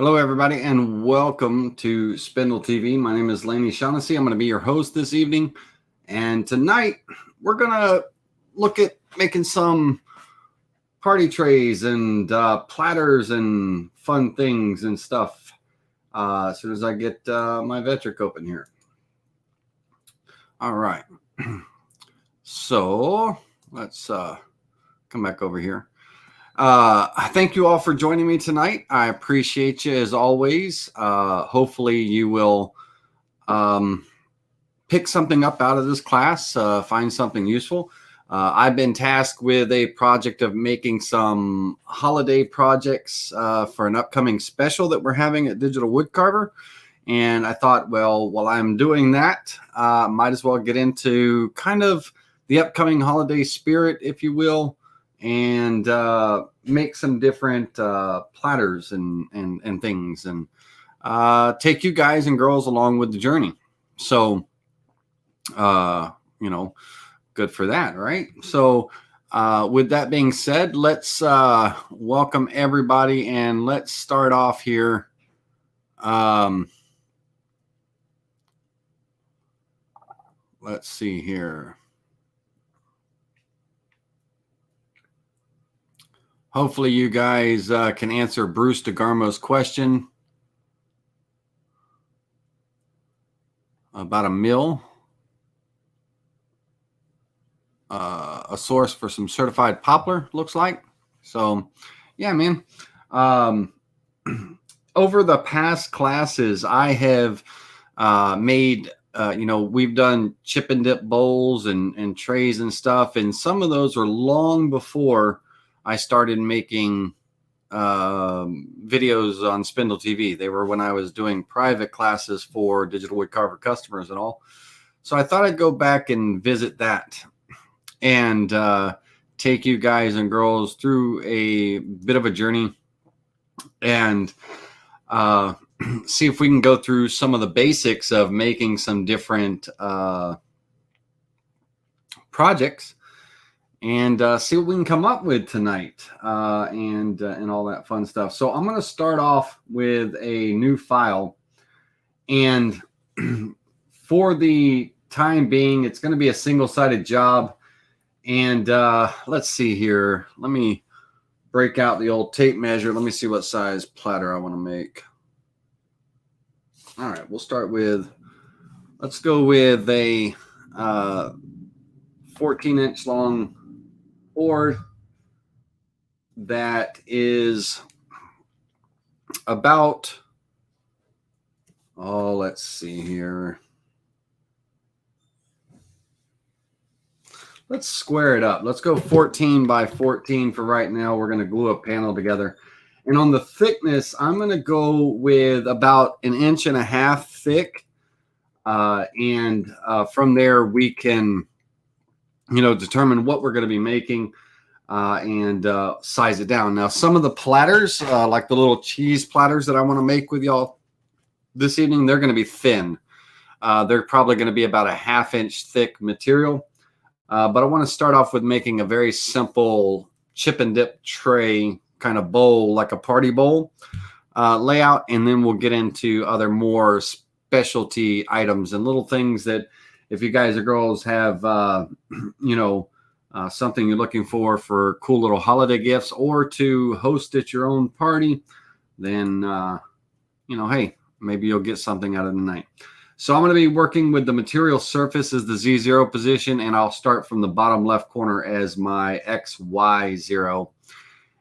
Hello, everybody, and welcome to Spindle TV. My name is Laney Shaughnessy. I'm going to be your host this evening. And tonight, we're going to look at making some party trays and platters and fun things and stuff as soon as I get my Vectric open here. All right. So let's come back over here. Thank you all for joining me tonight. I appreciate you as always. Hopefully you will pick something up out of this class, find something useful. I've been tasked with a project of making some holiday projects for an upcoming special that we're having at Digital Woodcarver. And I thought, well, while I'm doing that, might as well get into kind of the upcoming holiday spirit, if you will, and make some different platters and things, and take you guys and girls along with the journey. So, good for that, right? So, with that being said, let's welcome everybody, and let's start off here. Let's see here. Hopefully you guys can answer Bruce DeGarmo's question about a mill, a source for some certified poplar, looks like. So, yeah, man. Over the past classes, I have made, we've done chip and dip bowls and trays and stuff, and some of those are long before I started making videos on Spindle TV. They were when I was doing private classes for Digital Woodcarver customers and all. So I thought I'd go back and visit that and take you guys and girls through a bit of a journey and see if we can go through some of the basics of making some different projects. And see what we can come up with tonight, and all that fun stuff. So I'm going to start off with a new file, and for the time being, it's going to be a single-sided job. And let's see here. Let me break out the old tape measure. Let me see what size platter I want to make. All right, we'll start with. Let's go with a 14-inch long board that is about, let's see here. Let's square it up. Let's go 14 by 14 for right now. We're going to glue a panel together. And on the thickness, I'm going to go with about 1.5 inches thick. And from there, we can determine what we're going to be making and size it down. Now, some of the platters, like the little cheese platters that I want to make with y'all this evening, they're going to be thin. They're probably going to be about 1/2 inch thick material. But I want to start off with making a very simple chip and dip tray kind of bowl, like a party bowl layout. And then we'll get into other more specialty items and little things that, if you guys or girls have, something you're looking for cool little holiday gifts or to host at your own party, then, hey, maybe you'll get something out of the night. So I'm going to be working with the material surface as the Z0 position, and I'll start from the bottom left corner as my XY0.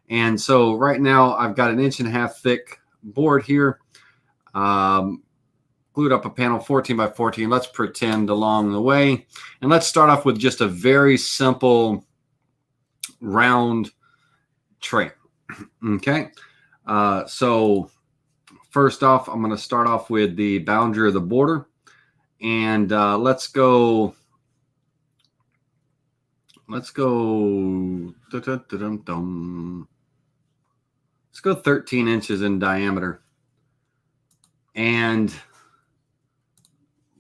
And so right now I've got 1.5 inch thick board here. Glued up a panel 14 by 14. Let's pretend along the way. And let's start off with just a very simple round tray. Okay. So first off, I'm going to start off with the boundary of the border. And let's go. Let's go 13 inches in diameter. And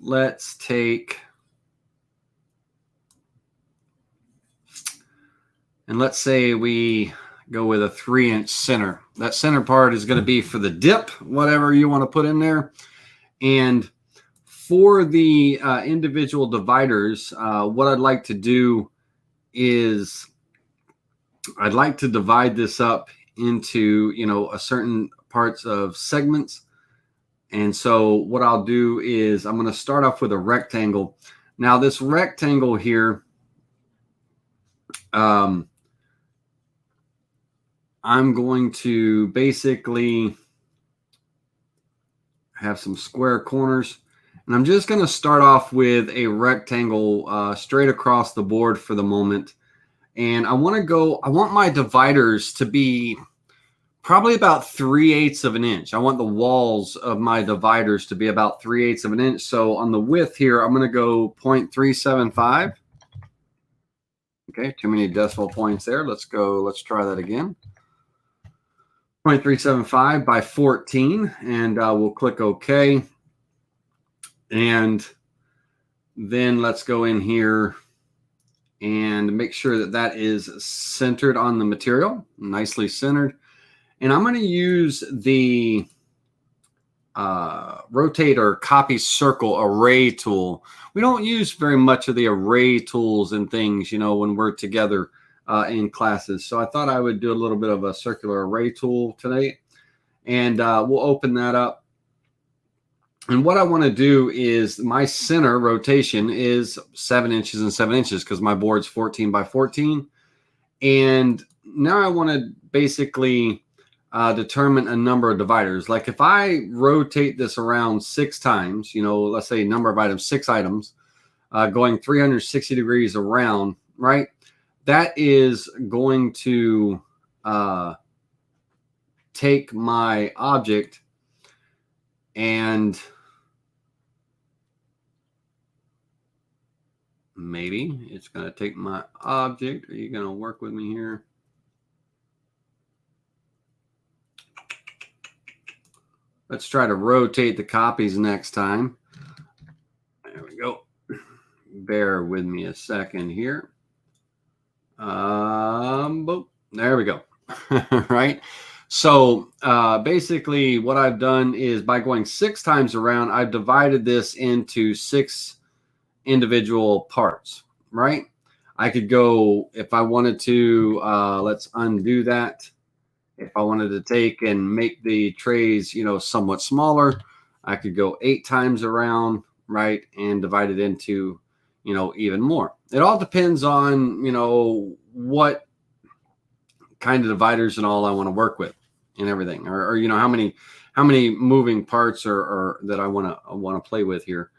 let's take, and let's say we go with a 3-inch center. That center part is going to be for the dip, whatever you want to put in there. And for the individual dividers, what I'd like to do is I'd like to divide this up into, a certain parts of segments. And so what I'll do is I'm going to start off with a rectangle. Now this rectangle here, I'm going to basically have some square corners. And I'm just going to start off with a rectangle straight across the board for the moment. And I want my dividers to be probably about 3/8 of an inch. I want the walls of my dividers to be about 3/8 of an inch. So on the width here, I'm going to go 0.375. Okay, too many decimal points there. Let's try that again. 0.375 by 14, and we'll click OK. And then let's go in here and make sure that that is centered on the material, nicely centered. And I'm going to use the rotate or copy circle array tool. We don't use very much of the array tools and things, when we're together in classes. So I thought I would do a little bit of a circular array tool today. And we'll open that up. And what I want to do is my center rotation is 7 inches and 7 inches because my board's 14 by 14. And now I want to basically determine a number of dividers. Like if I rotate this around 6 times, let's say number of items, 6 items, going 360 degrees around, right? That is going to take my object and maybe it's going to take my object. Are you going to work with me here? Let's try to rotate the copies next time. There we go. Bear with me a second here. There we go. Right. So basically what I've done is by going 6 times around, I've divided this into 6 individual parts, right? I could go, if I wanted to, let's undo that. If I wanted to take and make the trays, somewhat smaller, I could go 8 times around, right? And divide it into, even more. It all depends on, what kind of dividers and all I want to work with and everything, or how many moving parts or that I want to play with here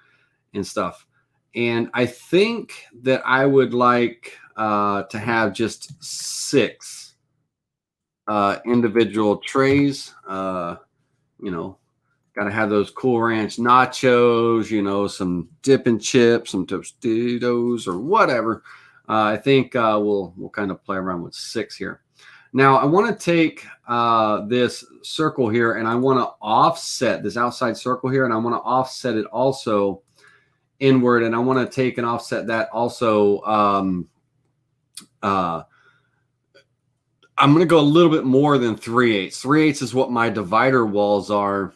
and stuff. And I think that I would like to have just 6 individual trays. Got to have those Cool Ranch nachos, some dipping chips, some Tostitos or whatever. I think we'll kind of play around with 6 here. Now I want to take this circle here and I want to offset this outside circle here, and I want to offset it also inward, and I want to take and offset that also. I'm going to go a little bit more than 3/8. 3/8 is what my divider walls are.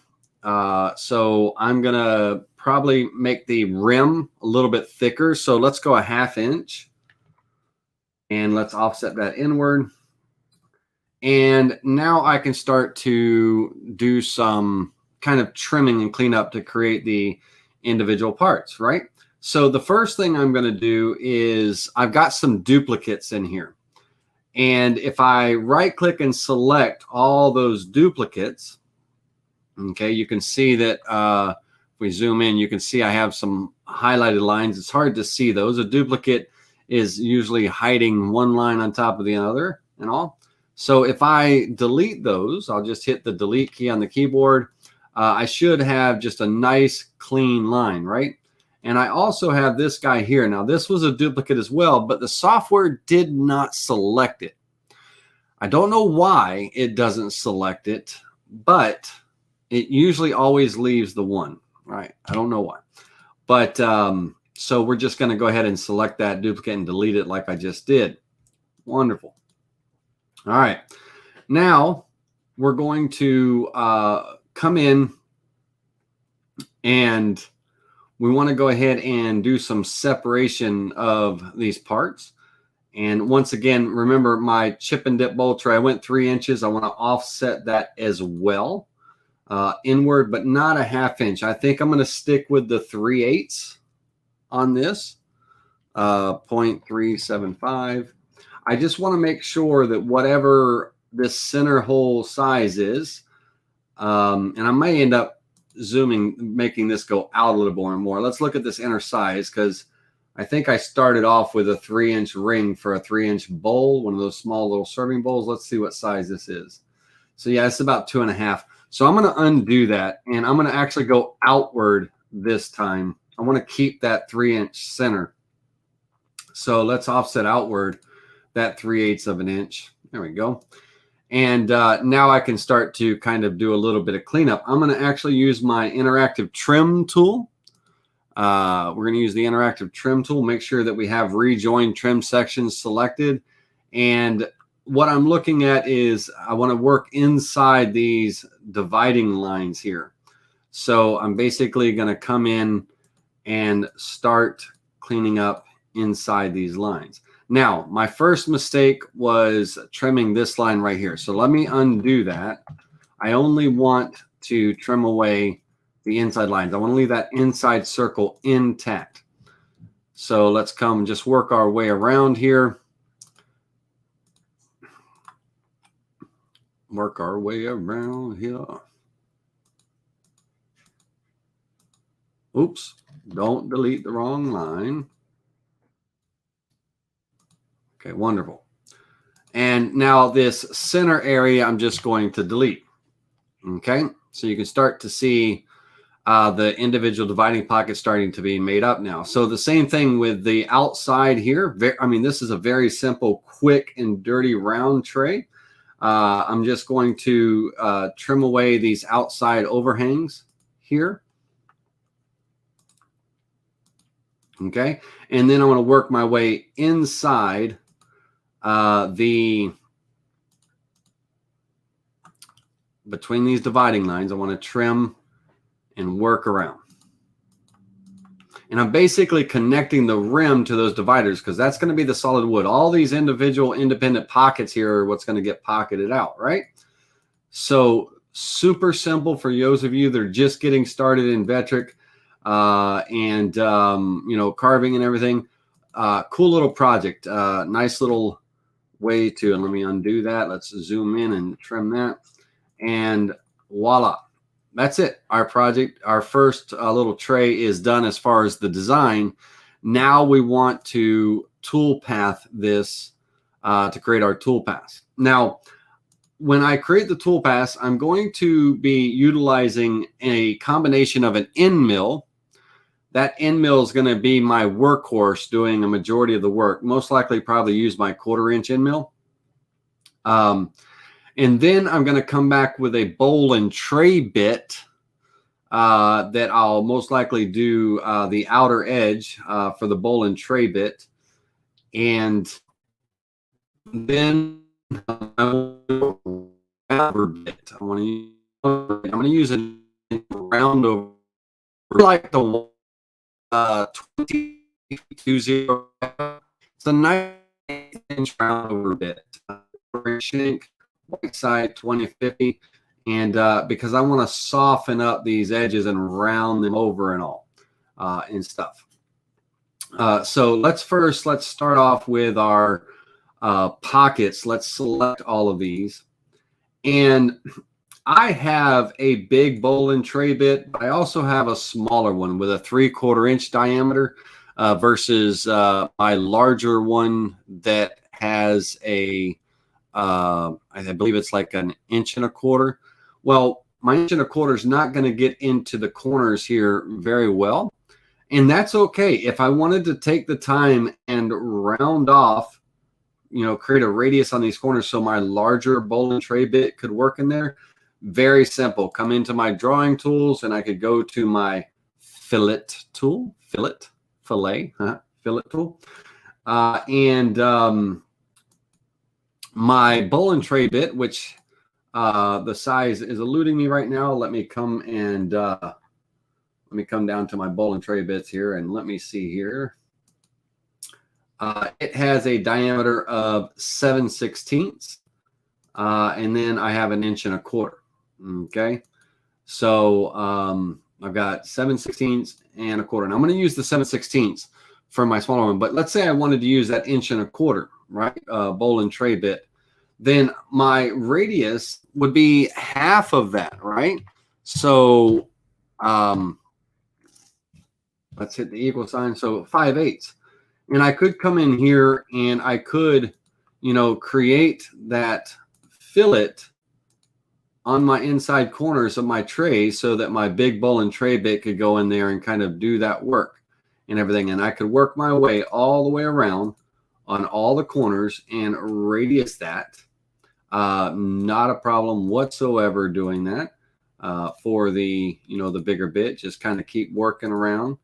So I'm going to probably make the rim a little bit thicker. So let's go a 1/2 inch and let's offset that inward. And now I can start to do some kind of trimming and cleanup to create the individual parts, right? So the first thing I'm going to do is I've got some duplicates in here. And if I right click and select all those duplicates, okay, you can see that if we zoom in, you can see I have some highlighted lines. It's hard to see those. A duplicate is usually hiding one line on top of the other and all. So if I delete those, I'll just hit the delete key on the keyboard. I should have just a nice clean line, right? And I also have this guy here. Now, this was a duplicate as well, but the software did not select it. I don't know why it doesn't select it, but it usually always leaves the one, right? I don't know why. But so we're just going to go ahead and select that duplicate and delete it like I just did. Wonderful. All right. Now we're going to come in and we want to go ahead and do some separation of these parts. And once again, remember my chip and dip bowl tray, I went 3 inches. I want to offset that as well, inward, but not a 1/2 inch. I think I'm going to stick with the 3/8 on this, 0.375. I just want to make sure that whatever this center hole size is, and I may end up making this go out a little more. Let's look at this inner size, because I think I started off with a 3-inch ring for a 3-inch bowl, one of those small little serving bowls. Let's see what size this is. So yeah, it's about 2.5. So I'm going to undo that, and I'm going to actually go outward this time. I want to keep that 3-inch center. So let's offset outward that 3/8 of an inch. There we go. And now I can start to kind of do a little bit of cleanup. I'm going to actually use my interactive trim tool. We're going to use the interactive trim tool. Make sure that we have rejoin trim sections selected. And what I'm looking at is I want to work inside these dividing lines here. So I'm basically going to come in and start cleaning up inside these lines. Now, my first mistake was trimming this line right here. So let me undo that. I only want to trim away the inside lines. I want to leave that inside circle intact. So let's come just work our way around here. Work our way around here. Oops, don't delete the wrong line. Okay, wonderful. And now this center area, I'm just going to delete. Okay, so you can start to see the individual dividing pockets starting to be made up now. So the same thing with the outside here. I mean, this is a very simple, quick and dirty round tray. I'm just going to trim away these outside overhangs here. Okay, and then I want to work my way inside between these dividing lines. I want to trim and work around. And I'm basically connecting the rim to those dividers, because that's going to be the solid wood. All these individual independent pockets here are what's going to get pocketed out, right? So super simple for those of you that are just getting started in Vectric and you know, carving and everything. Cool little project. Nice little way to, and let me undo that. Let's zoom in and trim that. And voila. That's it. Our project, our first little tray is done as far as the design. Now we want to toolpath this to create our toolpath. Now, when I create the toolpath, I'm going to be utilizing a combination of an end mill. That end mill is going to be my workhorse doing a majority of the work. Most likely probably use my 1/4 inch end mill. And then I'm going to come back with a bowl and tray bit that I'll most likely do the outer edge for the bowl and tray bit. And then I'm going to use a round over like the 2020. It's a 9-inch round over bit. Shank, white side 2050, and because I want to soften up these edges and round them over and all and stuff. So let's start off with our pockets. Let's select all of these, and I have a big bowl and tray bit, but I also have a smaller one with a 3/4 inch diameter versus my larger one that has a I believe it's like 1 1/4 inch. Well, my 1 1/4 inch is not going to get into the corners here very well. And that's okay. If I wanted to take the time and round off, you know, create a radius on these corners so my larger bowl and tray bit could work in there, very simple. Come into my drawing tools and I could go to my fillet tool, fillet tool. And my bowl and tray bit, which the size is eluding me right now. Let me come and let me come down to my bowl and tray bits here, and let me see here. It has a diameter of 7/16, and then I have 1.25 inches. Okay, so I've got 7/16 and 1/4. And I'm going to use the 7/16 for my smaller one. But let's say I wanted to use that 1.25 inch, right? Bowl and tray bit. Then my radius would be half of that, right? So let's hit the equal sign. So 5/8. And I could come in here and I could, you know, create that fillet on my inside corners of my tray so that my big bowl and tray bit could go in there and kind of do that work and everything. And I could work my way all the way around on all the corners and radius that. Not a problem whatsoever doing that for the, you know, the bigger bit. Just kind of keep working around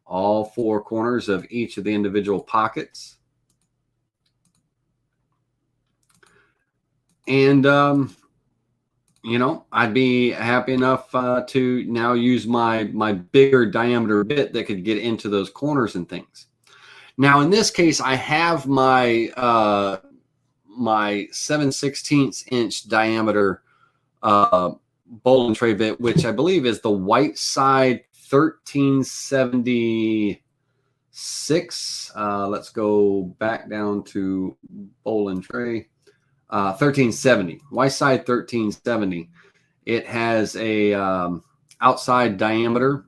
all four corners of each of the individual pockets. And, you know, I'd be happy enough to now use my bigger diameter bit that could get into those corners and things. Now, in this case, I have my my 7/16 inch diameter bowl and tray bit, which I believe is the white side 1376. Let's go back down to bowl and tray. 1370, white side 1370. It has a outside diameter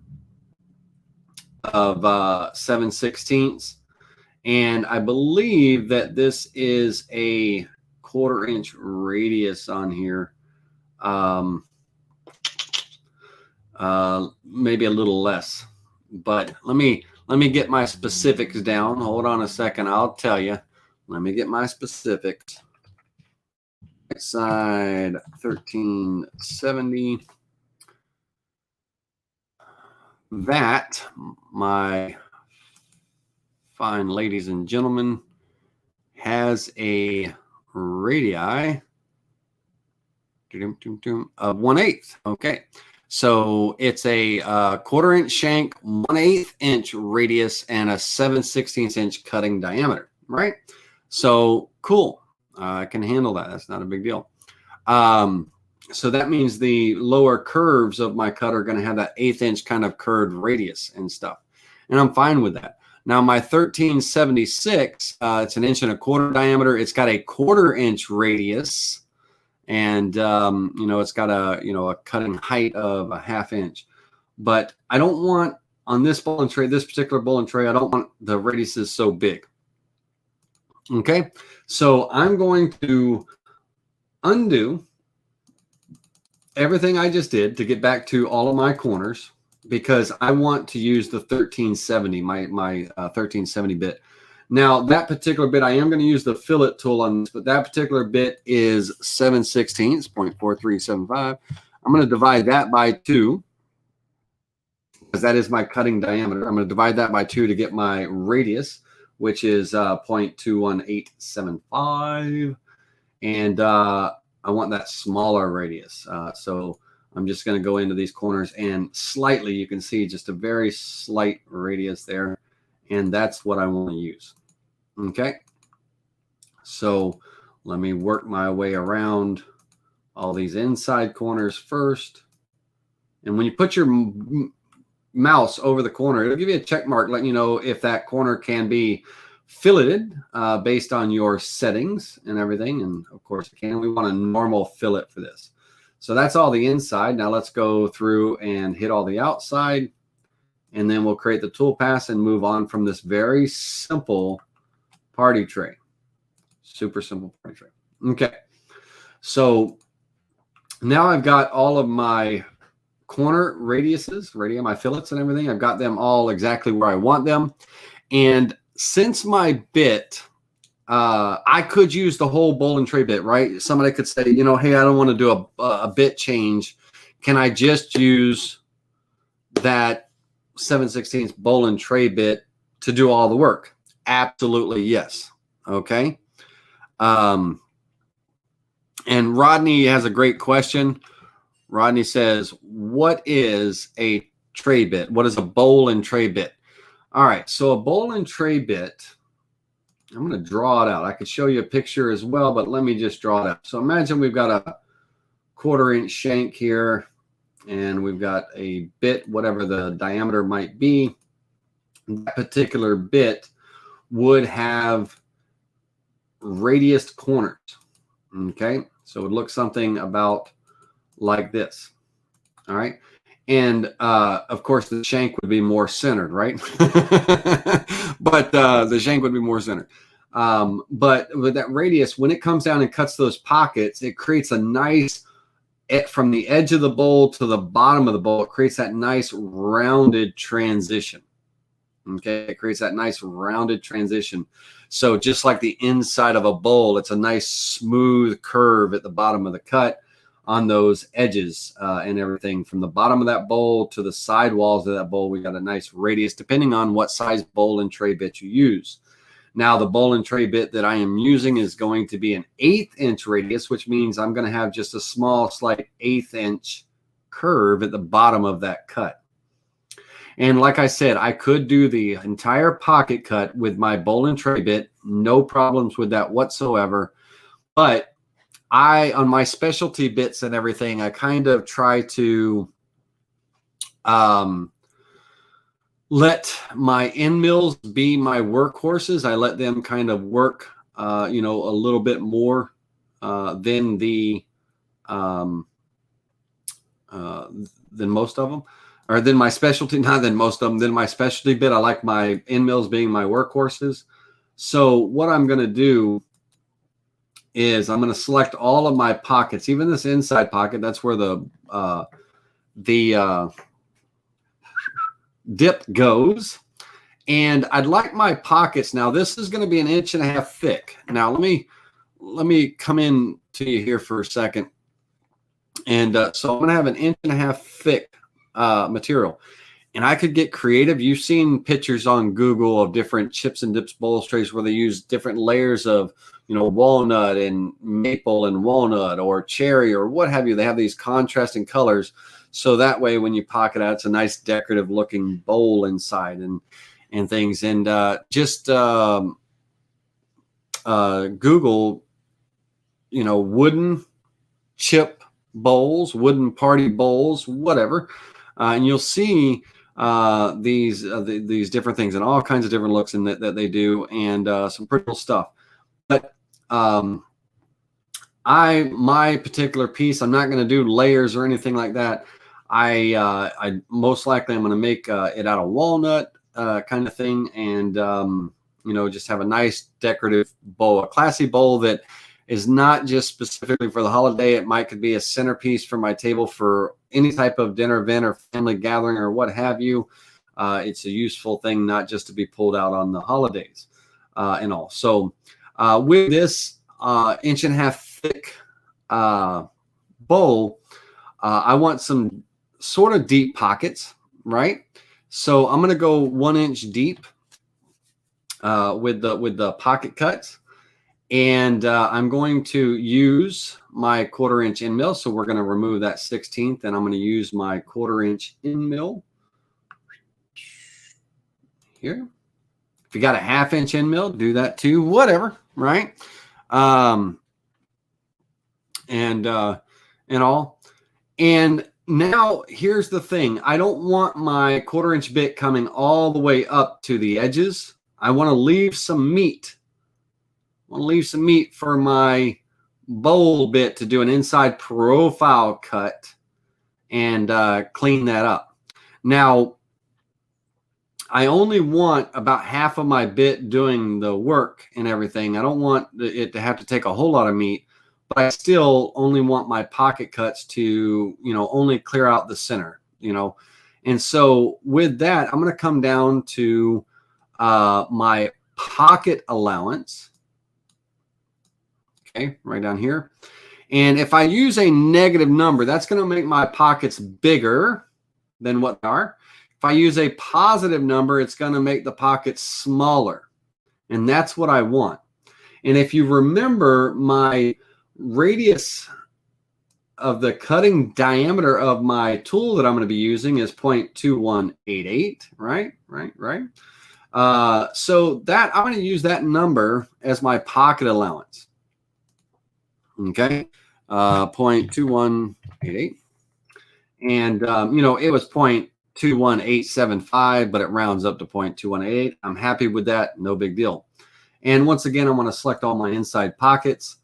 of 7/16, and I believe that this is a 1/4 inch radius on here. Maybe a little less, but let me get my specifics down. Hold on a second, I'll tell you. Let me get my specifics. Side 1370. That, my fine ladies and gentlemen, has a radii of 1/8. Okay, so it's a 1/4 inch shank, 1/8 inch radius, and a 7/16 inch cutting diameter. Right? So cool. I can handle that. That's not a big deal. So that means the lower curves of my cut are going to have that 1/8 inch kind of curved radius and stuff. And I'm fine with that. Now my 1376, it's 1.25 inch diameter. It's got a 1/4 inch radius, and you know, it's got a, you know, a cutting height of a 1/2 inch. But I don't want on this bowl and tray, this particular bowl and tray, I don't want the radiuses so big. Okay, so I'm going to undo everything I just did to get back to all of my corners, because I want to use the 1370, my 1370 bit. Now, that particular bit, I am going to use the fillet tool on this, but that particular bit is 7/16, 0.4375. I'm going to divide that by 2, because that is my cutting diameter. I'm going to divide that by 2 to get my radius, which is 0.21875. And I want that smaller radius. So I'm just going to go into these corners and slightly, you can see just a very slight radius there. And that's what I want to use. Okay. So let me work my way around all these inside corners first. And when you put your mouse over the corner, it'll give you a check mark letting you know if that corner can be filleted based on your settings and everything. And of course it can. We want a normal fillet for this. So that's all the inside. Now let's go through and hit all the outside, and then we'll create the toolpath and move on from this very simple party tray. Super simple party tray. Okay. So now I've got all of my corner radiuses, my fillets and everything. I've got them all exactly where I want them. And since my bit, I could use the whole bowl and tray bit, right? Somebody could say, you know, hey, I don't want to do a bit change. Can I just use that 7/16 bowl and tray bit to do all the work? Absolutely, yes. Okay. And Rodney has a great question. Rodney says, what is a tray bit? What is a bowl and tray bit? All right, so a bowl and tray bit, I'm going to draw it out. I could show you a picture as well, but let me just draw it out. So imagine we've got a 1/4 inch shank here, and we've got a bit, whatever the diameter might be. That particular bit would have radiused corners. Okay, so it would look something about like this. All right. And of course, the shank would be more centered, right? But the shank would be more centered. But with that radius, when it comes down and cuts those pockets, it creates a nice, from the edge of the bowl to the bottom of the bowl, it creates that nice rounded transition. Okay, it creates that nice rounded transition. So just like the inside of a bowl, it's a nice smooth curve at the bottom of the cut on those edges and everything. From the bottom of that bowl to the side walls of that bowl, we got a nice radius depending on what size bowl and tray bit you use. Now, the bowl and tray bit that I am using is going to be an 1/8 inch radius, which means I'm going to have just a small, slight 1/8 inch curve at the bottom of that cut. And like I said, I could do the entire pocket cut with my bowl and tray bit, no problems with that whatsoever. But on my specialty bits and everything, I kind of try to let my end mills be my workhorses. I let them kind of work, a little bit more than most of them, or than my specialty, not than most of them, than my specialty bit. I like my end mills being my workhorses. So what I'm going to do is I'm going to select all of my pockets, even this inside pocket. That's where the dip goes. And I'd like my pockets. Now this is going to be 1.5 inches thick. Now let me come in to you here for a second. And so I'm going to have 1.5 inches thick material. And I could get creative. You've seen pictures on Google of different chips and dips bowl trays where they use different layers of, walnut and maple and walnut or cherry or what have you. They have these contrasting colors. So that way, when you pocket out, it's a nice decorative looking bowl inside and things. And just Google, wooden chip bowls, wooden party bowls, whatever. And you'll see these different things and all kinds of different looks that they do, and some pretty cool stuff. But my particular piece, I'm not going to do layers or anything like that. I most likely I'm going to make it out of walnut kind of thing, and just have a nice decorative bowl, a classy bowl that is not just specifically for the holiday. It could be a centerpiece for my table for any type of dinner event or family gathering or what have you. It's a useful thing, not just to be pulled out on the holidays and all. So with this 1.5 inch thick bowl, I want some sort of deep pockets, right? So I'm going to go 1 inch deep with the pocket cuts. And I'm going to use my 1/4 inch end mill. So we're going to remove that 16th, and I'm going to use my 1/4 inch end mill here. If you got a 1/2 inch end mill, do that too, whatever, right? And all. And now here's the thing. I don't want my 1/4 inch bit coming all the way up to the edges. I want to leave some meat. I want to leave some meat for my bowl bit to do an inside profile cut and clean that up. Now, I only want about half of my bit doing the work and everything. I don't want it to have to take a whole lot of meat, but I still only want my pocket cuts to, only clear out the center, And so with that, I'm going to come down to my pocket allowance. Okay, right down here. And if I use a negative number, that's going to make my pockets bigger than what they are. If I use a positive number, it's going to make the pockets smaller. And that's what I want. And if you remember my radius of the cutting diameter of my tool that I'm going to be using is 0.2188, right? So that I'm going to use that number as my pocket allowance. Okay, 0.2188, and you know, it was 0.21875, but it rounds up to 0.2188. I'm happy with that, no big deal. And once again, I'm going to select all my inside pockets.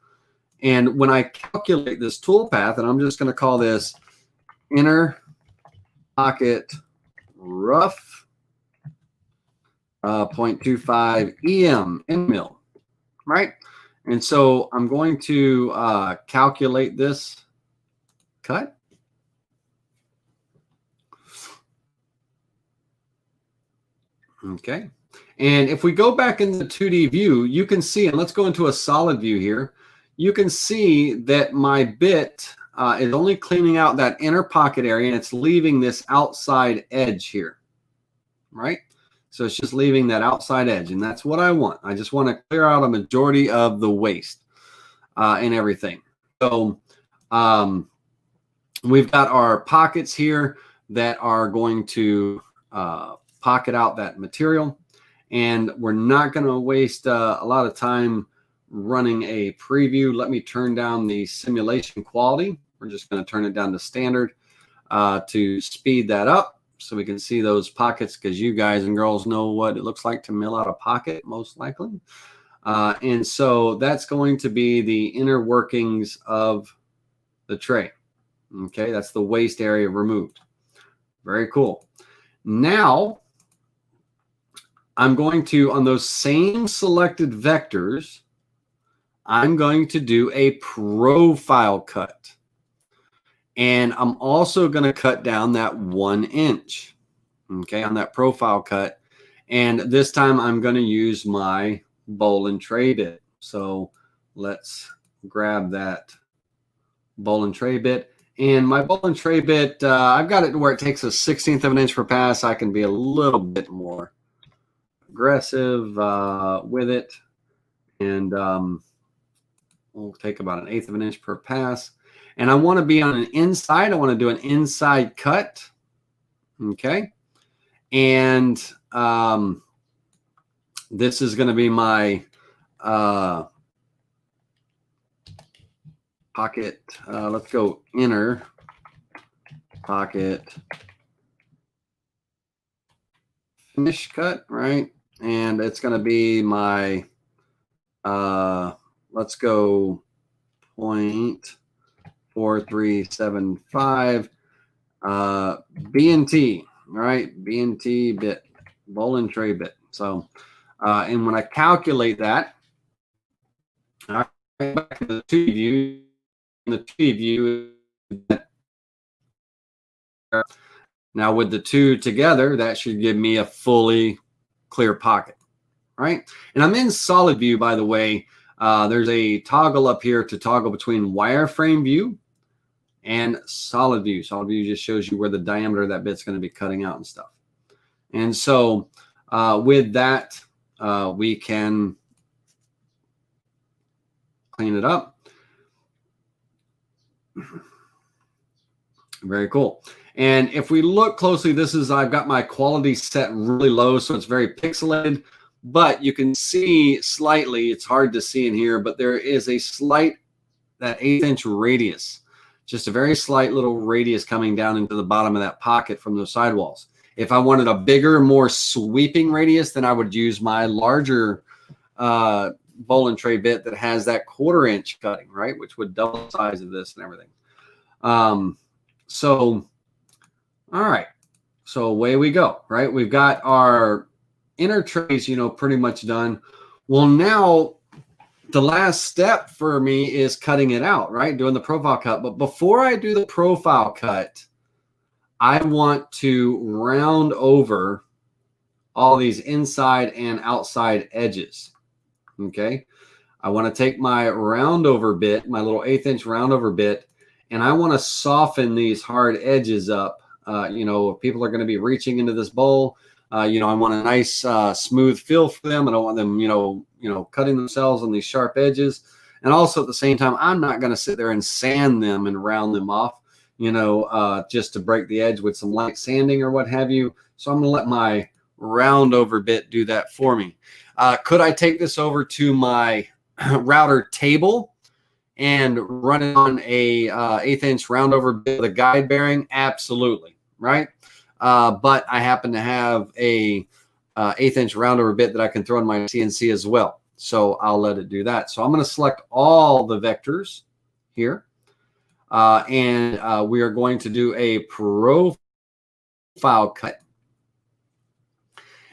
And when I calculate this toolpath, and I'm just going to call this inner pocket rough 0.25 EM in mil, right? And so I'm going to calculate this cut. Okay. And if we go back in the 2D view, you can see, and let's go into a solid view here. You can see that my bit is only cleaning out that inner pocket area, and it's leaving this outside edge here, right? So it's just leaving that outside edge, and that's what I want. I just want to clear out a majority of the waste and everything. So we've got our pockets here that are going to pocket out that material, and we're not going to waste a lot of time running a preview. Let me turn down the simulation quality. We're just going to turn it down to standard to speed that up so we can see those pockets, because you guys and girls know what it looks like to mill out a pocket, most likely. And so that's going to be the inner workings of the tray. Okay, that's the waste area removed. Very cool. Now, I'm going to, on those same selected vectors, I'm going to do a profile cut. And I'm also going to cut down that 1 inch, okay, on that profile cut. And this time I'm going to use my bowl and tray bit. So let's grab that bowl and tray bit. And my bowl and tray bit, I've got it to where it takes a 1/16 of an inch per pass. I can be a little bit more aggressive with it. And we'll take about 1/8 of an inch per pass. And I want to be on an inside. I want to do an inside cut. Okay. And this is going to be my pocket. Let's go inner pocket finish cut, right? And it's going to be my, let's go 0.4375 B&T, right? B&T bit, bowl and tray bit. So, and when I calculate that, all right, back to the 2D view, now with the two together, that should give me a fully clear pocket, right? And I'm in solid view, by the way. There's a toggle up here to toggle between wireframe view and solid view. Solid view just shows you where the diameter of that bit's going to be cutting out and stuff. And so with that, we can clean it up. Very cool. And if we look closely, this is, I've got my quality set really low, so it's very pixelated, but you can see slightly, it's hard to see in here, but there is a slight, that 1/8 inch radius, just a very slight little radius coming down into the bottom of that pocket from those sidewalls. If I wanted a bigger, more sweeping radius, then I would use my larger bowl and tray bit that has that 1/4 inch cutting, right? Which would double the size of this and everything. So, all right. So away we go, right? We've got our inner trays, you know, pretty much done. Well, now the last step for me is cutting it out, right? Doing the profile cut. But before I do the profile cut, I want to round over all these inside and outside edges. Okay. I want to take my round over bit, my little 1/8 inch round over bit, and I want to soften these hard edges up. You know, if people are going to be reaching into this bowl, you know, I want a nice smooth feel for them. I don't want them, you know, cutting themselves on these sharp edges. And also at the same time, I'm not going to sit there and sand them and round them off, you know, just to break the edge with some light sanding or what have you. So I'm going to let my round over bit do that for me. Could I take this over to my router table and run it on a 1/8 inch round over bit with a guide bearing? Absolutely, right? But I happen to have a 1/8 inch round over bit that I can throw in my CNC as well. So I'll let it do that. So I'm going to select all the vectors here. And we are going to do a profile cut.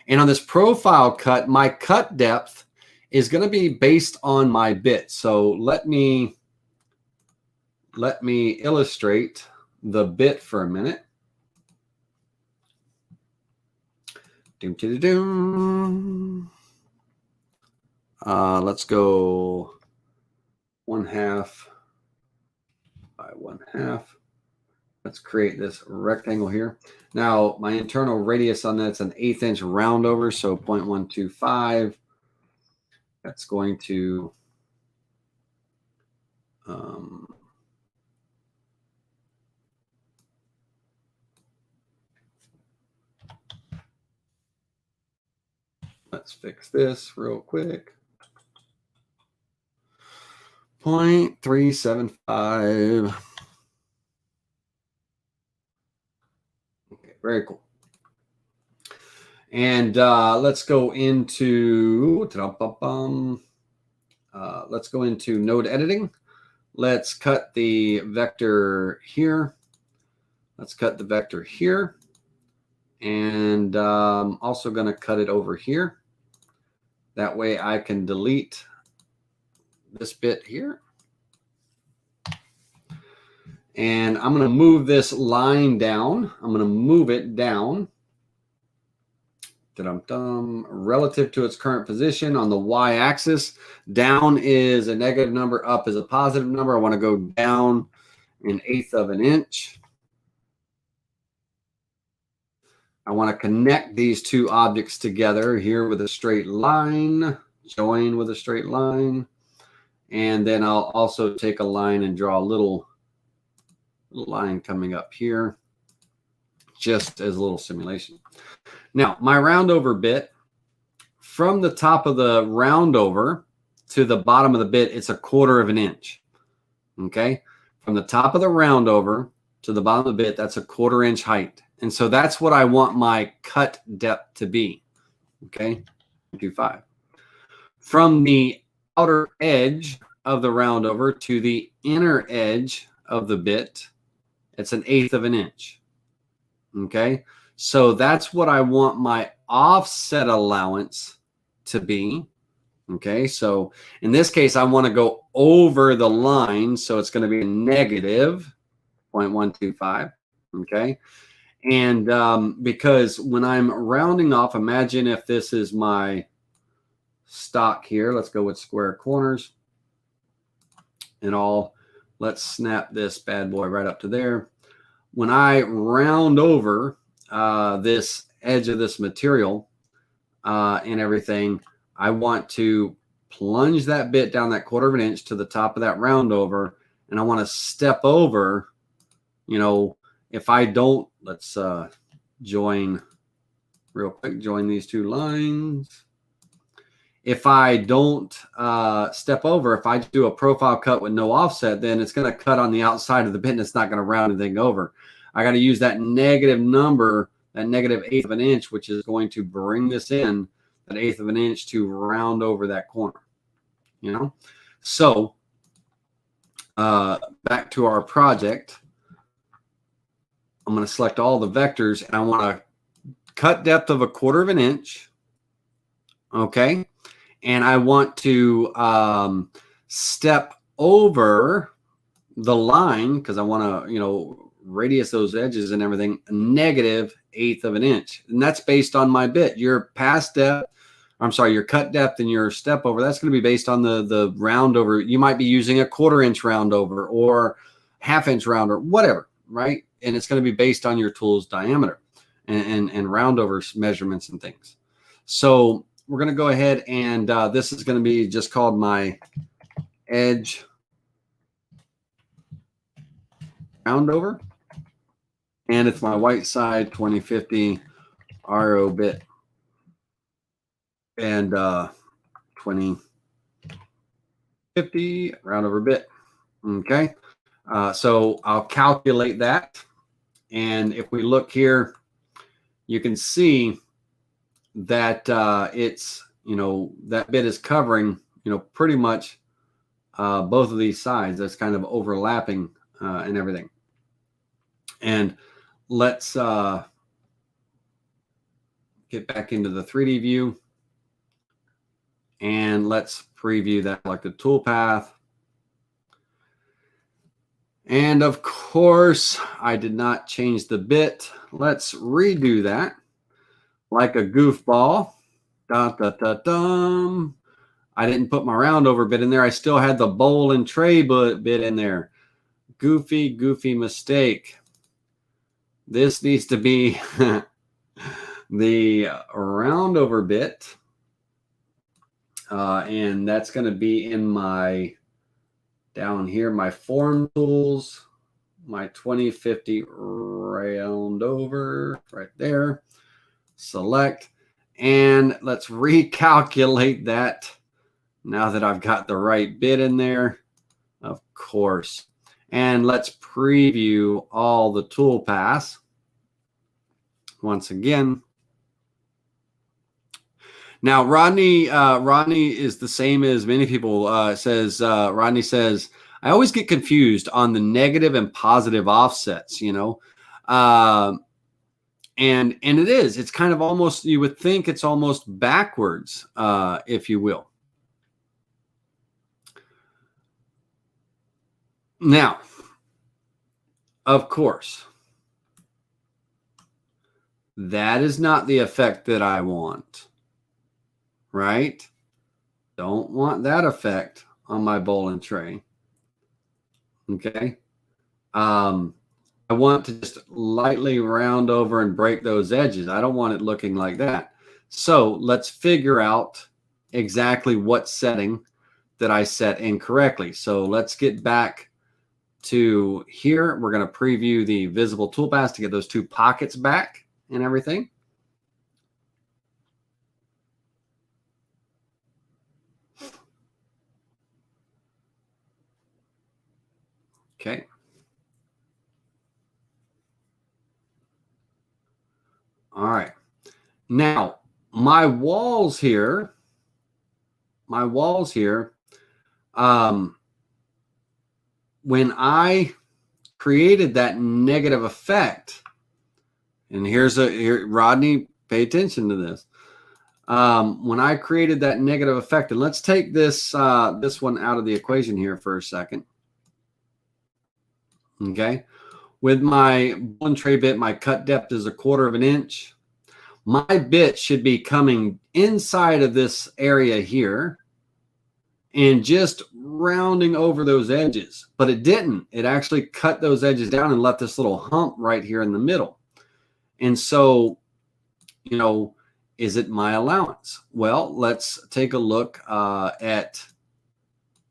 And on this profile cut, my cut depth is going to be based on my bit. So let me illustrate the bit for a minute. Let's go 1/2 by 1/2. Let's create this rectangle here. Now, my internal radius on that's an 1/8 inch round over, so 0.125. That's going to let's fix this real quick. 0.375. Okay, very cool. And let's go into node editing. Let's cut the vector here. Let's cut the vector here. And also going to cut it over here. That way I can delete this bit here. And I'm going to move this line down. I'm going to move it down relative to its current position on the y-axis. Down is a negative number, up is a positive number. I want to go down 1/8 of an inch. I want to connect these two objects together here with a straight line, join with a straight line. And then I'll also take a line and draw a little line coming up here, just as a little simulation. Now, my round over bit, from the top of the round over to the bottom of the bit, it's 1/4 of an inch. Okay? From the top of the round over to the bottom of the bit, that's 1/4 inch height. And so that's what I want my cut depth to be. Okay? 0.25. From the outer edge of the round over to the inner edge of the bit, it's 1/8 of an inch. Okay? So that's what I want my offset allowance to be. Okay, so in this case, I want to go over the line, so it's going to be a negative 0.125. Okay, and because when I'm rounding off, imagine if this is my stock here. Let's go with square corners and all. Let's snap this bad boy right up to there. When I round over this edge of this material and everything, I want to plunge that bit down that 1/4 of an inch to the top of that round over, and I want to step over, you know, if I don't, let's join real quick, join these two lines. If I don't step over, if I do a profile cut with no offset, then it's going to cut on the outside of the bit and it's not going to round anything over. I got to use that negative number, that negative 1/8 of an inch, which is going to bring this in, that 1/8 of an inch, to round over that corner, you know? So back to our project, I'm going to select all the vectors and I want to cut depth of 1/4 of an inch. Okay. And I want to step over the line because I want to, you know, radius those edges and everything, negative 1/8 of an inch. And that's based on my bit. Your pass depth, I'm sorry, your cut depth and your step over, that's going to be based on the round over. You might be using 1/4 inch round over or 1/2 inch round or whatever, right? And it's going to be based on your tool's diameter and round over measurements and things. So we're going to go ahead and this is going to be just called my edge round over. And it's my white side 2050 RO bit. And 2050 round over bit. Okay. So I'll calculate that. And if we look here, you can see that it's, that bit is covering, pretty much both of these sides. That's kind of overlapping and everything. And let's get back into the 3D view. And let's preview that selected toolpath. And of course, I did not change the bit. Let's redo that like a goofball. Da, da, da, dum. I didn't put my round over bit in there. I still had the bowl and tray bit in there. Goofy mistake. This needs to be the round over bit. And that's going to be in my, down here, my form tools, my 2050 round over right there. Select, and let's recalculate that now that I've got the right bit in there, of course. And let's preview all the toolpaths once again. Now, Rodney is the same as many people. Rodney says, I always get confused on the negative and positive offsets, and it is. It's kind of almost, you would think it's almost backwards, if you will. Now, of course, that is not the effect that I want. Right? Don't want that effect on my bowl and tray. Okay. I want to just lightly round over and break those edges. I don't want it looking like that. So let's figure out exactly what setting that I set incorrectly. So let's get back to here. We're going to preview the visible toolpaths to get those two pockets back and everything. Okay. All right. Now, my walls here, when I created that negative effect, and here, Rodney, pay attention to this. When I created that negative effect, and let's take this one out of the equation here for a second. Okay, with my bowl and tray bit, my cut depth is 1/4 of an inch. My bit should be coming inside of this area here and just rounding over those edges, but it didn't. It actually cut those edges down and left this little hump right here in the middle. And so, is it my allowance? Well, let's take a look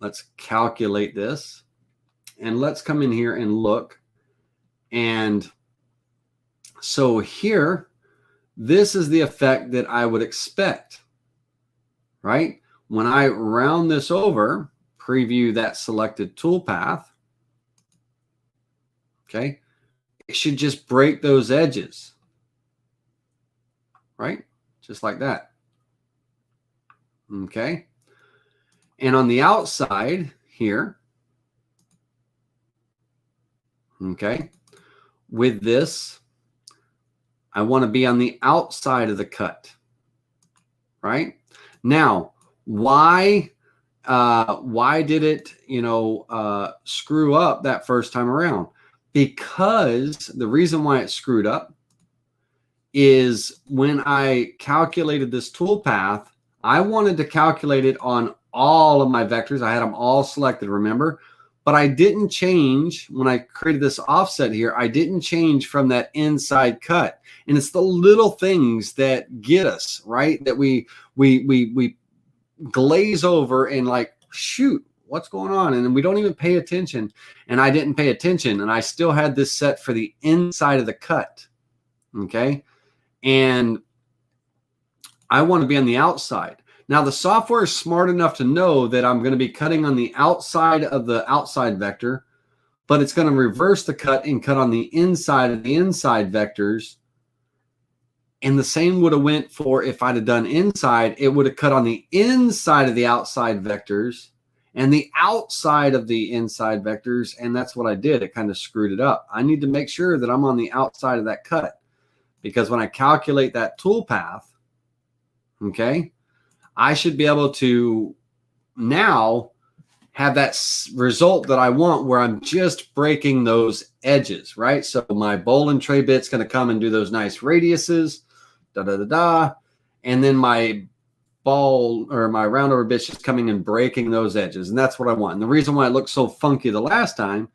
let's calculate this. And let's come in here and look. And so here, this is the effect that I would expect, right? When I round this over, preview that selected toolpath, okay, it should just break those edges, right? Just like that, okay? And on the outside here, okay, with this, I want to be on the outside of the cut, right? Now, why did it, screw up that first time around? Because the reason why it screwed up is when I calculated this toolpath, I wanted to calculate it on all of my vectors. I had them all selected, remember? But I didn't change when I created this offset here. I didn't change from that inside cut. And it's the little things that get us, right? That we glaze over and like, shoot, what's going on? And we don't even pay attention. And I didn't pay attention, and I still had this set for the inside of the cut. Okay. And I want to be on the outside. Now the software is smart enough to know that I'm going to be cutting on the outside of the outside vector, but it's going to reverse the cut and cut on the inside of the inside vectors. And the same would have went for if I'd have done inside, it would have cut on the inside of the outside vectors and the outside of the inside vectors. And that's what I did. It kind of screwed it up. I need to make sure that I'm on the outside of that cut, because when I calculate that toolpath, okay, I should be able to now have that result that I want where I'm just breaking those edges, right? So my bowl and tray bit's going to come and do those nice radiuses, and then my ball or my round over bit's just coming and breaking those edges, and that's what I want. And the reason why it looked so funky the last time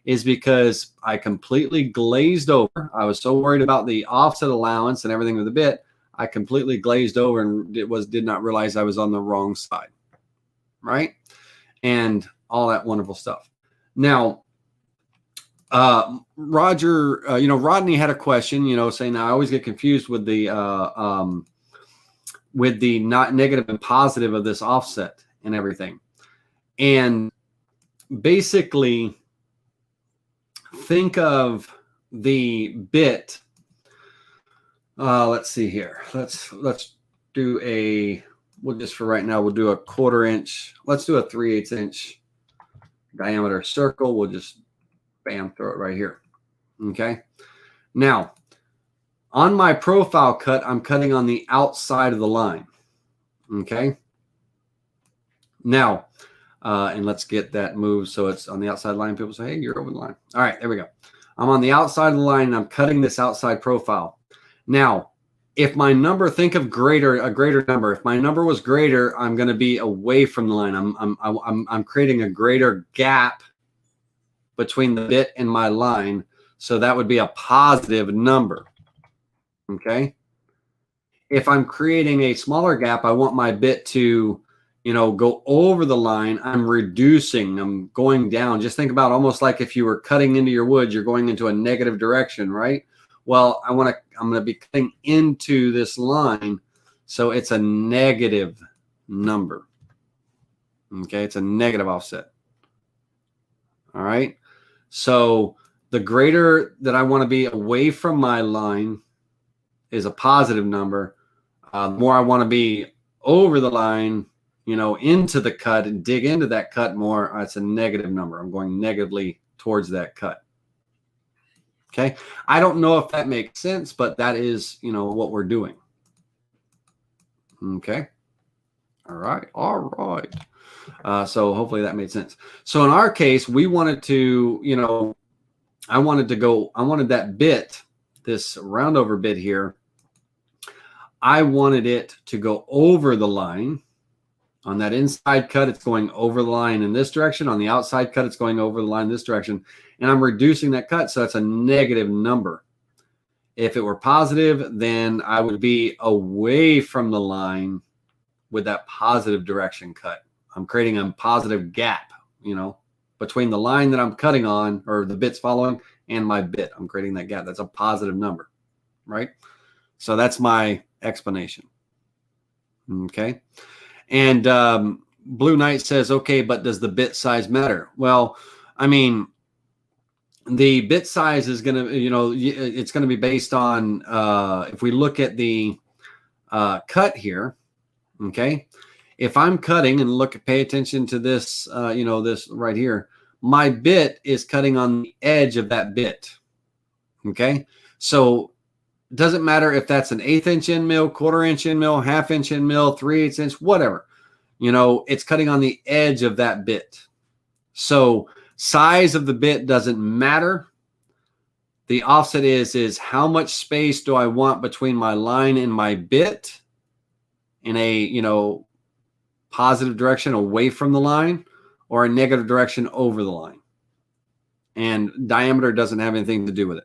is because I completely glazed over. I was so worried about the offset allowance and everything with the bit, I completely glazed over and did not realize I was on the wrong side, right? And all that wonderful stuff. Now, Roger, Rodney had a question, saying I always get confused with the not negative and positive of this offset and everything. And basically, think of the bit. Let's see here. Let's do for right now, we'll do a 1/4 inch. Let's do a 3/8 inch diameter circle. We'll just bam, throw it right here. Okay. Now, on my profile cut, I'm cutting on the outside of the line. Okay. Now, and let's get that moved so it's on the outside line. People say, hey, you're over the line. All right, there we go. I'm on the outside of the line, and I'm cutting this outside profile. Now, if my number, think of a greater number. If my number was greater, I'm going to be away from the line. I'm creating a greater gap between the bit and my line. So that would be a positive number. Okay. If I'm creating a smaller gap, I want my bit to, go over the line. I'm reducing, I'm going down. Just think about almost like if you were cutting into your wood, you're going into a negative direction, right? Well, I'm going to be cutting into this line. So it's a negative number. Okay. It's a negative offset. All right. So the greater that I want to be away from my line is a positive number. The more I want to be over the line, into the cut and dig into that cut more, it's a negative number. I'm going negatively towards that cut. Okay. I don't know if that makes sense, but that is, what we're doing. Okay. All right. All right. So hopefully that made sense. So in our case, we wanted to, I wanted that bit, this round over bit here. I wanted it to go over the line. On that inside cut, it's going over the line in this direction. On the outside cut, it's going over the line in this direction. And I'm reducing that cut, so that's a negative number. If it were positive, then I would be away from the line with that positive direction cut. I'm creating a positive gap, between the line that I'm cutting on, or the bit's following, and my bit. I'm creating that gap. That's a positive number, right? So that's my explanation. Okay. And Blue Knight says, okay, but does the bit size matter? Well, I mean, the bit size is going to, it's going to be based on, if we look at the cut here, okay, if I'm cutting and pay attention to this, this right here, my bit is cutting on the edge of that bit. Okay. So it doesn't matter if that's an 1/8 inch end mill, 1/4 inch end mill, 1/2 inch end mill, 3/8 inch, whatever, it's cutting on the edge of that bit. So size of the bit doesn't matter. The offset is how much space do I want between my line and my bit in a, positive direction away from the line, or a negative direction over the line. And diameter doesn't have anything to do with it,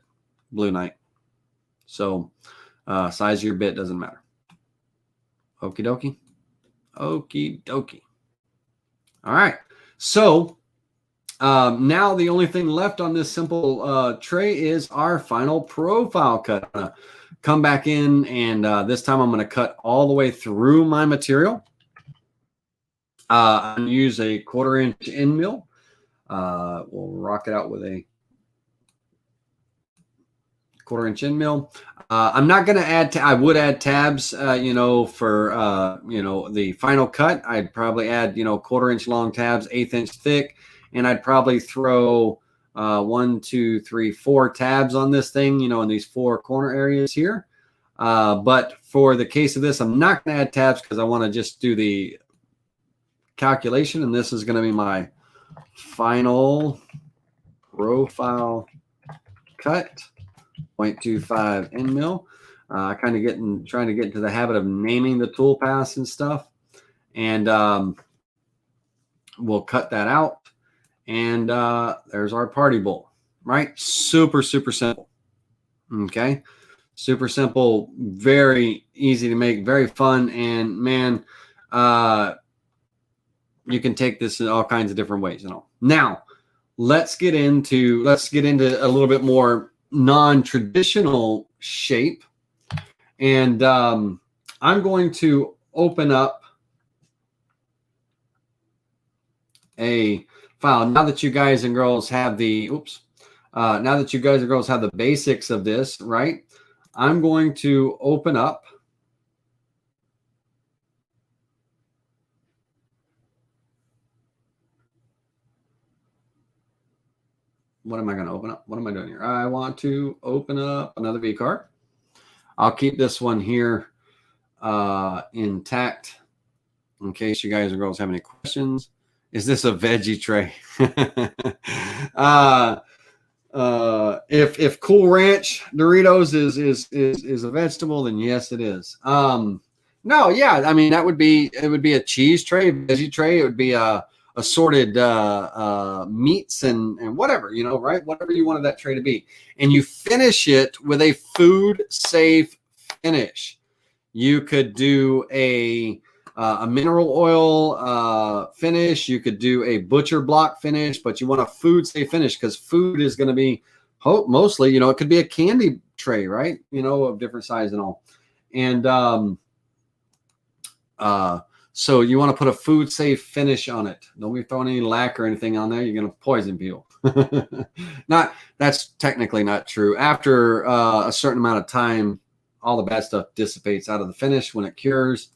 Blue Knight. So size of your bit doesn't matter. Okie dokie. Okie dokie. All right. So now the only thing left on this simple tray is our final profile cut. I'm gonna come back in, and this time I'm going to cut all the way through my material. I'm going to use a 1/4 inch end mill. We'll rock it out with a 1/4 inch end mill. I'm not going to add, I would add tabs, you know, for, you know, the final cut. I'd probably add, you know, 1/4 inch long tabs, 1/8 inch thick, and I'd probably throw 1, 2, 3, 4 tabs on this thing, you know, in these 4 corner areas here. But for the case of this, I'm not going to add tabs because I want to just do the calculation, and this is going to be my final profile cut, 0.25 end mill. Kind of trying to get into the habit of naming the tool paths and stuff, and we'll cut that out. And there's our party bowl, right? Super, super simple. Okay. Super simple, very easy to make, very fun. And man, you can take this in all kinds of different ways. You know. Now, let's get into a little bit more non-traditional shape. And I'm going to open up a file. Now that you guys and girls have the, now that you guys and girls have the basics of this, right? I'm going to open up what am I going to open up? What am I doing here? I want to open up another V card. I'll keep this one here intact in case you guys and girls have any questions. Is this a veggie tray? If Cool Ranch Doritos is a vegetable, then yes, it is. No, yeah, I mean it would be a cheese tray, veggie tray. It would be assorted meats and whatever, you know, right? Whatever you wanted that tray to be, and you finish it with a food safe finish. You could do a mineral oil finish. You could do a butcher block finish, but you want a food safe finish because food is going to be mostly, you know, it could be a candy tray, right? You know, of different size and all. And so you want to put a food safe finish on it. Don't be throwing any lac or anything on there. You're going to poison people. That's technically not true. After a certain amount of time, all the bad stuff dissipates out of the finish when it cures.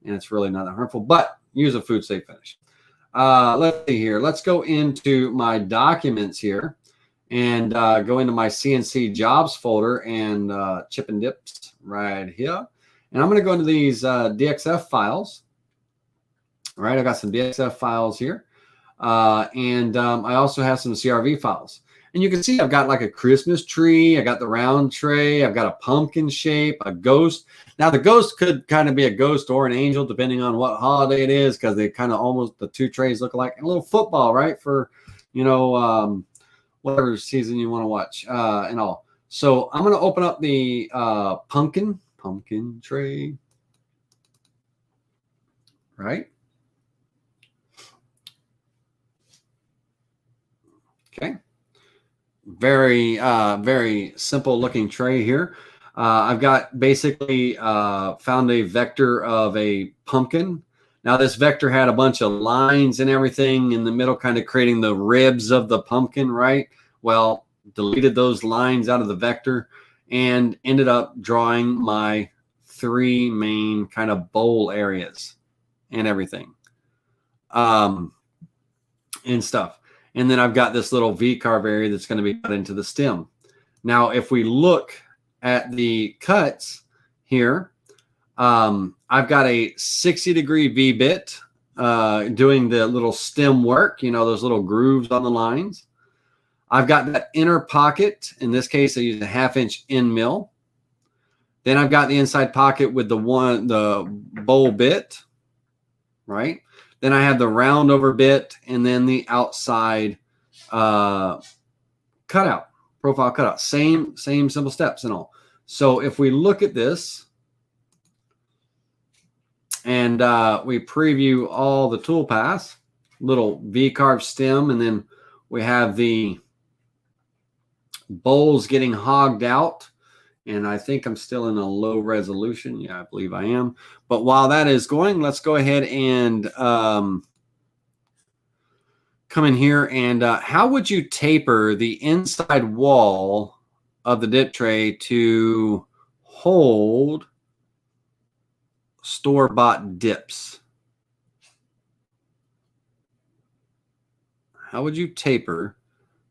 And it's really not that harmful, but use a food safe finish. Let's see here. Let's go into my documents here and go into my CNC jobs folder and chip and dips right here. And I'm going to go into these DXF files. All right, I got some DXF files here. And I also have some CRV files. And you can see I've got like a Christmas tree. I got the round tray. I've got a pumpkin shape, a ghost. Now, the ghost could kind of be a ghost or an angel, depending on what holiday it is, because they kind of almost, the two trays look like a little football, right? For, you know, whatever season you want to watch and all. So I'm going to open up the pumpkin tray, right? Okay. Very, very simple looking tray here. I've got basically found a vector of a pumpkin. Now this vector had a bunch of lines and everything in the middle, kind of creating the ribs of the pumpkin, right? Well, deleted those lines out of the vector and ended up drawing my 3 main kind of bowl areas and everything and stuff. And then I've got this little V-carve area that's going to be cut into the stem. Now, if we look at the cuts here, I've got a 60-degree V-bit doing the little stem work, you know, those little grooves on the lines. I've got that inner pocket. In this case, I use a 1/2 inch end mill. Then I've got the inside pocket with the bowl bit, right? Then I have the round over bit and then the outside cutout, profile cutout. Same simple steps and all. So if we look at this and we preview all the tool paths, little V-carved stem, and then we have the bowls getting hogged out. And I think I'm still in a low resolution. Yeah, I believe I am. But while that is going, let's go ahead and come in here. And how would you taper the inside wall of the dip tray to hold store-bought dips? How would you taper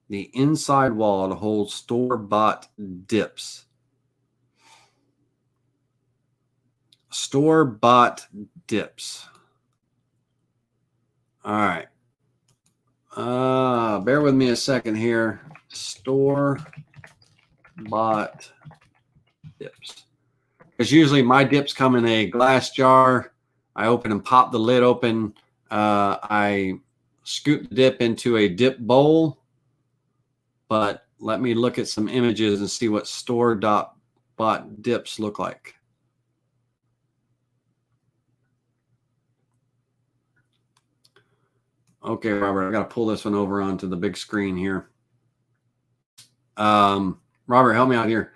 the inside wall to hold store-bought dips? Store-bought dips. All right. Bear with me a second here. Store-bought dips. Because usually my dips come in a glass jar. I open and pop the lid open. I scoop the dip into a dip bowl. But let me look at some images and see what store-bought dips look like. Okay, Robert, I got to pull this one over onto the big screen here. Robert, help me out here.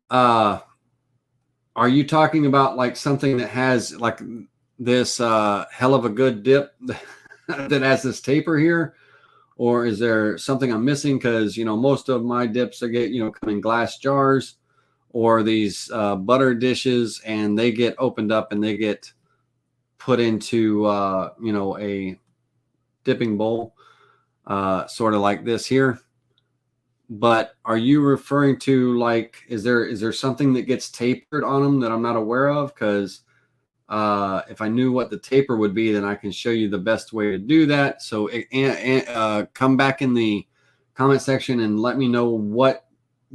Are you talking about like something that has like this hell of a good dip that has this taper here? Or is there something I'm missing? Because, you know, most of my dips I get, you know, come in glass jars or these butter dishes, and they get opened up and they get put into, you know, a dipping bowl, sort of like this here. But are you referring to like, is there something that gets tapered on them that I'm not aware of? Because if I knew what the taper would be, then I can show you the best way to do that. So come back in the comment section and let me know what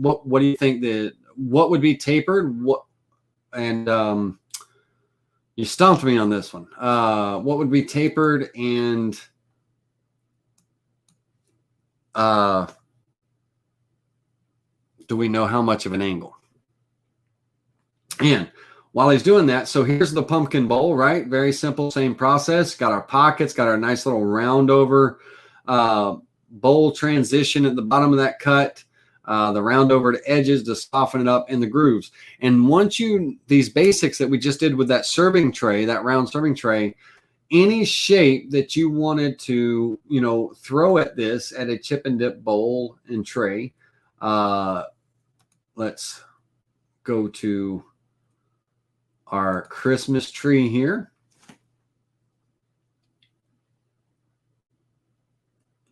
do you think what would be tapered? And you stumped me on this one. What would be tapered, and do we know how much of an angle? And while he's doing that, so here's the pumpkin bowl, right? Very simple, same process. Got our pockets, got our nice little round over bowl transition at the bottom of that cut, the round over to edges to soften it up in the grooves. And once these basics that we just did with that serving tray, that round serving tray, any shape that you wanted to, you know, throw at this at a chip and dip bowl and tray, let's go to our Christmas tree here.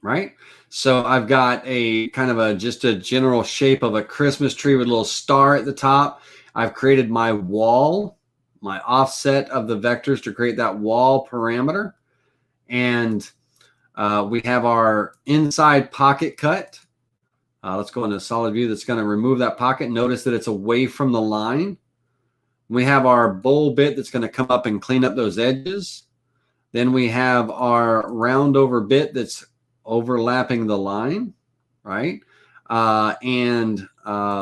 Right? So I've got a kind of just a general shape of a Christmas tree with a little star at the top. I've created my wall, my offset of the vectors to create that wall parameter. And we have our inside pocket cut. Let's go into a solid view that's going to remove that pocket. Notice that it's away from the line. We have our bowl bit that's going to come up and clean up those edges. Then we have our round over bit that's overlapping the line, right? And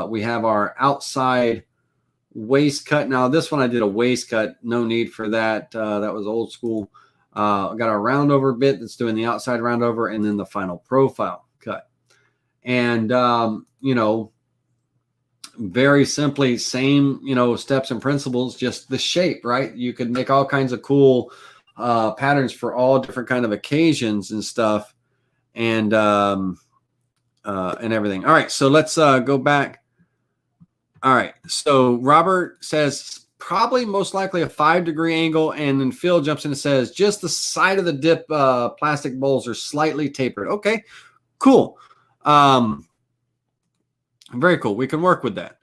we have our outside waist cut. Now this one I did a waist cut, no need for that. That was old school. Got our round over bit that's doing the outside round over, and then the final profile cut. And, you know, very simply, same, you know, steps and principles, just the shape, right? You could make all kinds of cool patterns for all different kind of occasions and stuff, and everything. All right, so let's go back. All right, so Robert says probably most likely a 5-degree angle, and then Phil jumps in and says just the side of the dip plastic bowls are slightly tapered. Okay, cool. Very cool. We can work with that.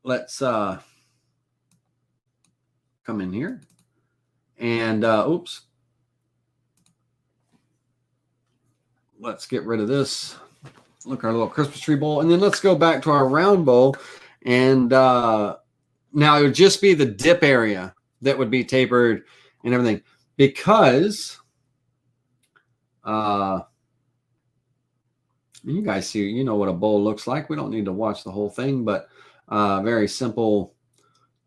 Let's come in here and oops. Let's get rid of this. Look, our little Christmas tree bowl, and then let's go back to our round bowl. And now it would just be the dip area that would be tapered and everything, because you guys see, you know what a bowl looks like. We don't need to watch the whole thing, but very simple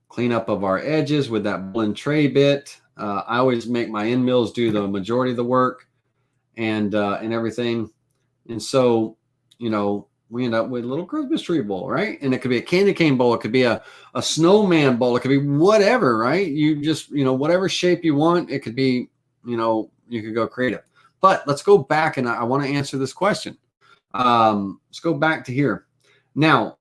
cleanup of our edges with that blend tray bit. I always make my end mills do the majority of the work and everything. And so, you know, we end up with a little Christmas tree bowl, right? And it could be a candy cane bowl. It could be a snowman bowl. It could be whatever, right? You just, you know, whatever shape you want. It could be, you know, you could go creative. But let's go back, and I want to answer this question. Let's go back to here. Now,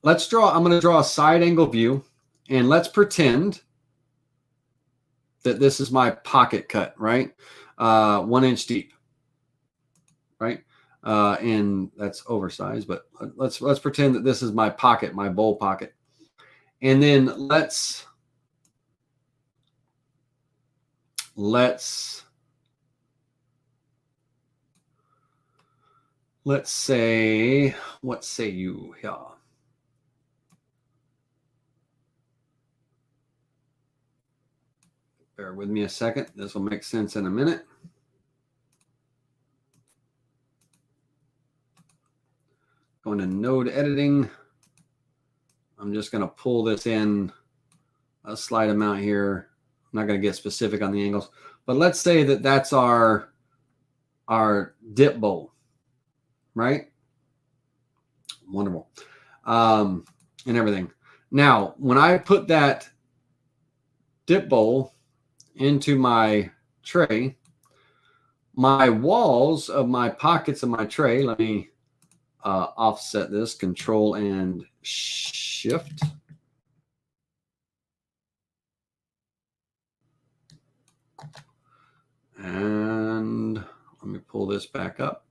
let's draw. I'm going to draw a side angle view, and let's pretend that this is my pocket cut, right? 1 inch deep, right? And that's oversized, but let's pretend that this is my pocket, my bowl pocket. And then let's say, what say you here? Bear with me a second. This will make sense in a minute. Going to node editing. I'm just going to pull this in a slight amount here. I'm not going to get specific on the angles, but let's say that that's our dip bowl, right? Wonderful. And everything. Now, when I put that dip bowl into my tray, my walls of my pockets of my tray, let me offset this, Control and Shift. And let me pull this back up.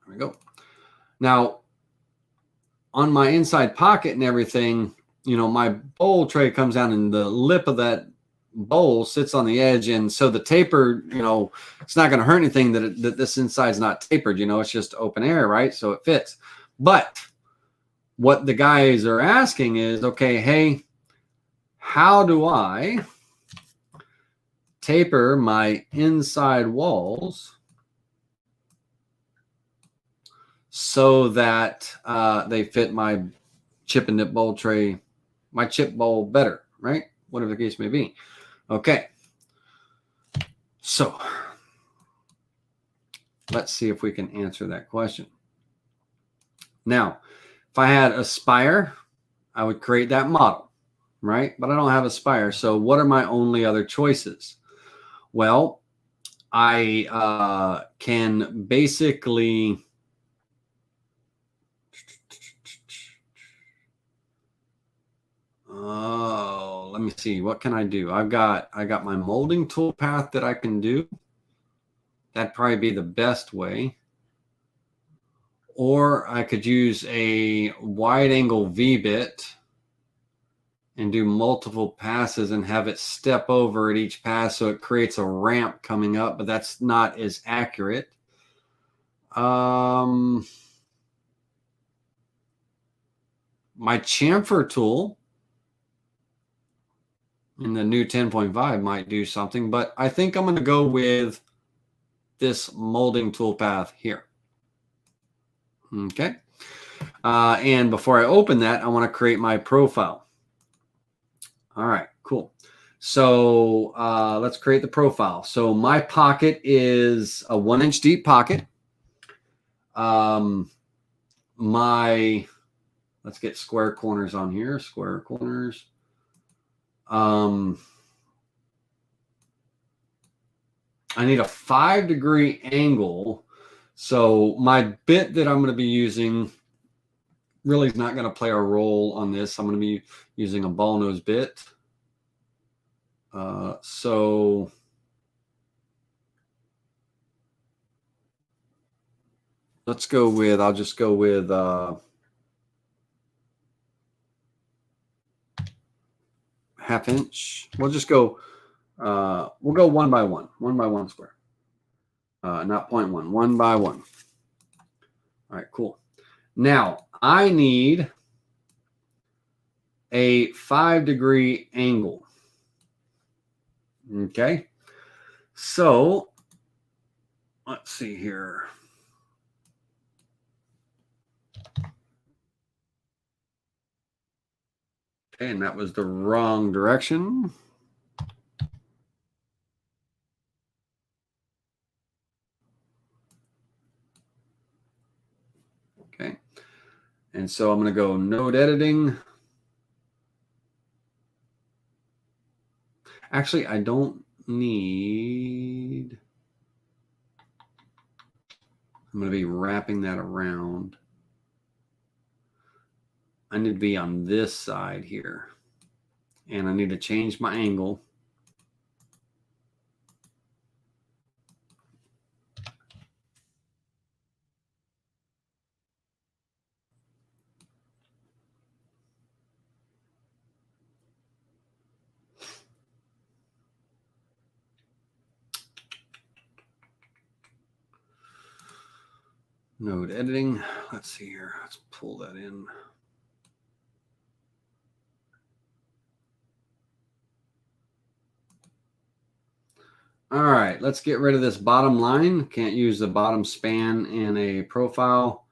There we go. Now, on my inside pocket and everything, you know, my bowl tray comes down and the lip of that bowl sits on the edge. And so the taper, you know, it's not going to hurt anything that this inside's not tapered, you know, it's just open air, right? So it fits. But what the guys are asking is, okay, hey, how do I taper my inside walls so that they fit my chip and dip bowl tray, my chip bowl better, right? Whatever the case may be. Okay. So let's see if we can answer that question. Now, if I had a spire, I would create that model, right? But I don't have a spire. So what are my only other choices? Well, I can basically let me see. What can I do? I got my molding toolpath that I can do. That'd probably be the best way. Or I could use a wide angle V-bit and do multiple passes and have it step over at each pass so it creates a ramp coming up, but that's not as accurate. My chamfer tool in the new 10.5 might do something, but I think I'm going to go with this molding toolpath here. Okay. And before I open that, I want to create my profile. All right, cool. So let's create the profile. So my pocket is a 1 inch deep pocket. Let's get square corners on here. Square corners. I need a 5-degree angle. So my bit that I'm going to be using really is not going to play a role on this. I'm going to be using a ball nose bit. So let's go with, I'll just go with 1/2 inch. We'll just go, we'll go 1 by 1, 1 by 1 square. Not 0.1, 1 by 1. All right, cool. Now I need a 5-degree angle. Okay. So let's see here. Okay, and that was the wrong direction. Okay, and so I'm going to go node editing. Actually, I don't need. I'm going to be wrapping that around. I need to be on this side here. And I need to change my angle. Node editing. Let's see here. Let's pull that in. All right, let's get rid of this bottom line. Can't use the bottom span in a profile.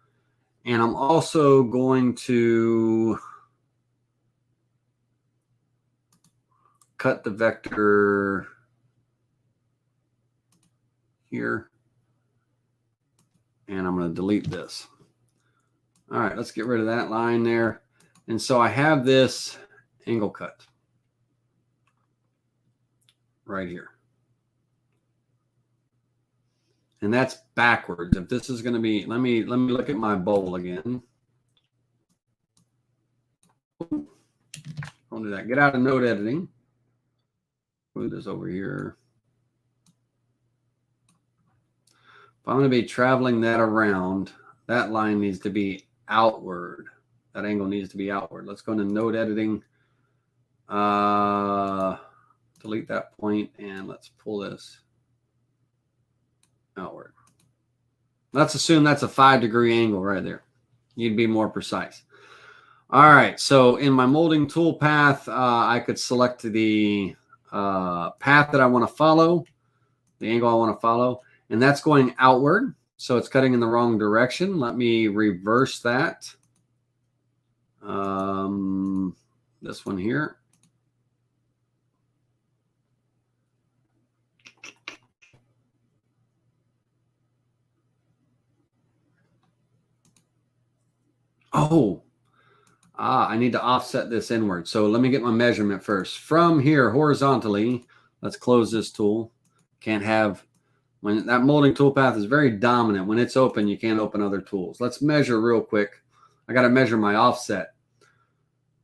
And I'm also going to cut the vector here. And I'm going to delete this. All right, let's get rid of that line there. And so I have this angle cut right here. And that's backwards. If this is going to be, let me look at my bowl again. Don't do that. Get out of node editing. Move this over here. If I'm going to be traveling that around, that line needs to be outward. That angle needs to be outward. Let's go into node editing. Delete that point and let's pull this outward. Let's assume that's a 5-degree angle right there. You'd be more precise. All right, so in my molding tool path, I could select the path that I want to follow, the angle I want to follow, and that's going outward. So it's cutting in the wrong direction. Let me reverse that. This one here. I need to offset this inward. So let me get my measurement first. From here, horizontally, let's close this tool. Can't have, when that molding toolpath is very dominant, when it's open, you can't open other tools. Let's measure real quick. I got to measure my offset.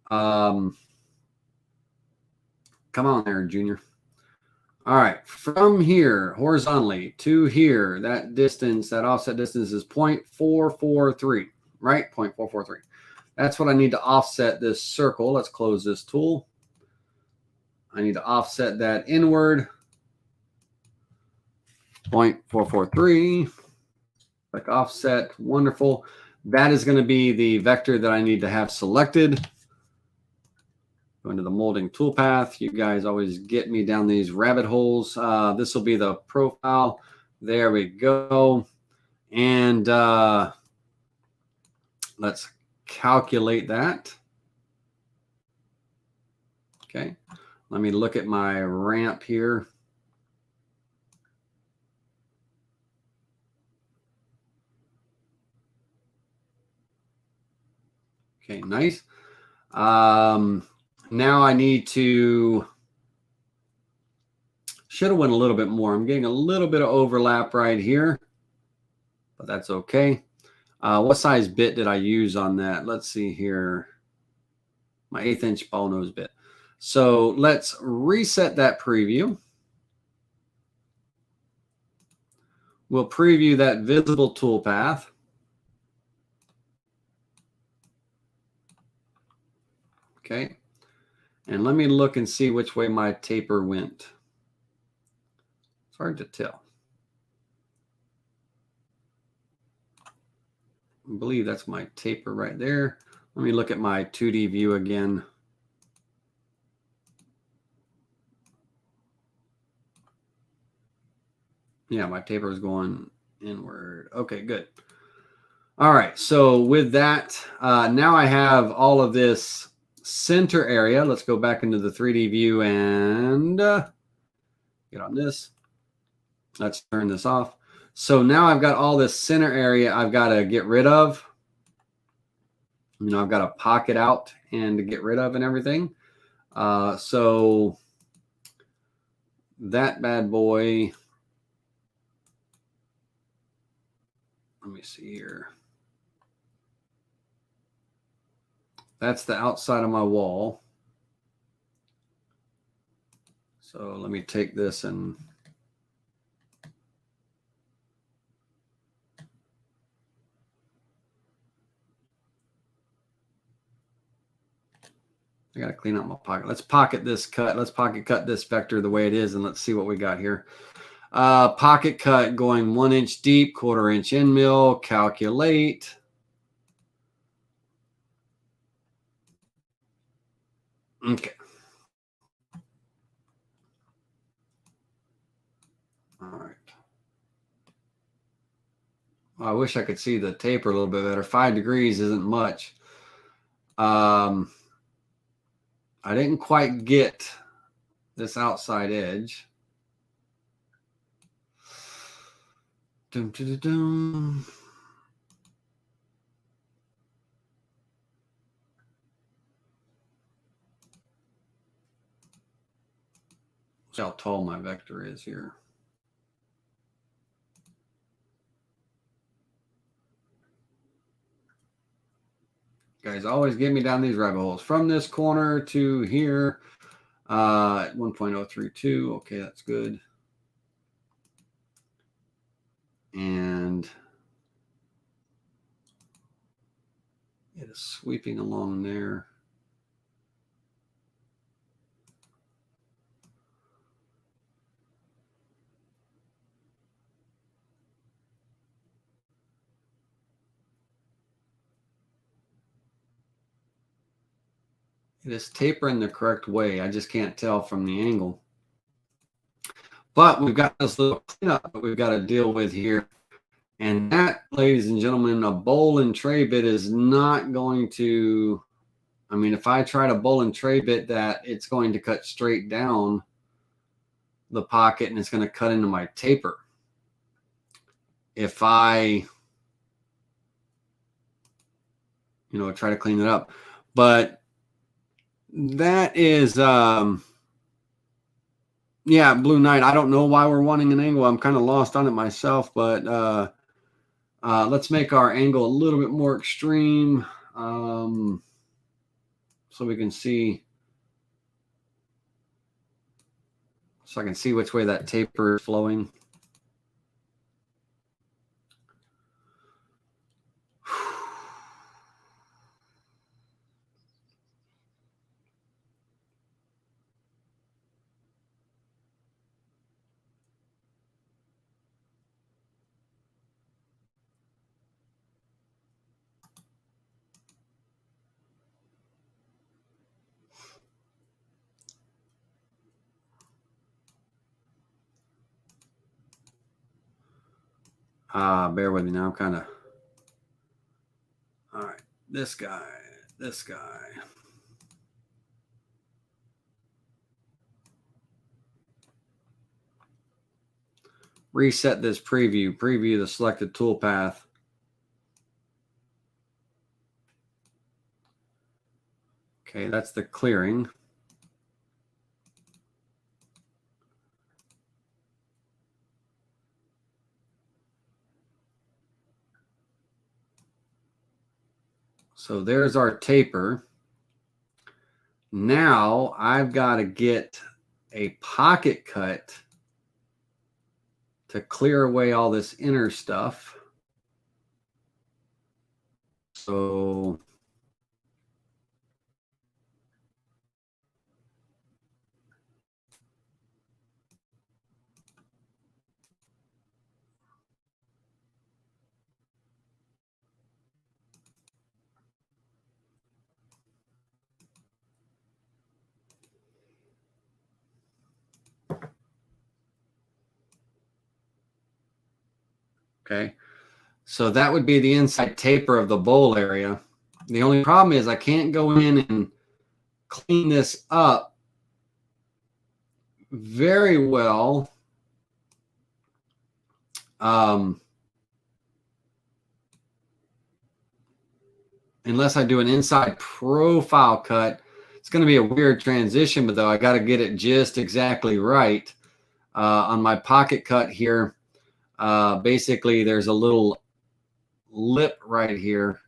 Come on there, Junior. All right, from here, horizontally to here, that distance, that offset distance is 0.443, right? 0.443. That's what I need to offset this circle. Let's close this tool. I need to offset that inward. 0.443. Click offset. Wonderful. That is going to be the vector that I need to have selected. Go into the molding toolpath. You guys always get me down these rabbit holes. This will be the profile. There we go. And let's calculate that. Okay. Let me look at my ramp here. Okay, nice. Now I need to, should have went a little bit more. I'm getting a little bit of overlap right here, but that's okay. What size bit did I use on that? Let's see here. My 1/8 inch ball nose bit. So let's reset that preview. We'll preview that visible toolpath. Okay. And let me look and see which way my taper went. It's hard to tell. I believe that's my taper right there. Let me look at my 2D view again. Yeah, my taper is going inward. Okay, good. All right, so with that, now I have all of this center area. Let's go back into the 3D view and get on this. Let's turn this off. So now I've got all this center area I've got to get rid of. You know, I've got to pocket out and to get rid of and everything. So that bad boy, let me see here. That's the outside of my wall. So let me take this and I got to clean out my pocket. Let's pocket this cut. Let's pocket cut this vector the way it is, and let's see what we got here. Pocket cut going 1 inch deep, 1/4 inch end mill, calculate. Okay. All right. Well, I wish I could see the taper a little bit better. 5 degrees isn't much. I didn't quite get this outside edge. Dum, dum, dum, dum. See how tall my vector is here. Guys, always get me down these rabbit holes. From this corner to here, 1.032. Okay, that's good. And it is sweeping along there. It is tapering the correct way. I just can't tell from the angle. But we've got this little cleanup that we've got to deal with here. And that, ladies and gentlemen, a bowl and tray bit is not going to, I mean, if I try to bowl and tray bit that, it's going to cut straight down the pocket and it's going to cut into my taper. If I, you know, try to clean it up. But that is, yeah, Blue Knight. I don't know why we're wanting an angle. I'm kind of lost on it myself, but let's make our angle a little bit more extreme so we can see, so I can see which way that taper is flowing. Bear with me now. I'm kind of, all right, this guy. Reset this preview the selected toolpath. Okay, that's the clearing. So there's our taper. Now I've got to get a pocket cut to clear away all this inner stuff. So okay, so that would be the inside taper of the bowl area. The only problem is I can't go in and clean this up very well. Unless I do an inside profile cut, it's going to be a weird transition, but though I got to get it just exactly right. On my pocket cut here, basically there's a little lip right here.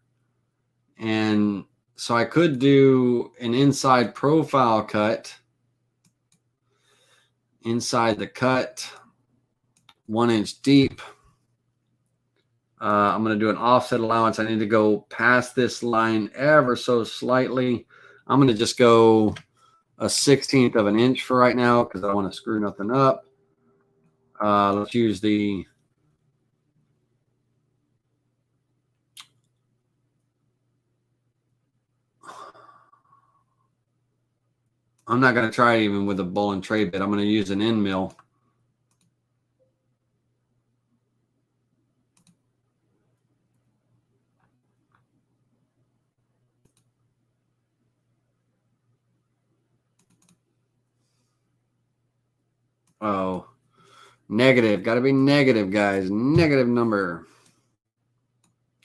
And so I could do an inside profile cut, inside the cut, 1 inch deep. I'm going to do an offset allowance. I need to go past this line ever so slightly. I'm going to just go a 1/16 of an inch for right now because I don't want to screw nothing up. Let's use the I'm not going to try it even with a bowl and tray bit. I'm going to use an end mill. Oh, negative. Got to be negative, guys. Negative number.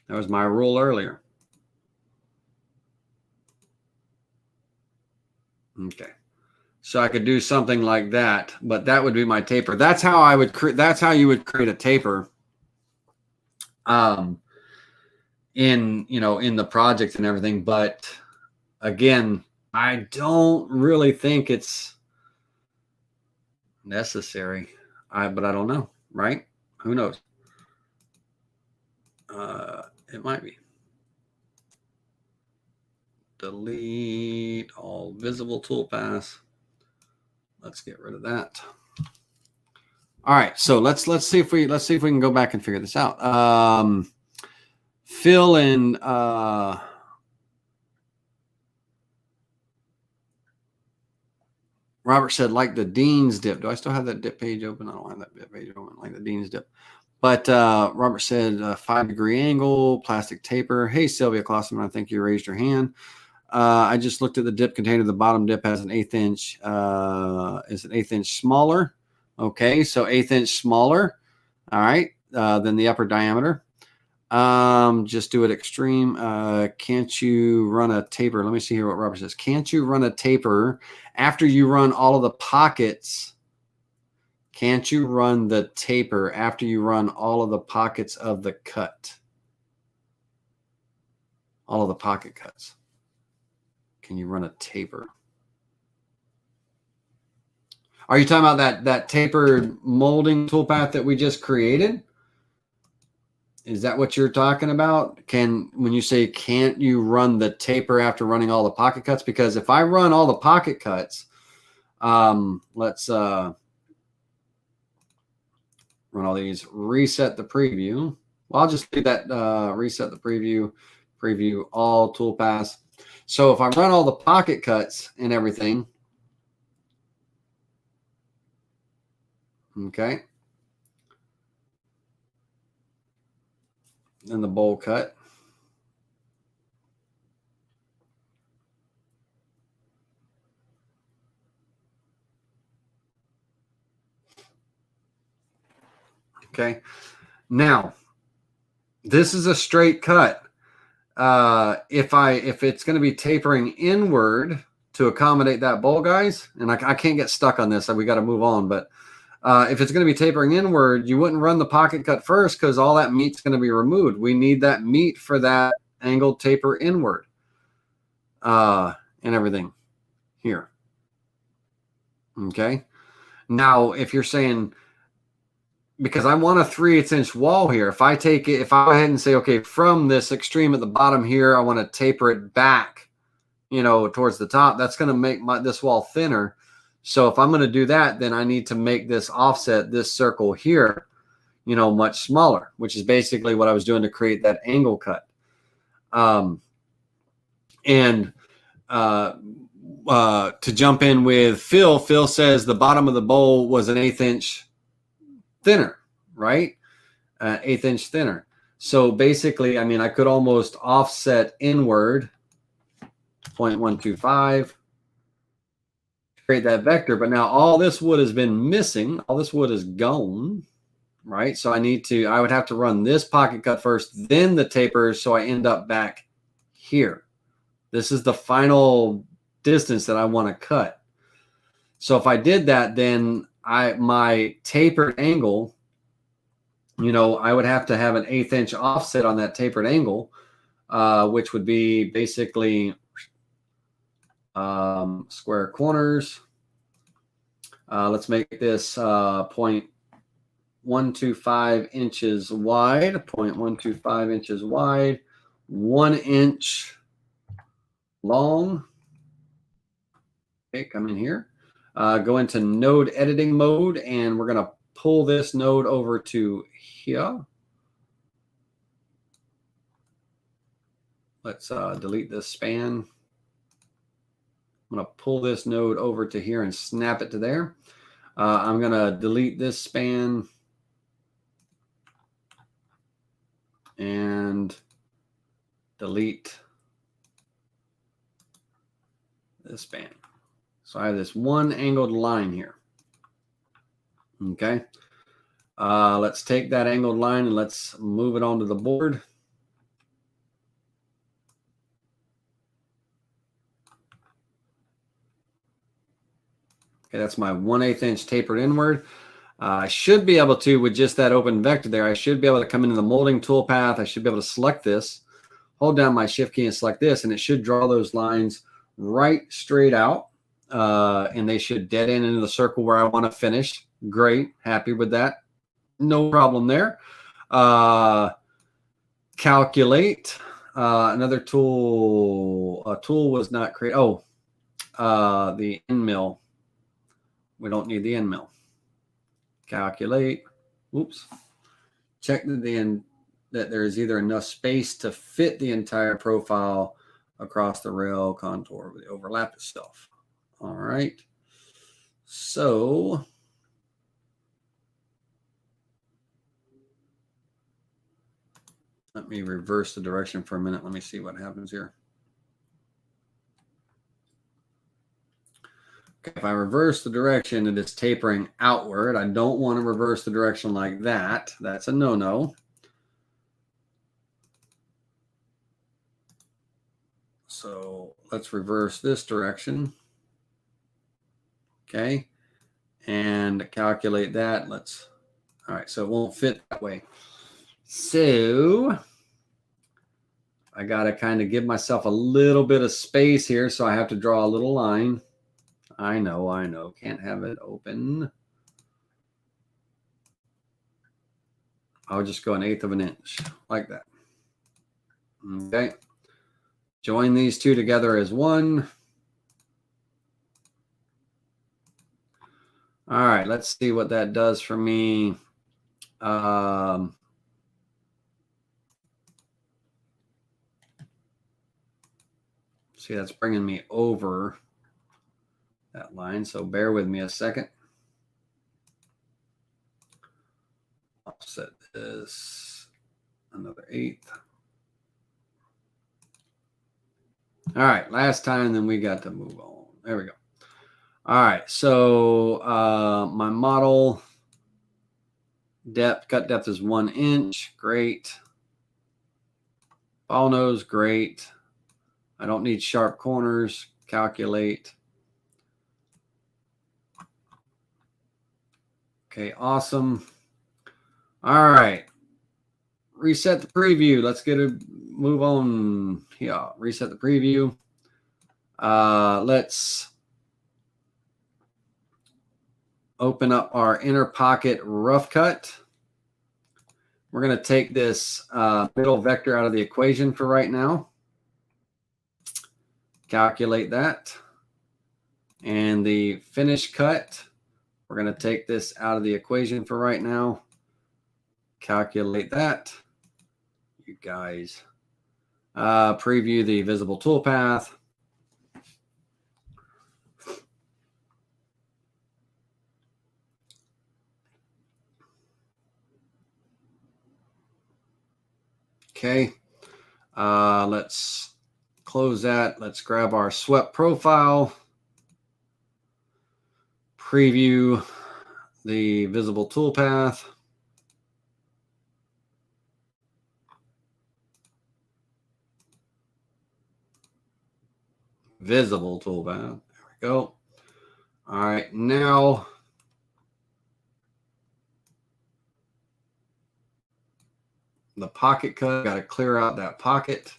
That was my rule earlier. Okay. So I could do something like that, but that would be my taper. That's how I would create. That's how you would create a taper. In the project and everything. But again, I don't really think it's necessary. But I don't know, right? Who knows? It might be. Delete all visible toolpaths. Let's get rid of that. All right, so let's see if we can go back and figure this out. Phil and Robert said, like the Dean's dip. Do I still have that dip page open? I don't have that dip page open, like the Dean's dip. But Robert said 5-degree angle, plastic taper. Hey, Sylvia Clausen, I think you raised your hand. I just looked at the dip container. The bottom dip has an 1/8 inch. Is an 1/8 inch smaller. Okay, so 1/8 inch smaller. All right, than the upper diameter. Just do it extreme. Can't you run a taper? Let me see here what Robert says. Can't you run a taper after you run all of the pockets? Can't you run the taper after you run all of the pockets of the cut? All of the pocket cuts. Can you run a taper? Are you talking about that tapered molding toolpath that we just created? Is that what you're talking about? When you say can't you run the taper after running all the pocket cuts? Because if I run all the pocket cuts, let's run all these, reset the preview. Well, I'll just do that, reset the preview all toolpaths. So if I run all the pocket cuts and everything, okay, and the bowl cut, okay. Now, this is a straight cut. If it's going to be tapering inward to accommodate that bowl, guys, and I can't get stuck on this, so we got to move on. But if it's going to be tapering inward, you wouldn't run the pocket cut first because all that meat's going to be removed. We need that meat for that angled taper inward, and everything here. Okay. Now, if you're saying, because I want a 3/8 inch wall here. If I go ahead and say, okay, from this extreme at the bottom here, I want to taper it back, towards the top. That's going to make this wall thinner. So if I'm going to do that, then I need to make this offset, this circle here, much smaller, which is basically what I was doing to create that angle cut. To jump in with Phil says the bottom of the bowl was an 1/8 inch thinner, right? 1/8 inch thinner. So basically, I could almost offset inward 0.125. create that vector. But now all this wood has been missing. All this wood is gone, right? So I would have to run this pocket cut first, then the taper, so I end up back here. This is the final distance that I want to cut. So if I did that, then my tapered angle, you know, I would have to have an 1/8 inch offset on that tapered angle, which would be basically square corners. Let's make this 0.125 inches wide, 0.125 inches wide, 1 inch long. Okay, come in here. Go into node editing mode, and we're going to pull this node over to here. Let's delete this span. I'm going to pull this node over to here and snap it to there. I'm going to delete this span and delete this span. So I have this one angled line here. Okay. Let's take that angled line and let's move it onto the board. Okay, that's my 1/8 inch tapered inward. I should be able to, with just that open vector there, I should be able to come into the molding toolpath. I should be able to select this, hold down my shift key and select this, and it should draw those lines right straight out. And they should dead end into the circle where I want to finish. Great. Happy with that. No problem there. Calculate. Another tool. A tool was not created. Oh, the end mill. We don't need the end mill. Calculate. Oops. Check that there is either enough space to fit the entire profile across the rail contour with the overlap itself. All right. So let me reverse the direction for a minute. Let me see what happens here. Okay, if I reverse the direction, it is tapering outward. I don't want to reverse the direction like that. That's a no-no. So let's reverse this direction. Okay, and calculate that. All right, so it won't fit that way. So I got to kind of give myself a little bit of space here, so I have to draw a little line. I know, can't have it open. I'll just go 1/8 of an inch, like that. Okay, join these two together as one. All right, let's see what that does for me. See, that's bringing me over that line, so bear with me a second. Offset this another 1/8. All right, last time, then we got to move on. There we go. All right, so my model depth, cut depth is 1 inch. Great. Ball nose, great. I don't need sharp corners. Calculate. Okay, awesome. All right. Reset the preview. Let's get a move on. Yeah, reset the preview. Let's open up our inner pocket rough cut. We're going to take this middle vector out of the equation for right now. Calculate that. And the finish cut, we're going to take this out of the equation for right now. Calculate that. You guys. Preview the visible toolpath. Okay, let's close that. Let's grab our swept profile. preview the visible toolpath. Visible toolpath. There we go. All right, now the pocket cut. Got to clear out that pocket.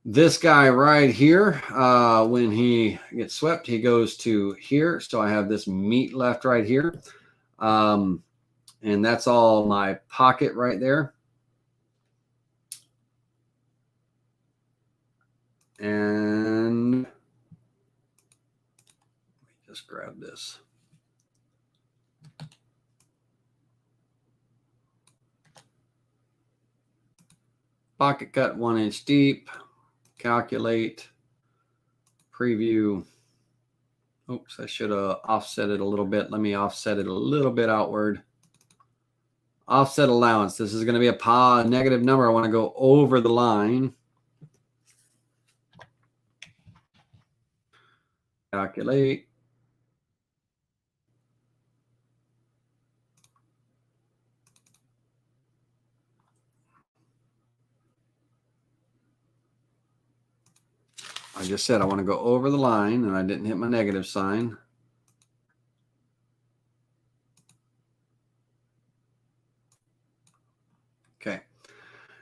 This guy right here, when he gets swept, he goes to here. So I have this meat left right here. And that's all my pocket right there. And just grab this. Pocket cut 1 inch deep. Calculate. Preview. Oops, I should have offset it a little bit. Let me offset it a little bit outward. Offset allowance. This is going to be a negative number. I want to go over the line. Calculate. I just said I want to go over the line, and I didn't hit my negative sign. Okay.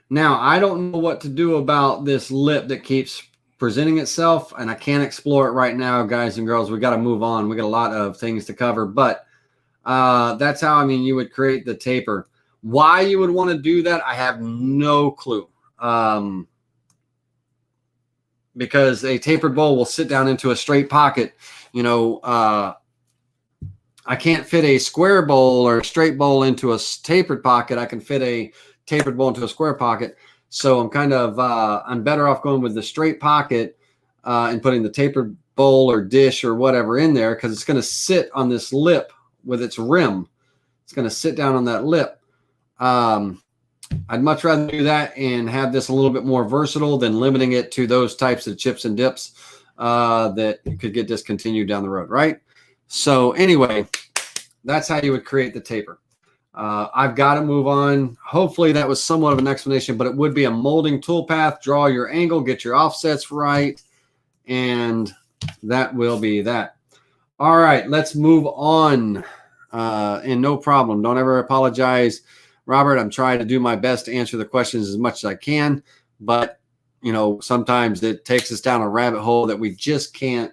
Now, I don't know what to do about this lip that keeps presenting itself, and I can't explore it right now, guys and girls. We got to move on. We got a lot of things to cover, but that's how, I mean, you would create the taper. Why you would want to do that, I have no clue. Because a tapered bowl will sit down into a straight pocket. You know, I can't fit a square bowl or a straight bowl into a tapered pocket. I can fit a tapered bowl into a square pocket. So I'm kind of, I'm better off going with the straight pocket and putting the tapered bowl or dish or whatever in there, because it's going to sit on this lip with its rim. It's going to sit down on that lip. I'd much rather do that and have this a little bit more versatile than limiting it to those types of chips and dips that could get discontinued down the road, right? So anyway, that's how you would create the taper. I've got to move on. Hopefully that was somewhat of an explanation, but it would be a molding toolpath. Draw your angle, get your offsets right, and that will be that. All right, let's move on. And no problem. Don't ever apologize, Robert. I'm trying to do my best to answer the questions as much as I can, but you know, sometimes it takes us down a rabbit hole that we just can't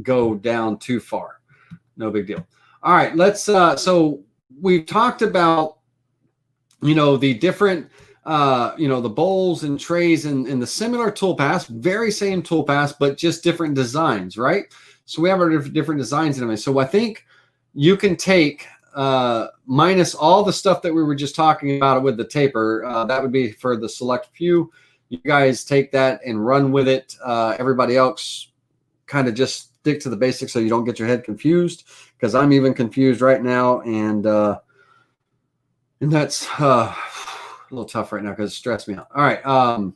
go down too far. No big deal. All right, let's so we've talked about, you know, the different you know, the bowls and trays and the similar toolpaths, very same toolpaths, but just different designs, right? So we have our different designs in them. So I think you can take minus all the stuff that we were just talking about with the taper. That would be for the select few. You guys take that and run with it. Everybody else kind of just stick to the basics so you don't get your head confused, because I'm even confused right now, and that's a little tough right now because it stressed me out. All right, I'm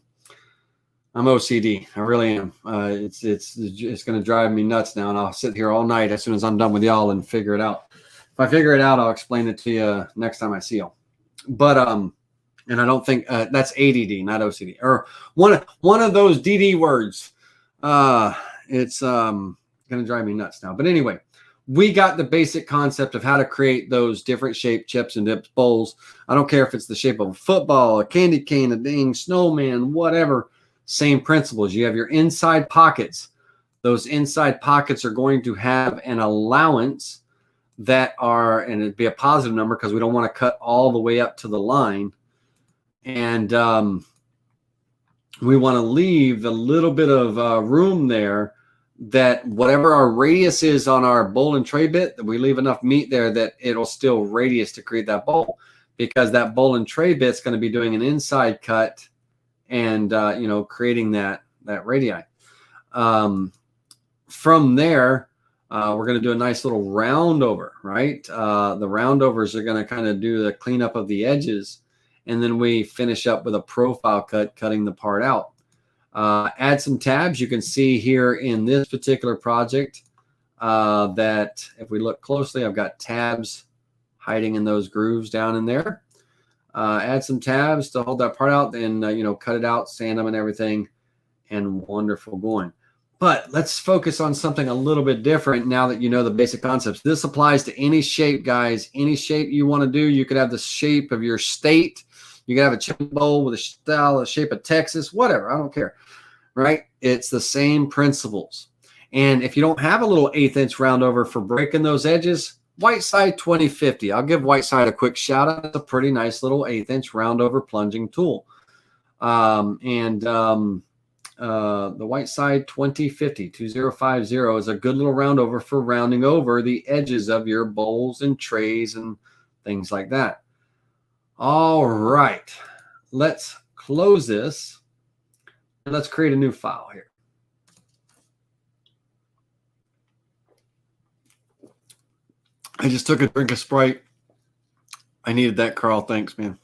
OCD. I really am. It's going to drive me nuts now, and I'll sit here all night as soon as I'm done with y'all and figure it out. If I figure it out, I'll explain it to you next time I see you. But and I don't think that's ADD, not OCD, or one of those DD words. It's going to drive me nuts now. But anyway, we got the basic concept of how to create those different shaped chips and dips bowls. I don't care if it's the shape of a football, a candy cane, a dang snowman, whatever. Same principles. You have your inside pockets. Those inside pockets are going to have an allowance that are, and it'd be a positive number because we don't want to cut all the way up to the line. And we want to leave a little bit of room there, that whatever our radius is on our bowl and tray bit, that we leave enough meat there that it'll still radius to create that bowl, because that bowl and tray bit's going to be doing an inside cut and you know, creating that radii. From there, we're going to do a nice little round over, right? The roundovers are going to kind of do the cleanup of the edges, and then we finish up with a profile cut, cutting the part out. Add some tabs. You can see here in this particular project, that if we look closely, I've got tabs hiding in those grooves down in there. Add some tabs to hold that part out, and cut it out, sand them and everything, and wonderful going. But let's focus on something a little bit different now that you know the basic concepts. This applies to any shape, guys. Any shape you want to do. You could have the shape of your state. You could have a chip bowl with a shape of Texas, whatever. I don't care, right? It's the same principles. And if you don't have a little 1/8 inch round over for breaking those edges, Whiteside 2050. I'll give Whiteside a quick shout out. It's a pretty nice little 1/8 inch round over plunging tool. The Whiteside 2050 is a good little round over for rounding over the edges of your bowls and trays and things like that. All right, let's close this and let's create a new file here. I just took a drink of Sprite. I needed that, Carl. Thanks, man.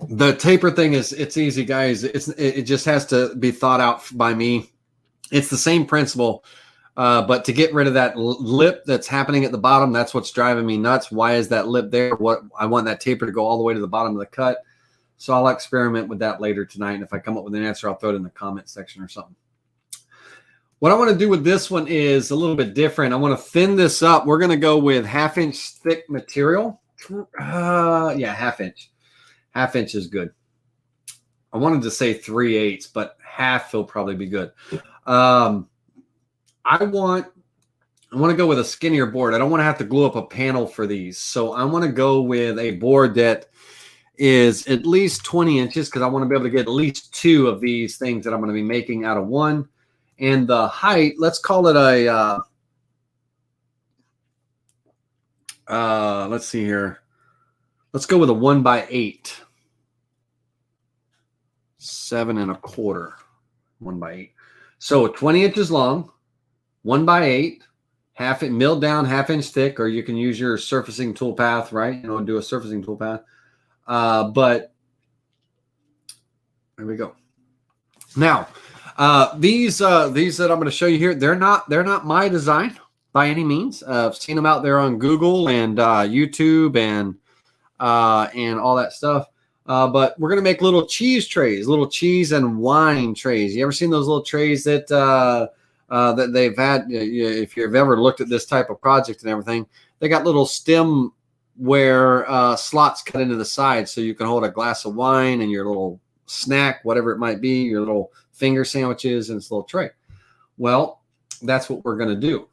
The taper thing it's easy, guys. It just has to be thought out by me. It's the same principle, but to get rid of that lip that's happening at the bottom, that's what's driving me nuts. Why is that lip there? What I want that taper to go all the way to the bottom of the cut. So I'll experiment with that later tonight. And if I come up with an answer, I'll throw it in the comment section or something. What I want to do with this one is a little bit different. I want to thin this up. We're going to go with 1/2 inch thick material. Yeah, 1/2 inch. 1/2 inch is good. I wanted to say 3/8, but half will probably be good. I want to go with a skinnier board. I don't want to have to glue up a panel for these. So I want to go with a board that is at least 20 inches because I want to be able to get at least 2 of these things that I'm going to be making out of one. And the height, let's call it a, let's see here. Let's go with a 1/8. 7 1/4. 1/8. So 20 inches long, 1/8, half it milled down, 1/2 inch thick, or you can use your surfacing toolpath, right? Do a surfacing toolpath. But there we go. Now, these that I'm going to show you here, they're not my design by any means. I've seen them out there on Google and YouTube and all that stuff. But we're going to make little cheese trays, little cheese and wine trays. You ever seen those little trays that that they've had? If you've ever looked at this type of project and everything, they got little stem where slots cut into the side, so you can hold a glass of wine and your little snack, whatever it might be, your little finger sandwiches in this little tray. Well, that's what we're going to do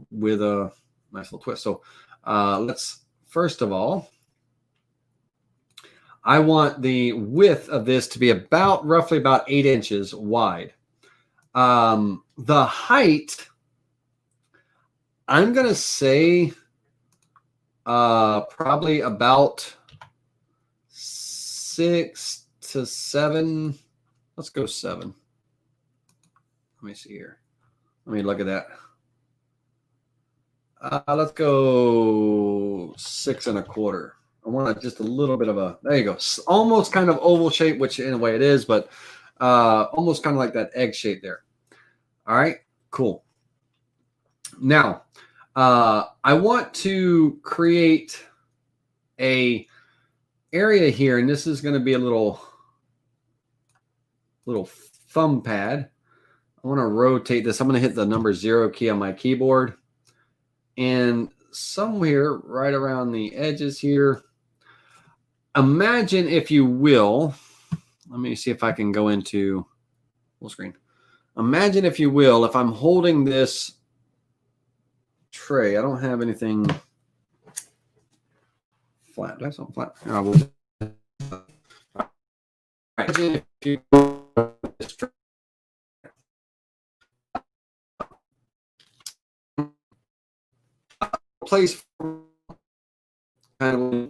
with a nice little twist. So let's first of all, I want the width of this to be roughly about 8 inches wide. The height, I'm going to say probably about 6 to 7. Let's go 7. Let me see here. Let me look at that. Let's go 6 1/4. I want just a little bit of a, there you go. Almost kind of oval shape, which in a way it is, but almost kind of like that egg shape there. All right, cool. Now, I want to create a area here, and this is going to be a little thumb pad. I want to rotate this. I'm going to hit the number 0 key on my keyboard, and somewhere right around the edges here, imagine, if you will, let me see if I can go into full screen. Imagine, if you will, if I'm holding this tray. I don't have anything flat. That's not flat. Imagine if you place kind of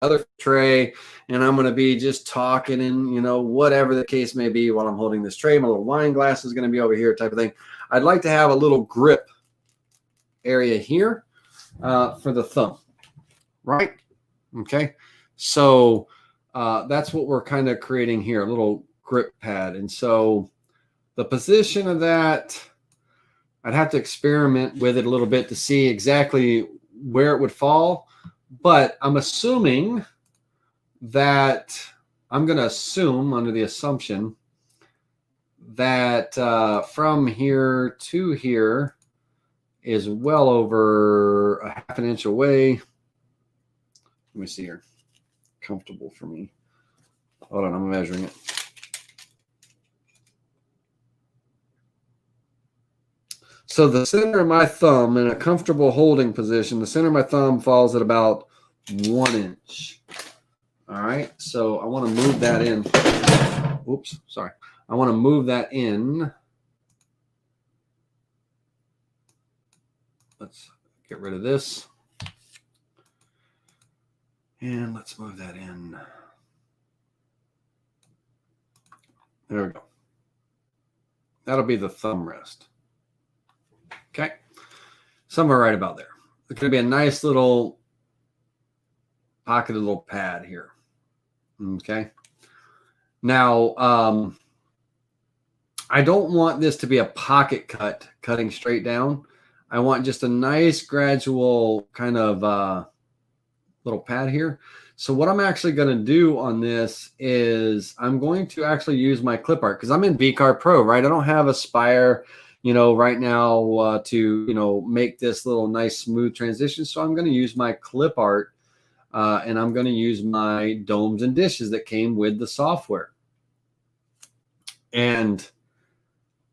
other tray, and I'm going to be just talking and whatever the case may be while I'm holding this tray. My little wine glass is going to be over here, type of thing. I'd like to have a little grip area here for the thumb, right? Okay, so that's what we're kind of creating here, a little grip pad. And so the position of that, I'd have to experiment with it a little bit to see exactly where it would fall. But I'm assuming that I'm going to assume under the assumption that from here to here is well over a half an inch away. Let me see here. Comfortable for me. Hold on, I'm measuring it. So the center of my thumb in a comfortable holding position, the center of my thumb falls at about 1 inch. All right, so I want to move that in. Oops, sorry. I want to move that in. Let's get rid of this. And let's move that in. There we go. That'll be the thumb rest. Okay. Somewhere right about there. It's going to be a nice little pocketed little pad here. Okay. Now, I don't want this to be a pocket cut, cutting straight down. I want just a nice gradual kind of little pad here. So what I'm actually going to do on this is I'm going to actually use my clip art because I'm in VCarve Pro, right? I don't have Aspire, right now to, make this little nice smooth transition. So I'm going to use my clip art and I'm going to use my domes and dishes that came with the software. And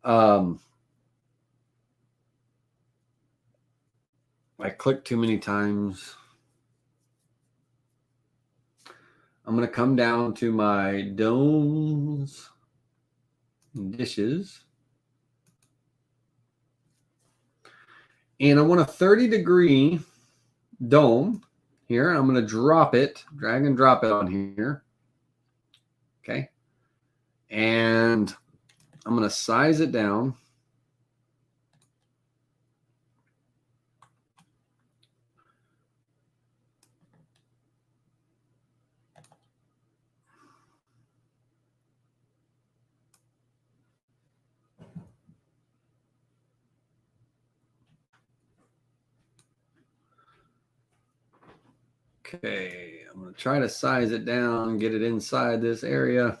I clicked too many times. I'm going to come down to my domes and dishes. And I want a 30-degree dome here. I'm going to drop it, drag and drop it on here. Okay. And I'm going to size it down. Okay, I'm going to try to size it down, get it inside this area.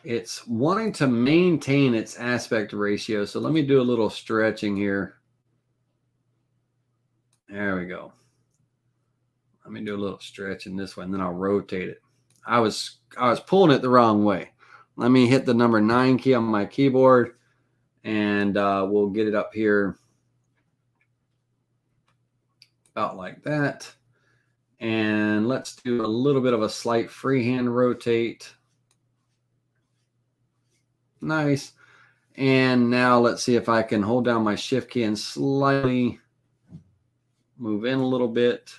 It's wanting to maintain its aspect ratio. So let me do a little stretching here. There we go. Let me do a little stretching this way, and then I'll rotate it. I was pulling it the wrong way. Let me hit the number 9 key on my keyboard, and we'll get it up here about like that. And let's do a little bit of a slight freehand rotate. Nice. And now let's see if I can hold down my shift key and slightly move in a little bit.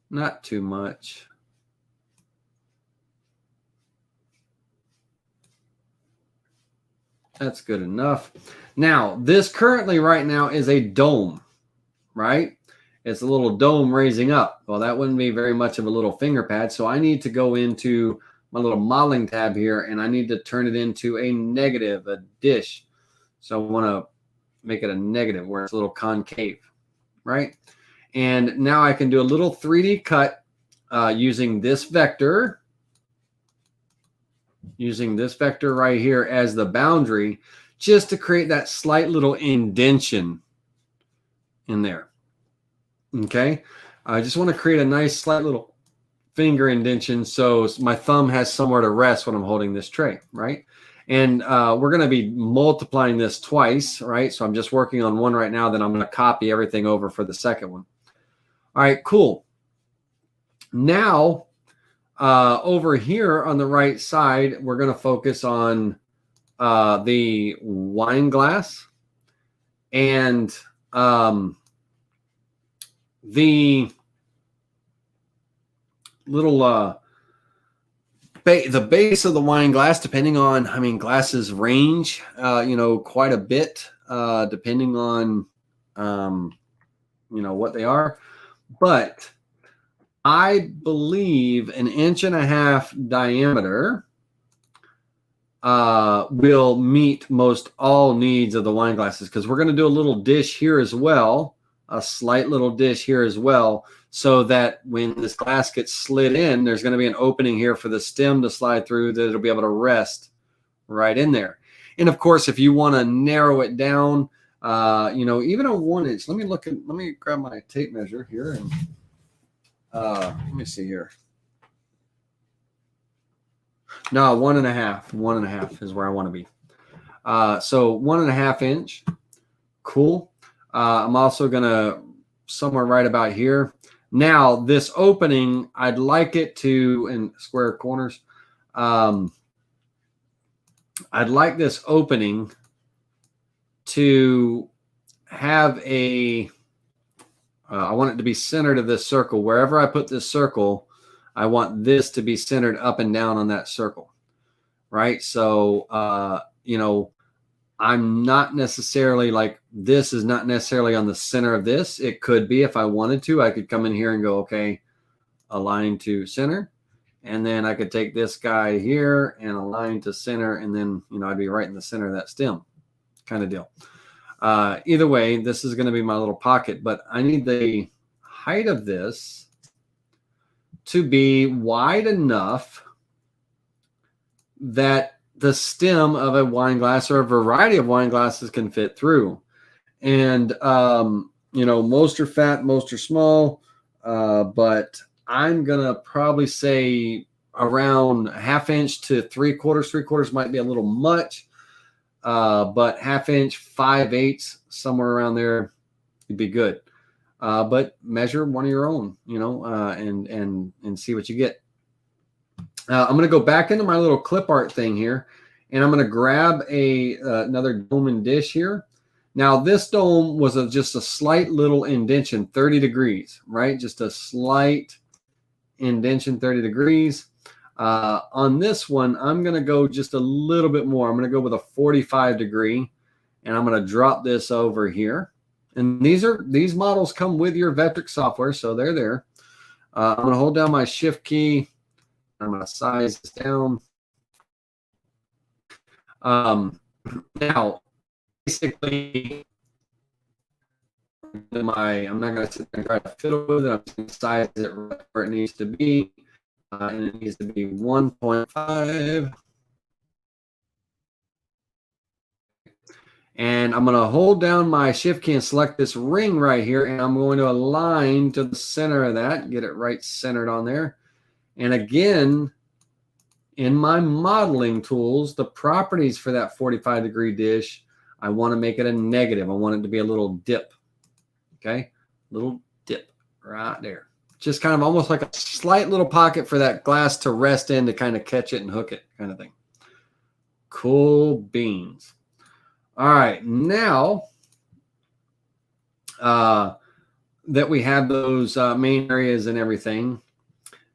Not too much. That's good enough. Now, this currently right now is a dome, right? It's a little dome raising up. Well, that wouldn't be very much of a little finger pad. So I need to go into my little modeling tab here, and I need to turn it into a negative, a dish. So I want to make it a negative where it's a little concave, right? And now I can do a little 3D cut using this vector. Using this vector right here as the boundary, just to create that slight little indentation in there. Okay, I just want to create a nice slight little finger indentation so my thumb has somewhere to rest when I'm holding this tray, right? And we're going to be multiplying this twice, right? So I'm just working on one right now, then I'm going to copy everything over for the second one. All right, cool. Now, over here on the right side, we're going to focus on the wine glass and the little the base of the wine glass, depending on, I mean, glasses range, quite a bit, depending on, what they are. But I believe an 1.5 inch diameter will meet most all needs of the wine glasses, because we're going to do a little dish here as well, a slight little dish here as well, so that when this glass gets slid in, there's going to be an opening here for the stem to slide through, that it'll be able to rest right in there. And of course, if you want to narrow it down, even a 1 inch, let me grab my tape measure here and let me see here. No, 1.5. 1.5 is where I want to be. So 1.5 inch. Cool. I'm also going to somewhere right about here. Now, this opening, I'd like it to, in square corners, I'd like this opening to have I want it to be centered of this circle. Wherever I put this circle, I want this to be centered up and down on that circle, right? So, I'm not necessarily like, this is not necessarily on the center of this. It could be, if I wanted to, I could come in here and go, okay, align to center. And then I could take this guy here and align to center. And then, I'd be right in the center of that stem kind of deal. Either way, this is going to be my little pocket, but I need the height of this to be wide enough that the stem of a wine glass or a variety of wine glasses can fit through. And, most are fat, most are small, but I'm going to probably say around 1/2 inch to 3/4. 3/4 might be a little much, but 1/2 inch, 5/8, somewhere around there would be good. But measure one of your own, and see what you get. I'm going to go back into my little clip art thing here, and I'm going to grab another dome and dish here. Now, this dome was just a slight little indentation, 30 degrees, right? Just a slight indentation, 30 degrees. On this one, I'm going to go just a little bit more. I'm going to go with a 45 degree, and I'm going to drop this over here. And these models come with your Vectric software, so they're there. I'm going to hold down my shift key. I'm going to size this down. Now, basically, I'm not going to sit there and try to fiddle with it. I'm just going to size it right where it needs to be. And it needs to be 1.5. And I'm going to hold down my shift key and select this ring right here. And I'm going to align to the center of that, get it right centered on there. And again, in my modeling tools, the properties for that 45 degree dish, I want to make it a negative. I want it to be a little dip. Okay, little dip right there. Just kind of almost like a slight little pocket for that glass to rest in, to kind of catch it and hook it, kind of thing. Cool beans. All right, now that we have those main areas and everything,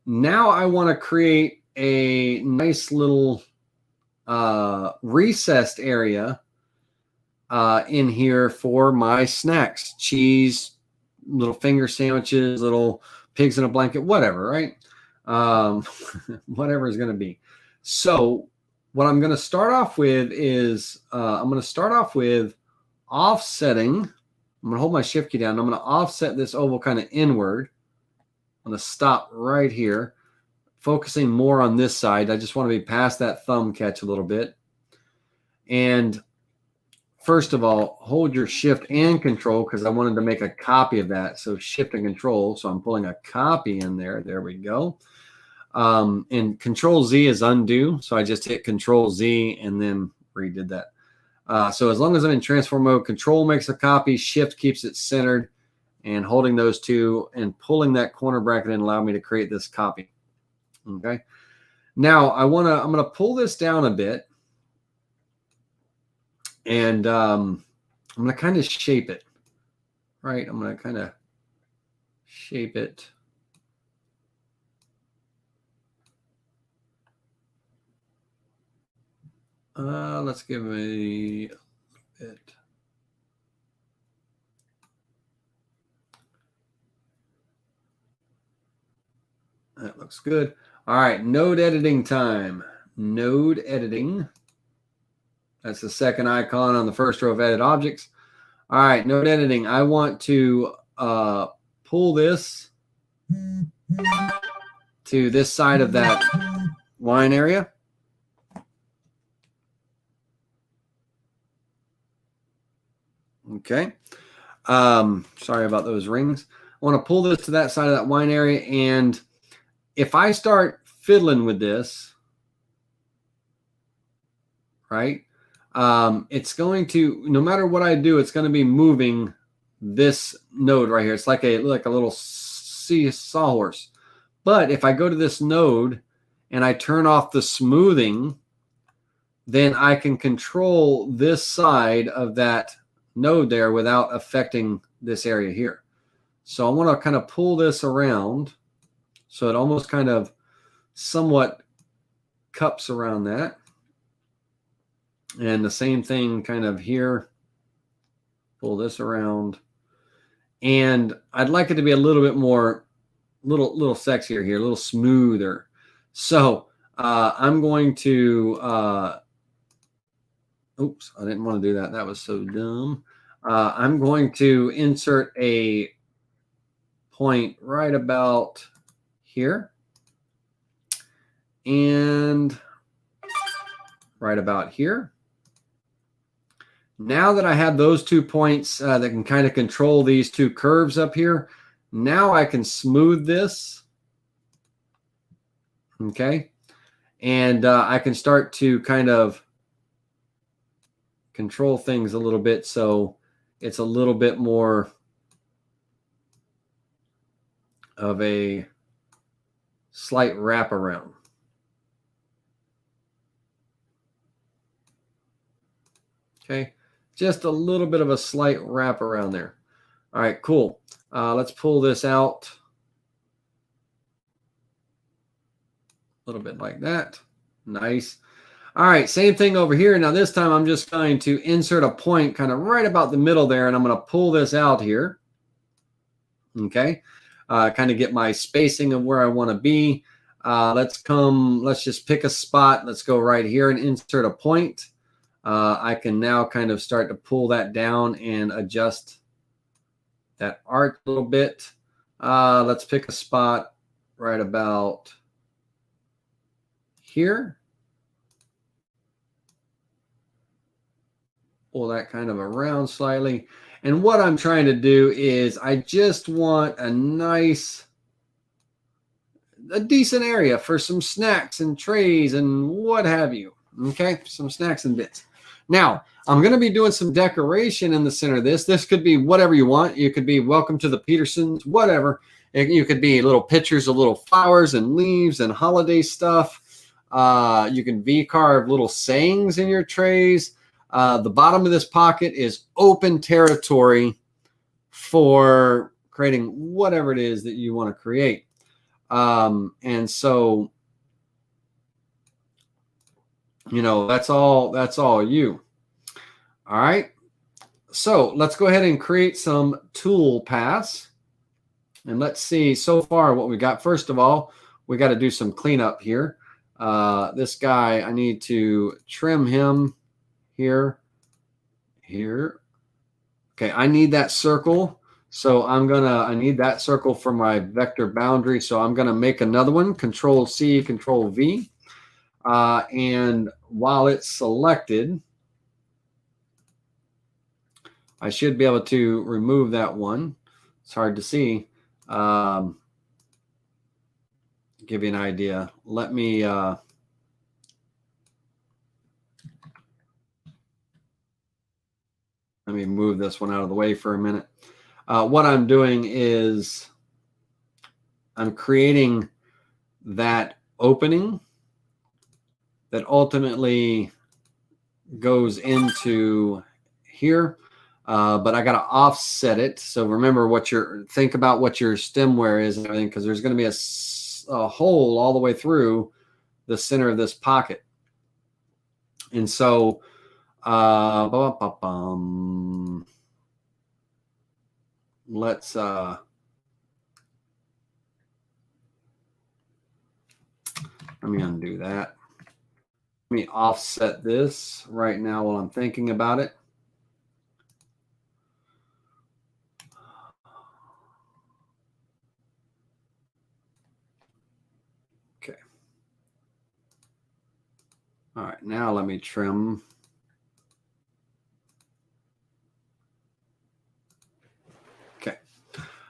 now I want to create a nice little recessed area in here for my snacks, cheese, little finger sandwiches, little pigs in a blanket, whatever, right? Whatever is going to be. So what I'm going to start off with is I'm going to start off with offsetting. I'm going to hold my shift key down. I'm going to offset this oval kind of inward. I'm going to stop right here, focusing more on this side. I just want to be past that thumb catch a little bit. And first of all, hold your shift and control, because I wanted to make a copy of that. So shift and control. So I'm pulling a copy in there. There we go. And control Z is undo. So I just hit control Z and then redid that. So as long as I'm in transform mode, control makes a copy, shift keeps it centered, and holding those two and pulling that corner bracket in allowed me to create this copy. Okay. Now I'm going to pull this down a bit, and I'm going to kind of shape it, right? I'm going to kind of shape it. Let's give a bit. That looks good. All right, node editing time. Node editing. That's the second icon on the first row of edit objects. All right, node editing. I want to pull this to this side of that line area. Okay. Sorry about those rings. I want to pull this to that side of that wine area. And if I start fiddling with this, right, it's going to, no matter what I do, it's going to be moving this node right here. It's like a little sawhorse. But if I go to this node and I turn off the smoothing, then I can control this side of that node there without affecting this area here. So I want to kind of pull this around so it almost kind of somewhat cups around that. And the same thing kind of here. Pull this around. And I'd like it to be a little bit more, little sexier here, a little smoother. So I'm going to, oops, I didn't want to do that. That was so dumb. I'm going to insert a point right about here and right about here. Now that I have those 2 points that can kind of control these 2 curves up here, now I can smooth this. Okay. And I can start to kind of control things a little bit so it's a little bit more of a slight wraparound. Okay, just a little bit of a slight wraparound there. All right, cool. Let's pull this out a little bit like that. Nice. All right, same thing over here. Now this time I'm just going to insert a point kind of right about the middle there, and I'm going to pull this out here. Okay, kind of get my spacing of where I want to be. Let's just pick a spot. Let's go right here and insert a point. I can now kind of start to pull that down and adjust that arc a little bit. Let's pick a spot right about here. Pull that kind of around slightly. And what I'm trying to do is I just want a decent area for some snacks and trays and what have you. Okay, some snacks and bits. Now, I'm going to be doing some decoration in the center of this. This could be whatever you want. You could be welcome to the Petersons, whatever. You could be little pictures of little flowers and leaves and holiday stuff. You can V-carve little sayings in your trays. The bottom of this pocket is open territory for creating whatever it is that you want to create. And so, you know, that's all you. All right. So let's go ahead and create some toolpaths. And let's see so far what we got. First of all, we got to do some cleanup here. This guy, I need to trim him here. Okay, I need that circle. So I need that circle for my vector boundary. So I'm gonna make another one, Control C, Control V. And while it's selected, I should be able to remove that one. It's hard to see. Give you an idea. Let me move this one out of the way for a minute. What I'm doing is I'm creating that opening that ultimately goes into here, but I got to offset it. So remember think about what your stemware is and everything, because there's going to be a hole all the way through the center of this pocket. And so let's let me undo that. Let me offset this right now while I'm thinking about it. Okay. All right, now let me trim. Okay.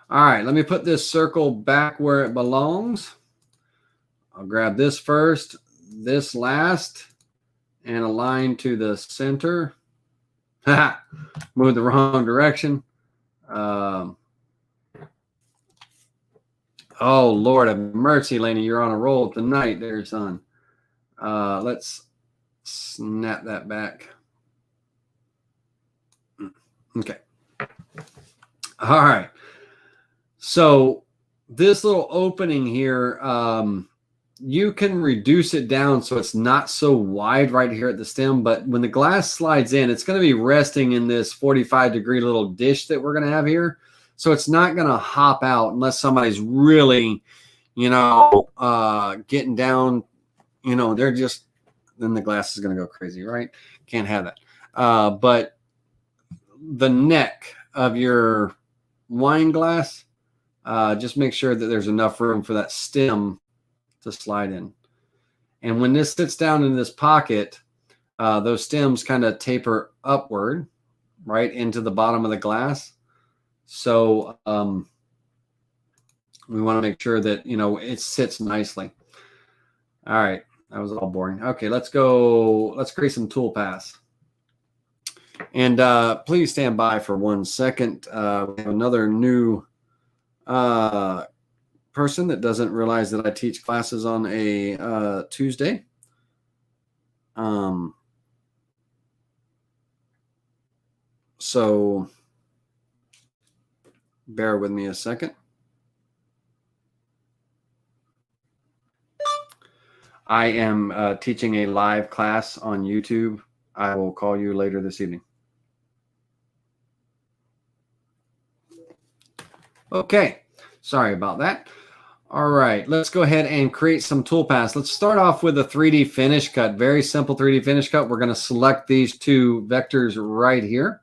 All right, let me put this circle back where it belongs. I'll grab this first, this last, and align to the center. Move the wrong direction. Oh, Lord have mercy, Laney. You're on a roll tonight there, son. Let's snap that back. Okay. All right. So this little opening here, you can reduce it down so it's not so wide right here at the stem. But when the glass slides in, it's going to be resting in this 45-degree little dish that we're going to have here. So it's not going to hop out unless somebody's really, getting down, they're just, then the glass is going to go crazy, right? Can't have that. But the neck of your wine glass, just make sure that there's enough room for that stem to slide in. And when this sits down in this pocket, those stems kind of taper upward, right into the bottom of the glass. So we want to make sure that, it sits nicely. All right. That was all boring. Okay, let's go. Let's create some toolpaths. And please stand by for 1 second. We have another new person that doesn't realize that I teach classes on a Tuesday. So bear with me a second. I am teaching a live class on YouTube. I will call you later this evening. Okay, sorry about that. All right, let's go ahead and create some toolpaths. Let's start off with a 3D finish cut. Very simple 3D finish cut. We're going to select these two vectors right here.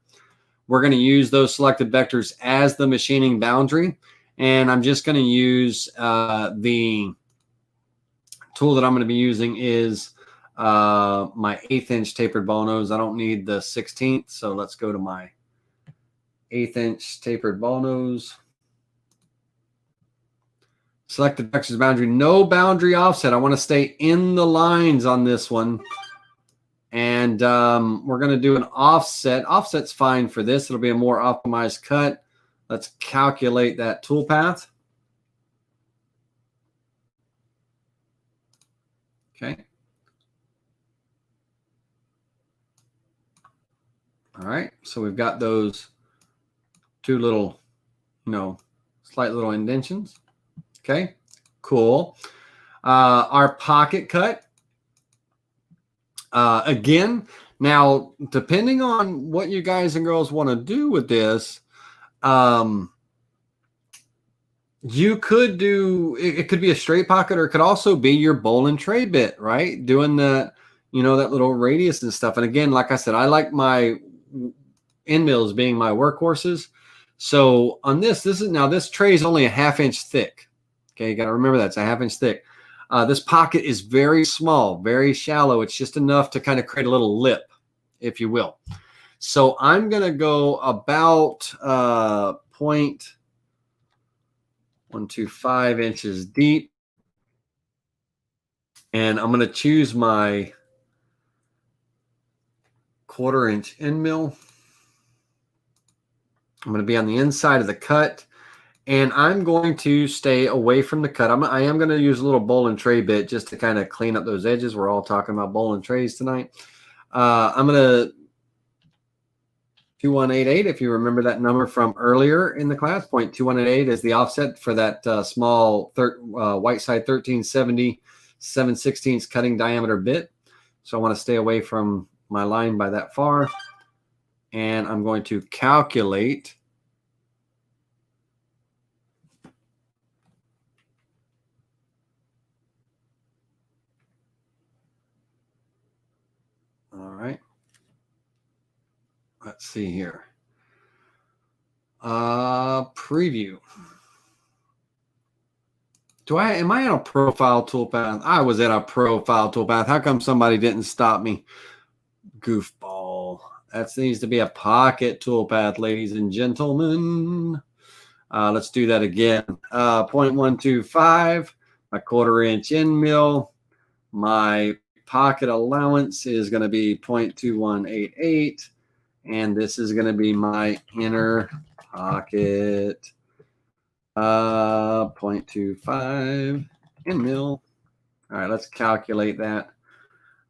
We're going to use those selected vectors as the machining boundary. And I'm just going to use the tool that I'm going to be using is my 1/8 inch tapered ball nose. I don't need the 16th. So let's go to my 1/8 inch tapered ball nose. Select the vector's boundary. No boundary offset. I want to stay in the lines on this one. And we're going to do an offset. Offset's fine for this. It'll be a more optimized cut. Let's calculate that toolpath. Okay. All right. So we've got those two little, slight little indentions. Okay, cool. Our pocket cut. Again, now, depending on what you guys and girls want to do with this, you could do, it could be a straight pocket, or it could also be your bowl and tray bit, right? Doing the, that little radius and stuff. And again, like I said, I like my end mills being my workhorses. So on this tray is only a 1/2 inch thick. Okay, you got to remember that's a 1/2 inch thick. This pocket is very small, very shallow. It's just enough to kind of create a little lip, if you will. So I'm going to go about 0.125 inches deep. And I'm going to choose my 1/4 inch end mill. I'm going to be on the inside of the cut. And I'm going to stay away from the cut. I am going to use a little bowl and tray bit just to kind of clean up those edges. We're all talking about bowl and trays tonight. I'm going to 2188, if you remember that number from earlier in the class, 0.2188 is the offset for that small white side 1370 7/16 cutting diameter bit. So I want to stay away from my line by that far. And I'm going to calculate all right. Let's see here. Preview. Am I in a profile toolpath? I was in a profile toolpath. How come somebody didn't stop me? Goofball. That needs to be a pocket toolpath, ladies and gentlemen. Let's do that again. 0.125, my 1/4 inch end mill. My pocket allowance is going to be 0.2188. And this is going to be my inner pocket. 0.25 end mill. All right, let's calculate that.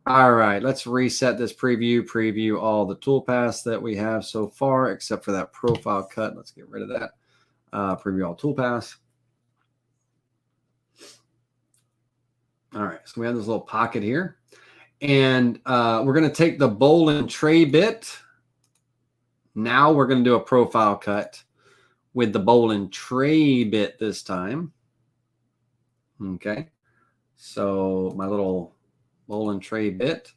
All right, let's reset this preview all the toolpaths that we have so far, except for that profile cut. Let's get rid of that. Preview all toolpaths. All right, so we have this little pocket here. And we're going to take the bowl and tray bit. Now we're going to do a profile cut with the bowl and tray bit this time. Okay, so my little bowl and tray bit,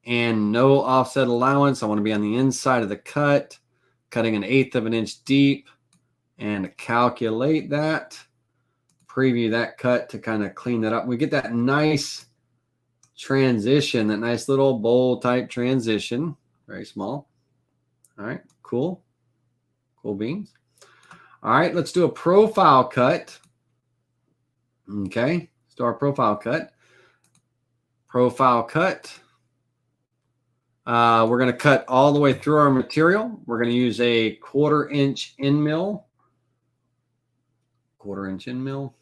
and no offset allowance. I want to be on the inside of the cut, cutting 1/8 of an inch deep, and calculate that. Preview that cut to kind of clean that up. We get that nice transition, that nice little bowl type transition, very small. All right, cool beans. All right, let's do a profile cut. Okay, let's do our profile cut. Profile cut. We're going to cut all the way through our material. We're going to use a 1/4 inch end mill. 1/4 inch end mill.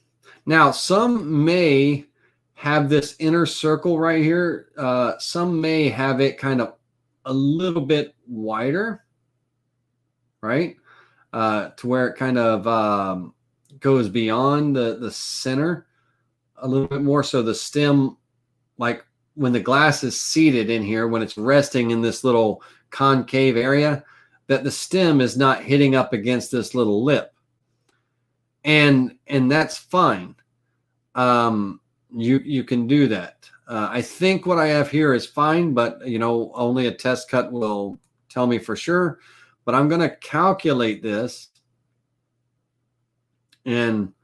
Now, some may have this inner circle right here. Some may have it kind of a little bit wider, right? To where it kind of goes beyond the center a little bit more. So the stem, like when the glass is seated in here, when it's resting in this little concave area, that the stem is not hitting up against this little lip. And that's fine. You can do that. I think what I have here is fine, but only a test cut will tell me for sure. But I'm going to calculate this, and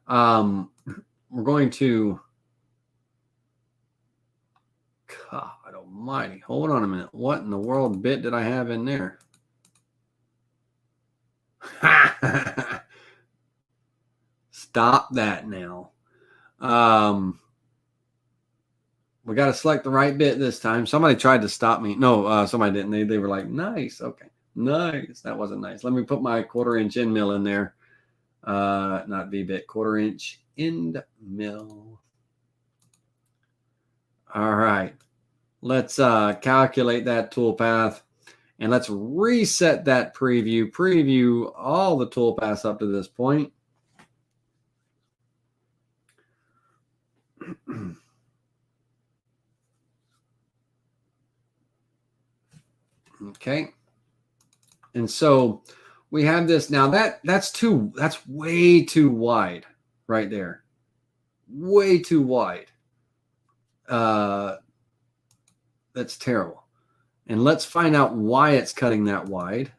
we're going to. God almighty! Hold on a minute. What in the world bit did I have in there? Stop that now. We got to select the right bit this time. Somebody tried to stop me. No, somebody didn't. They were like, nice. Okay. Nice. That wasn't nice. Let me put my 1/4 inch end mill in there. Not V-bit, 1/4 inch end mill. All right. Let's calculate that toolpath, and let's reset that preview. Preview all the toolpaths up to this point. Okay. And so we have this now. That's way too wide right there. Way too wide. That's terrible. And let's find out why it's cutting that wide.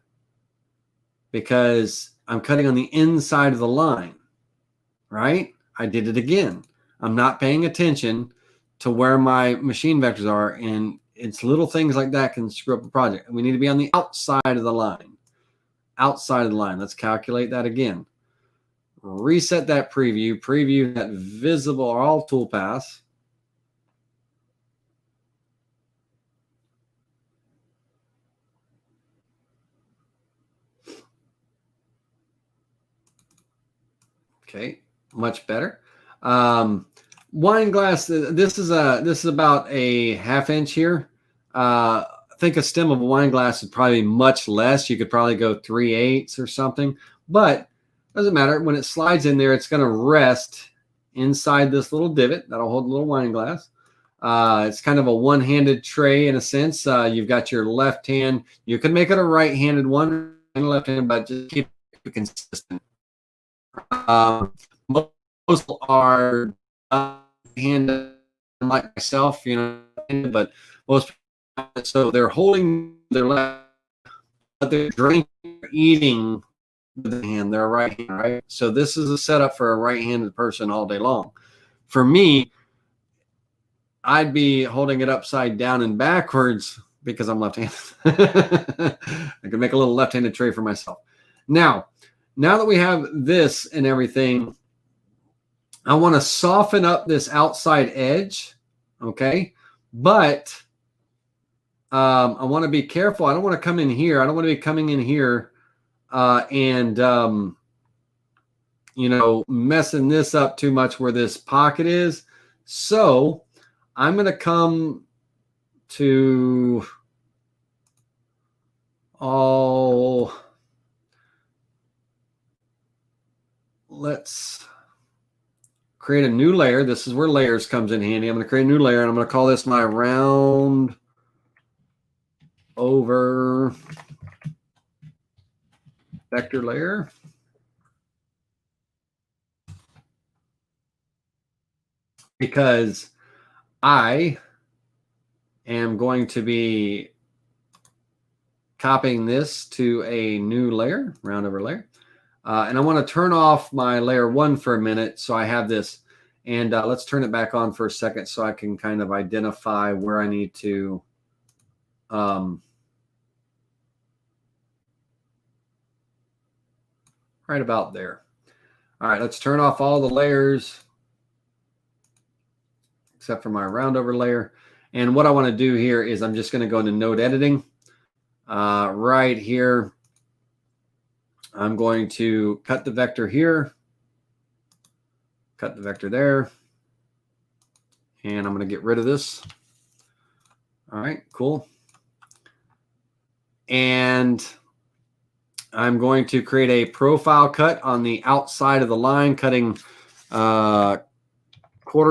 Because I'm cutting on the inside of the line, right? I did it again. I'm not paying attention to where my machine vectors are, and it's little things like that can screw up a project. We need to be on the outside of the line. Outside of the line. Let's calculate that again. Reset that preview. Preview that visible all toolpaths. Okay, much better. Wine glass. This is about a 1/2 inch here. I think a stem of a wine glass is probably much less. You could probably go 3/8 or something, but doesn't matter. When it slides in there, it's going to rest inside this little divot that'll hold a little wine glass. It's kind of a one-handed tray in a sense. You've got your left hand. You can make it a right-handed one and left hand, but just keep it consistent. Most are handed like myself, you know, but most, so they're holding their left, but they're drinking, eating with the hand, their right hand, right? So this is a setup for a right-handed person all day long. For me, I'd be holding it upside down and backwards because I'm left-handed. I can make a little left-handed tray for myself. Now that we have this and everything, I want to soften up this outside edge, okay? But I want to be careful. I don't want to come in here. I don't want to be coming in here and you know, messing this up too much where this pocket is. So I'm going to come to, let's create a new layer. This is where layers comes in handy. I'm going to create a new layer, and I'm going to call this my round over vector layer. Because I am going to be copying this to a new layer, round over layer. And I want to turn off my layer 1 for a minute so I have this. And let's turn it back on for a second so I can kind of identify where I need to right about there. All right, let's turn off all the layers except for my round over layer. And what I want to do here is I'm just going to go into node editing. Right here, I'm going to cut the vector here, cut the vector there, and I'm going to get rid of this. All right, cool. And I'm going to create a profile cut on the outside of the line, cutting 1/4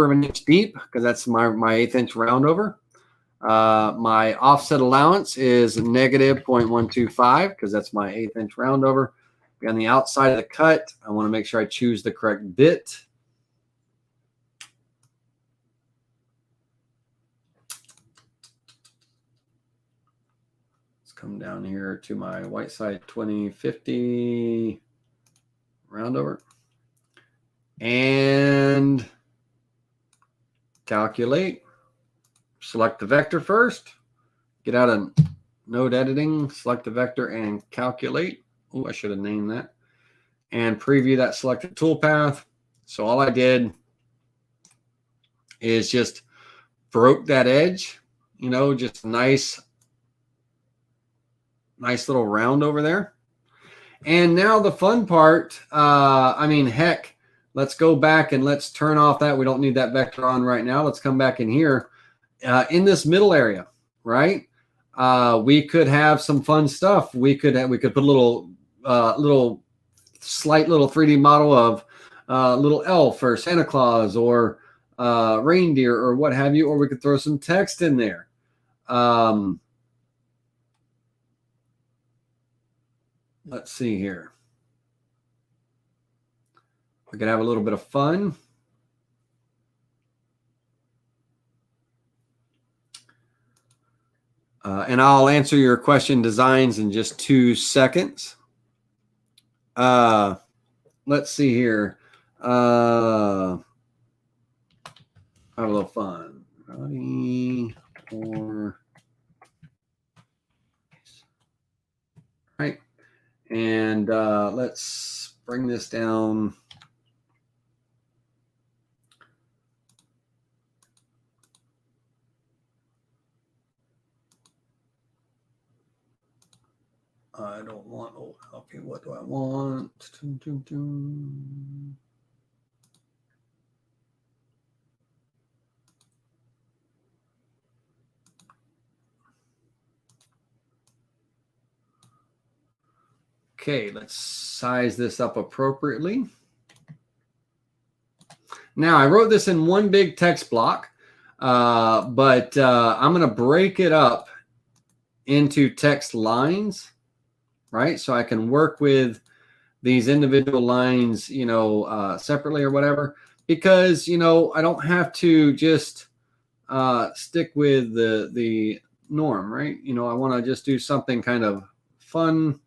of an inch deep because that's my 1/8 inch round over. My offset allowance is negative 0.125 because that's my 1/8 inch round over. On the outside of the cut, I want to make sure I choose the correct bit. Let's come down here to my white side 2050 round over and calculate. Select the vector first, get out of node editing, select the vector and calculate. Oh, I should have named that. And preview that selected toolpath. So all I did is just broke that edge, you know, just nice little round over there. And now the fun part, I mean, heck, let's go back and let's turn off that. We don't need that vector on right now. Let's come back in here. In this middle area, right? We could have some fun stuff. We could put a little slight little 3D model of little elf or Santa Claus or reindeer or what have you, or we could throw some text in there. Let's see here. We could have a little bit of fun. And I'll answer your question designs in just 2 seconds. Let's see here. Have a little fun. Right. And let's bring this down. I don't want, oh, okay, what do I want? Okay, let's size this up appropriately. Now, I wrote this in one big text block. But I'm going to break it up into text lines, right? So I can work with these individual lines, separately or whatever, because, I don't have to just stick with the norm, right? I want to just do something kind of fun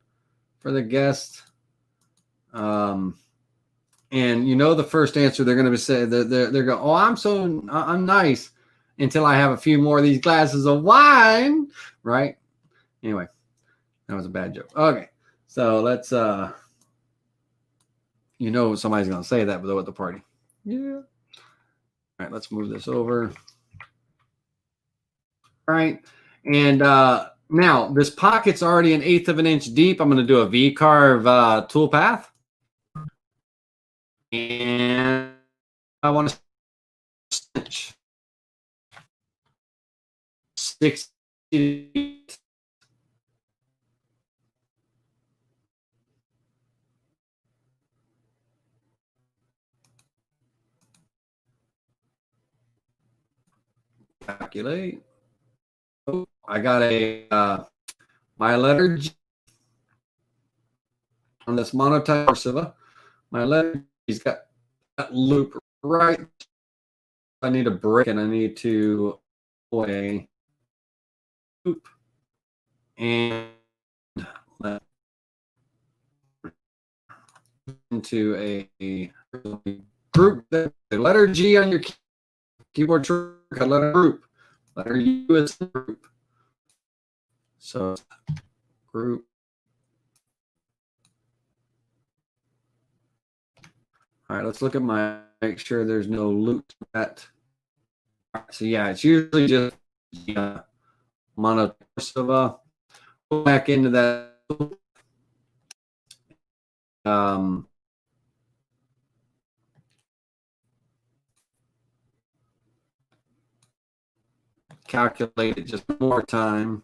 for the guest. And the first answer they're going to say, they're going, oh, I'm nice, until I have a few more of these glasses of wine, right? Anyway, that was a bad joke. Okay, so let's somebody's going to say that though at the party. Yeah. All right, let's move this over. All right, and now this pocket's already 1/8 of an inch deep. I'm going to do a V-carve toolpath, and I want to stitch 60. Calculate. Oh, I got my letter G on this monotype cursiva. My letter G's got that loop right. I need a break, and I need to away loop and let into a group. The letter G on your keyboard shortcut, letter group. Letter U is group. So group. All right, let's look at make sure there's no loop to that. So yeah, it's usually just mono cursiva. Go back into that. Calculate it just one more time.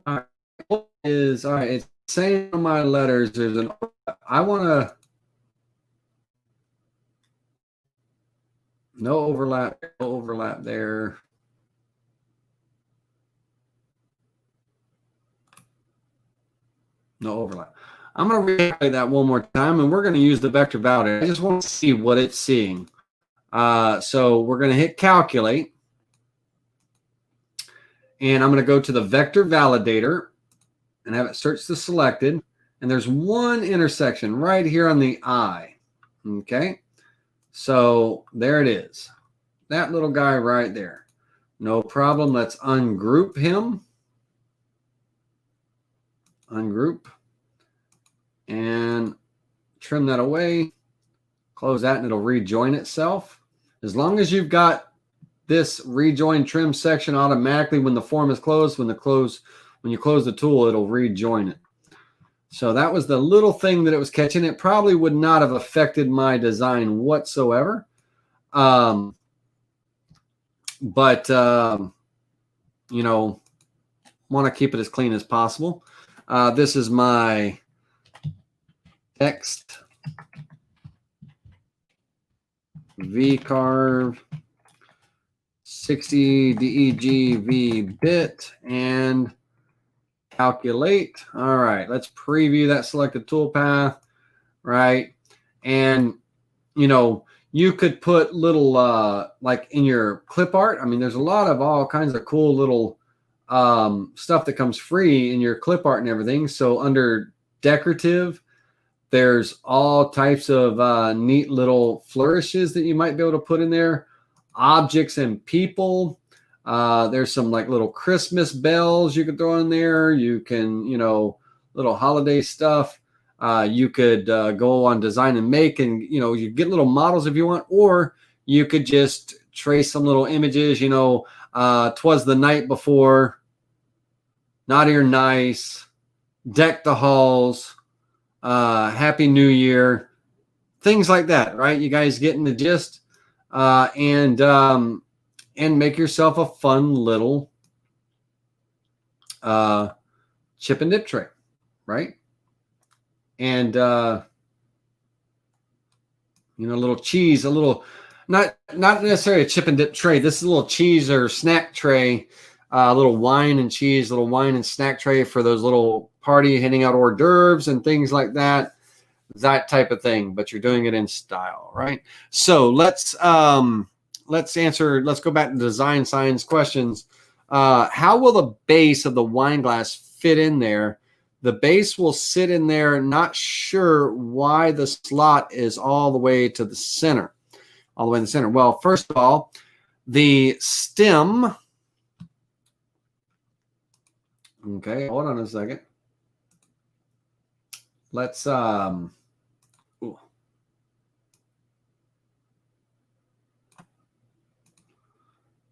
All right, it's saying on my letters there's I want to no overlap there. No overlap. I'm going to replay that one more time, and we're going to use the vector validator. I just want to see what it's seeing. So we're going to hit calculate, and I'm going to go to the vector validator and have it search the selected, and there's one intersection right here on the I. Okay, so there it is. That little guy right there. No problem. Let's ungroup him. Ungroup. And trim that away. Close that, and it'll rejoin itself. As long as you've got this rejoin trim section automatically when the form is closed, when you close the tool, it'll rejoin it. So that was the little thing that it was catching. It probably would not have affected my design whatsoever. But want to keep it as clean as possible. This is my text V-carve 60 DEG V bit and calculate. All right, let's preview that selected toolpath, right? And you could put little like in your clip art. I mean, there's a lot of all kinds of cool little stuff that comes free in your clip art and everything. So under decorative, there's all types of neat little flourishes that you might be able to put in there. Objects and people. There's some like little Christmas bells you could throw in there. You can, little holiday stuff. You could go on design and make, and you get little models if you want, or you could just trace some little images. 'Twas the night before, naughty or nice, deck the halls, Happy New Year, things like that, right? You guys getting the gist, and make yourself a fun little chip and dip tray, right? And a little cheese, Not necessarily a chip and dip tray. This is a little cheese or snack tray, a little wine and cheese, little wine and snack tray for those little party handing out hors d'oeuvres and things like that. That type of thing, but you're doing it in style, right? So let's go back to design science questions. How will the base of the wine glass fit in there? The base will sit in there. Not sure why the slot is all the way to the center. All the way in the center. Well, first of all, the stem. Okay, hold on a second. Let's ooh.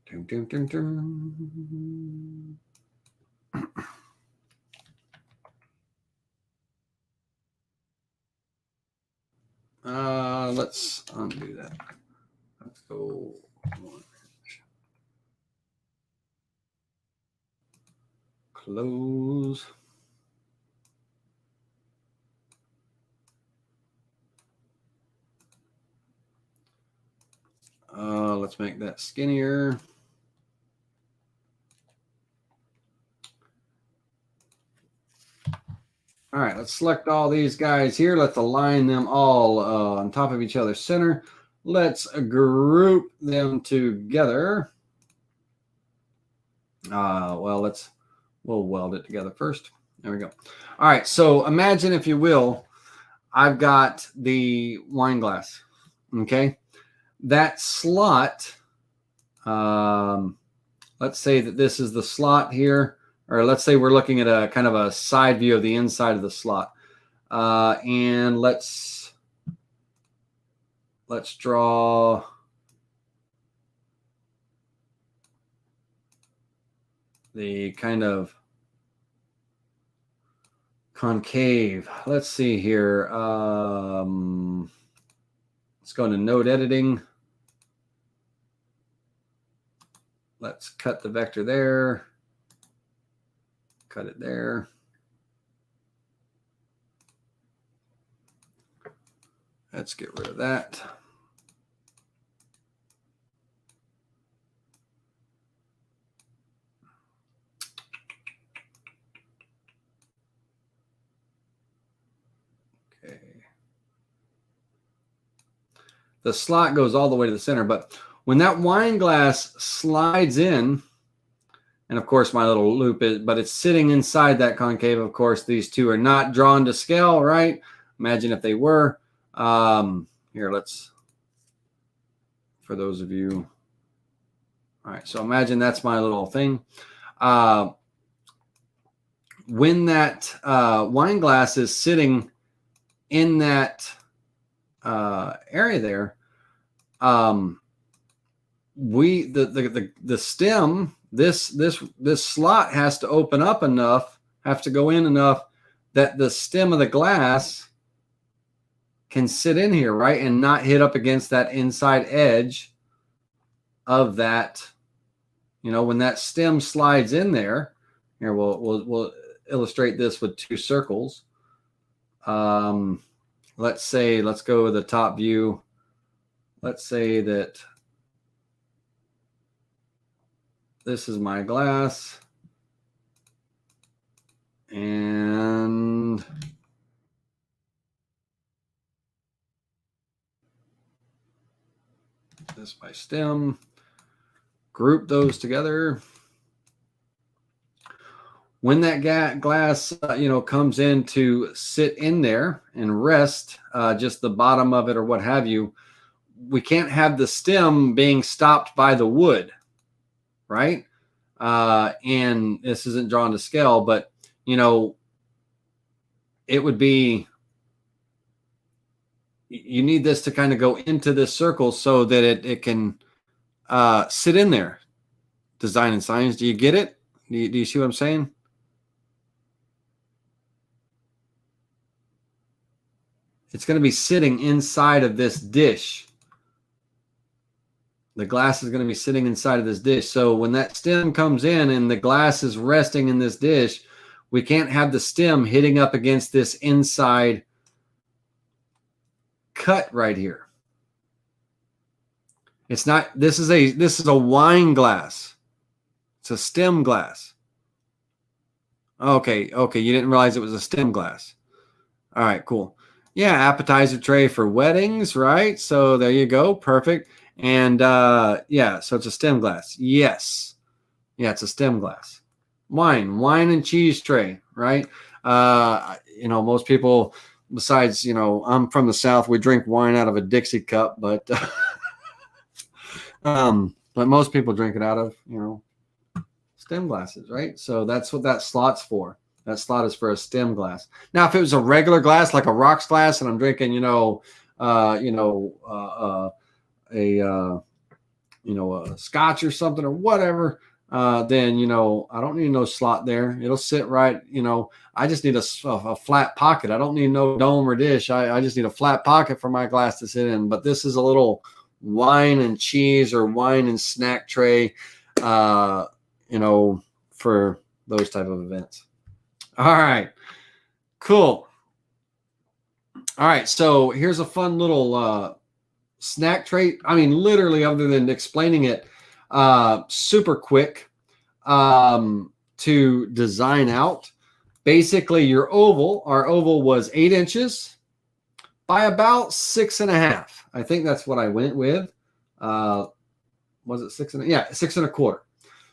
Dun, dun, dun, dun. Let's undo that. Let's go. Close. Let's make that skinnier. All right, let's select all these guys here. Let's align them all on top of each other center. Let's group them together. Well, we'll weld it together first. There we go. All right, so imagine, if you will, I've got the wine glass, okay? That slot, let's say that this is the slot here, or let's say we're looking at a kind of a side view of the inside of the slot. And let's draw the kind of concave. Let's see here. Let's go into node editing. Let's cut the vector there. Cut it there. Let's get rid of that. Okay. The slot goes all the way to the center, but when that wine glass slides in, and of course my little loop is, but it's sitting inside that concave. Of course, these two are not drawn to scale, right? Imagine if they were. Here, let's, for those of you. All right, so imagine that's my little thing. When that wine glass is sitting in that area there, the stem, this slot has to open up enough, have to go in enough that the stem of the glass can sit in here, right, and not hit up against that inside edge of that. You know, when that stem slides in there, here we'll illustrate this with two circles. Let's go with the top view. Let's say that this is my glass, and this is my stem. Group those together. When that glass, comes in to sit in there and rest, just the bottom of it or what have you, we can't have the stem being stopped by the wood, right? And this isn't drawn to scale, but, it would be, you need this to kind of go into this circle so that it can sit in there. Design and science. Do you get it? Do you see what I'm saying? It's going to be sitting inside of this dish. The glass is going to be sitting inside of this dish. So when that stem comes in and the glass is resting in this dish, we can't have the stem hitting up against this inside cut right here. It's not. This is a wine glass. It's a stem glass. Okay, okay. You didn't realize it was a stem glass. All right, cool. Yeah, appetizer tray for weddings, right? So there you go. Perfect. And yeah, so it's a stem glass. Yes. Yeah, it's a stem glass. Wine and cheese tray, right? Most people, besides, I'm from the South, we drink wine out of a Dixie cup, but but most people drink it out of, stem glasses, right? So that's what that slot's for. That slot is for a stem glass. Now, if it was a regular glass, like a rocks glass, and I'm drinking, a scotch or something or whatever, then I don't need no slot there. It'll sit right. I just need a flat pocket. I don't need no dome or dish. I just need a flat pocket for my glass to sit in. But this is a little wine and cheese or wine and snack tray, for those type of events. All right, cool. All right, so here's a fun little snack tray. I mean, literally, other than explaining it, super quick to design out. Basically, our oval was 8 inches by about 6.5. I think that's what I went with. Was it 6.5? Yeah, 6.25.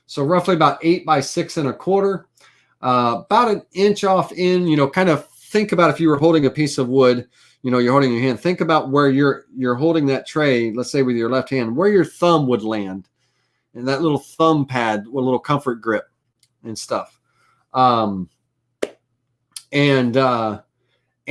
So roughly about 8 by 6.25. About an inch off in, kind of think about if you were holding a piece of wood, you're holding your hand. Think about where you're holding that tray, let's say with your left hand, where your thumb would land. And that little thumb pad with a little comfort grip and stuff. And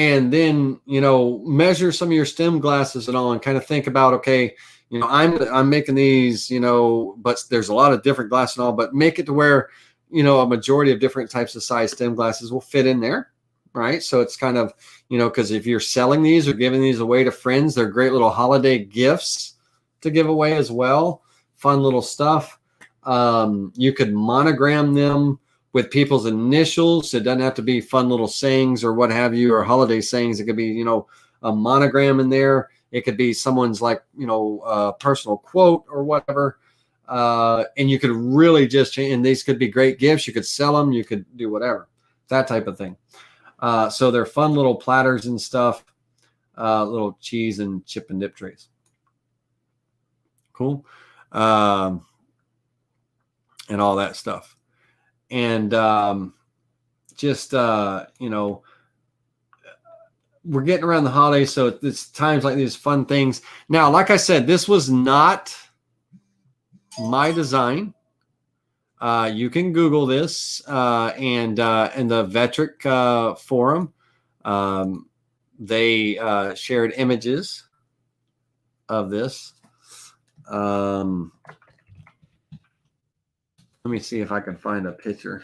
then, measure some of your stem glasses and all and kind of think about, okay, I'm making these, but there's a lot of different glass and all, but make it to where, a majority of different types of size stem glasses will fit in there. Right. So it's kind of, because if you're selling these or giving these away to friends, they're great little holiday gifts to give away as well. Fun little stuff. You could monogram them with people's initials. It doesn't have to be fun little sayings or what have you, or holiday sayings. It could be, a monogram in there. It could be someone's personal quote or whatever. And you could really just change, and these could be great gifts. You could sell them. You could do whatever, that type of thing. So they're fun little platters and stuff, little cheese and chip and dip trays. Cool. And all that stuff. And just, we're getting around the holidays, so it's times like these fun things. Now, like I said, this was not my design. You can Google this and in the Vectric forum, they shared images of this. Let me see if I can find a picture.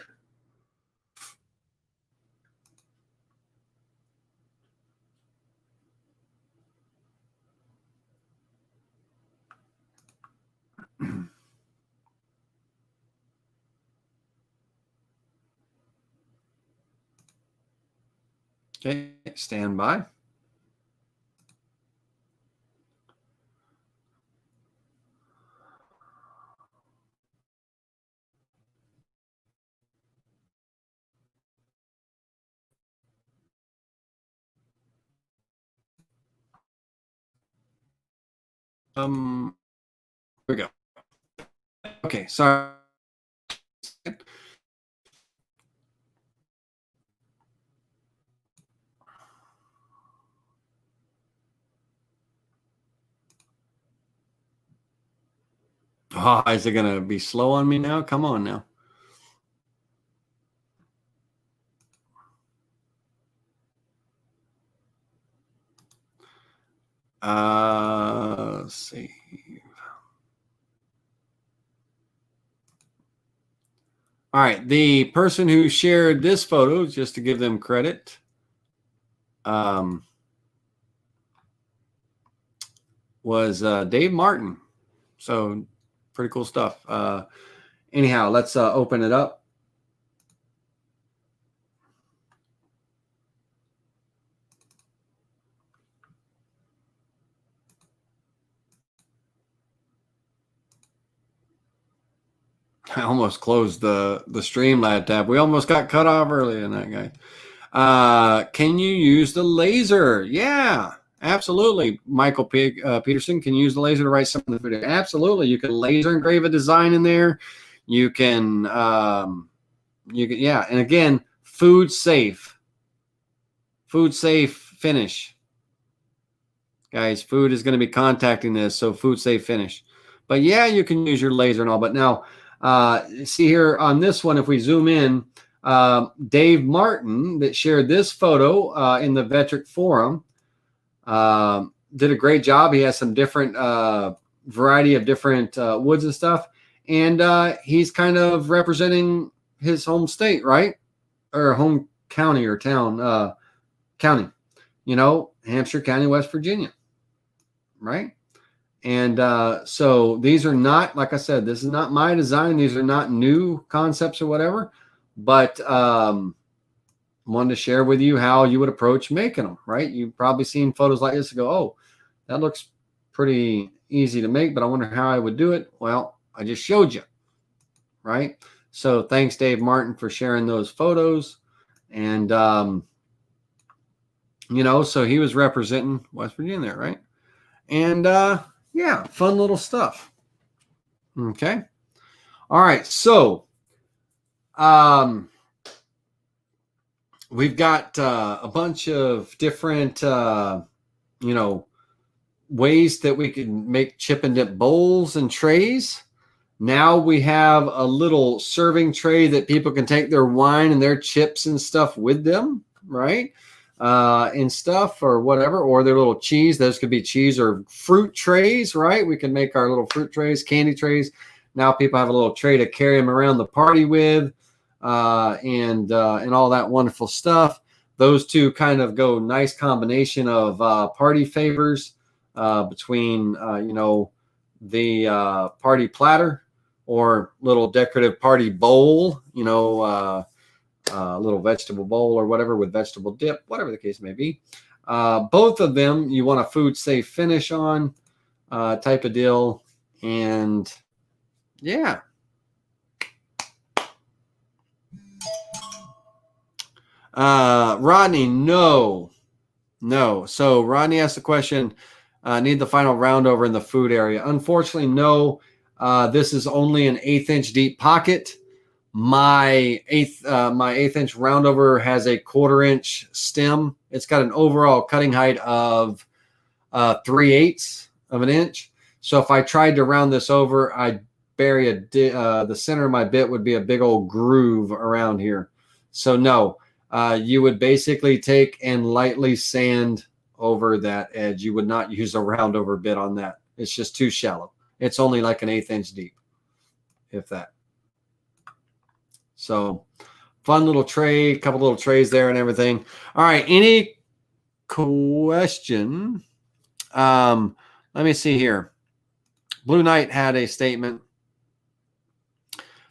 Okay, stand by. Here we go. Okay, sorry. Oh, is it going to be slow on me now? Come on now. Let's see. All right, the person who shared this photo, just to give them credit, was Dave Martin. So pretty cool stuff. Anyhow, let's open it up. I almost closed the Streamlab tab. We almost got cut off early in that, guy. Can you use the laser? Yeah, absolutely. Michael Peterson can use the laser to write some of the video. Absolutely. You can laser engrave a design in there. You can, yeah. And again, food safe finish. Guys, food is going to be contacting this, so food safe finish. But yeah, you can use your laser and all. But now, see here on this one, if we zoom in, Dave Martin that shared this photo in the Vectric forum did a great job. He has some different variety of different woods and stuff. And he's kind of representing his home state, right? Or home county or town, county, Hampshire County, West Virginia, right? And so these are not, like I said, this is not my design. These are not new concepts or whatever, but wanted to share with you how you would approach making them, right? You've probably seen photos like this and go, oh, that looks pretty easy to make, but I wonder how I would do it. Well, I just showed you, right? So thanks, Dave Martin, for sharing those photos. And, so he was representing West Virginia there, right? And, yeah, fun little stuff. Okay. All right. So, we've got a bunch of different, ways that we can make chip and dip bowls and trays. Now we have a little serving tray that people can take their wine and their chips and stuff with them, right? And stuff or whatever, or their little cheese. Those could be cheese or fruit trays, right? We can make our little fruit trays, candy trays. Now people have a little tray to carry them around the party with, and all that wonderful stuff. Those two kind of go nice combination of party favors between the party platter or little decorative party bowl, little vegetable bowl or whatever with vegetable dip, whatever the case may be. Both of them you want a food safe finish on type of deal. And yeah. Rodney, no. So Rodney asked the question, need the final round over in the food area. Unfortunately, no. This is only an 1/8 inch deep pocket. My eighth inch roundover has a 1/4 inch stem. It's got an overall cutting height of 3/8 of an inch. So if I tried to round this over, I'd bury the center of my bit would be a big old groove around here. So no, you would basically take and lightly sand over that edge. You would not use a roundover bit on that. It's just too shallow. It's only like an 1/8 inch deep, if that. So fun little tray, a couple little trays there and everything. All right. Any question? Let me see here. Blue Knight had a statement.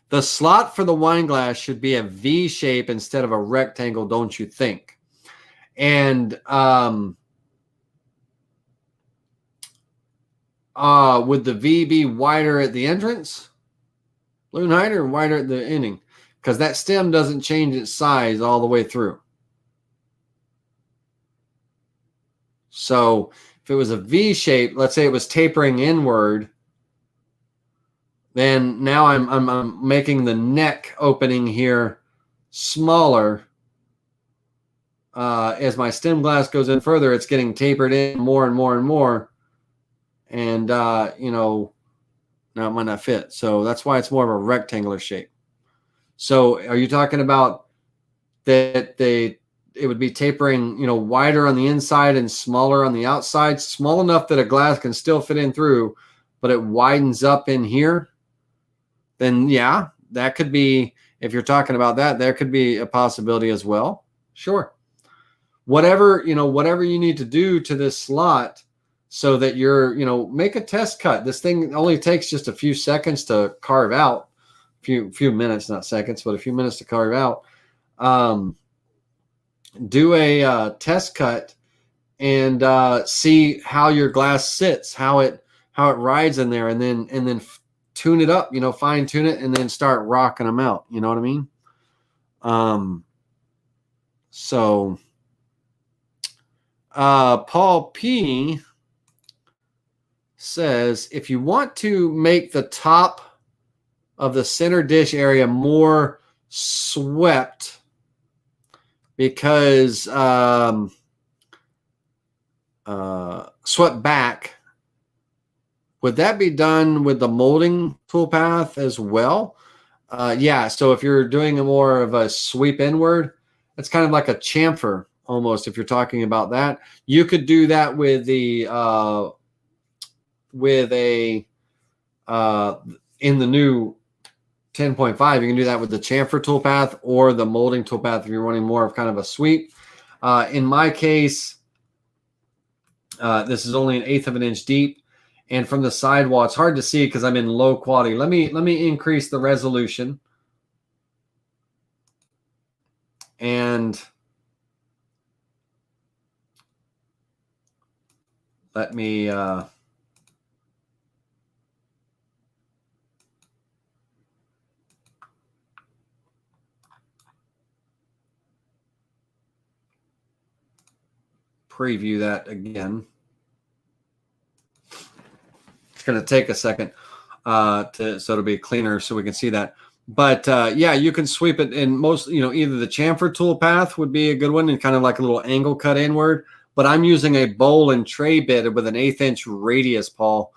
The slot for the wine glass should be a V shape instead of a rectangle, don't you think? And would the V be wider at the entrance, Blue Knight, or wider at the ending? Because that stem doesn't change its size all the way through. So if it was a V shape, let's say it was tapering inward, then now I'm making the neck opening here smaller. As my stem glass goes in further, it's getting tapered in more and more and more. And, now it might not fit. So that's why it's more of a rectangular shape. So are you talking about that it would be tapering, wider on the inside and smaller on the outside, small enough that a glass can still fit in through, but it widens up in here? Then yeah, that could be, if you're talking about that, there could be a possibility as well. Sure. Whatever you need to do to this slot so that you're, make a test cut. This thing only takes just a few seconds to carve out. Few minutes, not seconds, but a few minutes to carve out. Do a test cut and see how your glass sits, how it rides in there, and then tune it up, fine tune it, and then start rocking them out. You know what I mean? So Paul P says, if you want to make the top of the center dish area more swept because swept back, would that be done with the molding toolpath as well? Yeah, so if you're doing a more of a sweep inward, it's kind of like a chamfer almost. If you're talking about that, you could do that with the in the new 10.5, you can do that with the chamfer toolpath or the molding toolpath if you're running more of kind of a sweep. In my case, this is only 1/8 of an inch deep, and from the sidewall, it's hard to see because I'm in low quality. Let me increase the resolution, and let me preview that again. It's going to take a second so it'll be cleaner so we can see that. But yeah, you can sweep it in most, either the chamfer toolpath would be a good one and kind of like a little angle cut inward. But I'm using a bowl and tray bit with an 1/8 inch radius, Paul.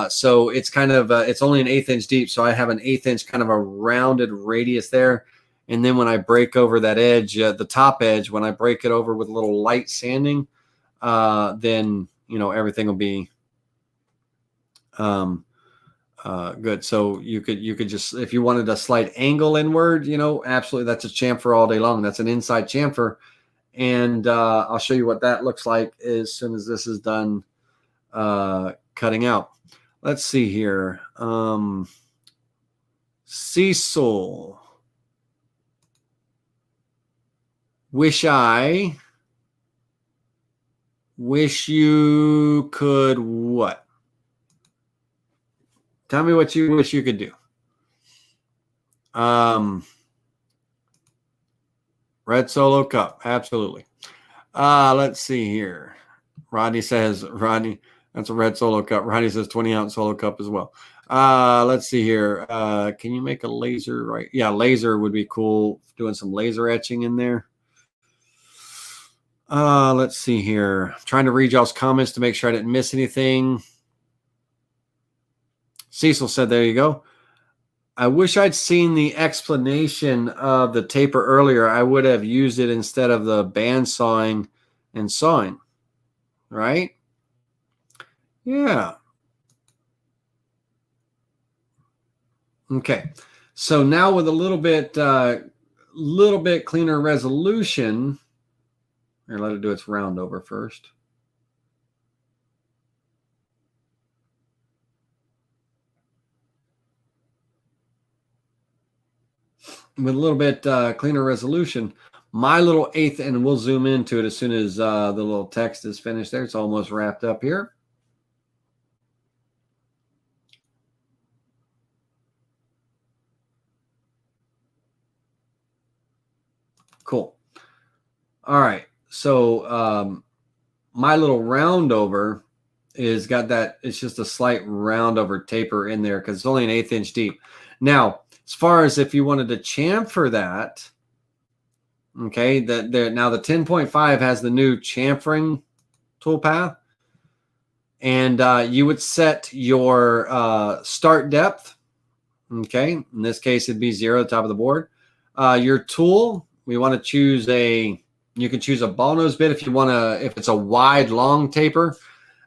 So it's kind of it's only an 1/8 inch deep, so I have an 1/8 inch kind of a rounded radius there. And then when I break over that edge, the top edge, when I break it over with a little light sanding, then everything will be good. So you could just, if you wanted a slight angle inward, absolutely, that's a chamfer all day long. That's an inside chamfer, and I'll show you what that looks like as soon as this is done cutting out. Let's see here. Cecil. Wish you could what? Tell me what you wish you could do. Red Solo Cup. Absolutely. Let's see here. Rodney says, that's a red Solo Cup. Rodney says 20-ounce Solo Cup as well. Let's see here. Can you make a laser? Right. Yeah, laser would be cool. Doing some laser etching in there. Let's see here. I'm trying to read y'all's comments to make sure I didn't miss anything. Cecil said, there you go. I wish I'd seen the explanation of the taper earlier. I would have used it instead of the band sawing and sawing. Right? Yeah. Okay. So now with a little bit cleaner resolution. Here, let it do its round over first. With a little bit cleaner resolution, my little 1/8, and we'll zoom into it as soon as the little text is finished there. It's almost wrapped up here. Cool. All right. So my little round over is got that. It's just a slight round over taper in there because it's only an 1/8 inch deep. Now, as far as if you wanted to chamfer that, okay, now the 10.5 has the new chamfering toolpath, and you would set your start depth. Okay, in this case, it'd be 0 at the top of the board. Your tool, we want to choose you can choose a ball nose bit if you want to, if it's a wide, long taper.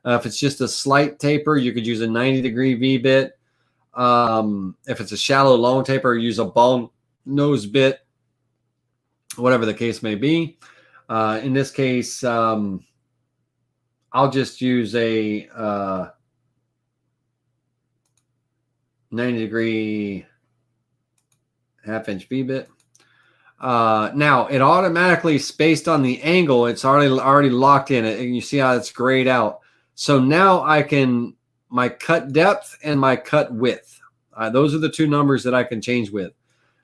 If it's just a slight taper, you could use a 90-degree V bit. If it's a shallow, long taper, use a ball nose bit, whatever the case may be. In this case, I'll just use a 90-degree 1/2 inch V bit. Now it automatically spaced on the angle. It's already locked in it, and you see how it's grayed out. So now I can my cut depth and my cut width. Those are the two numbers that I can change with.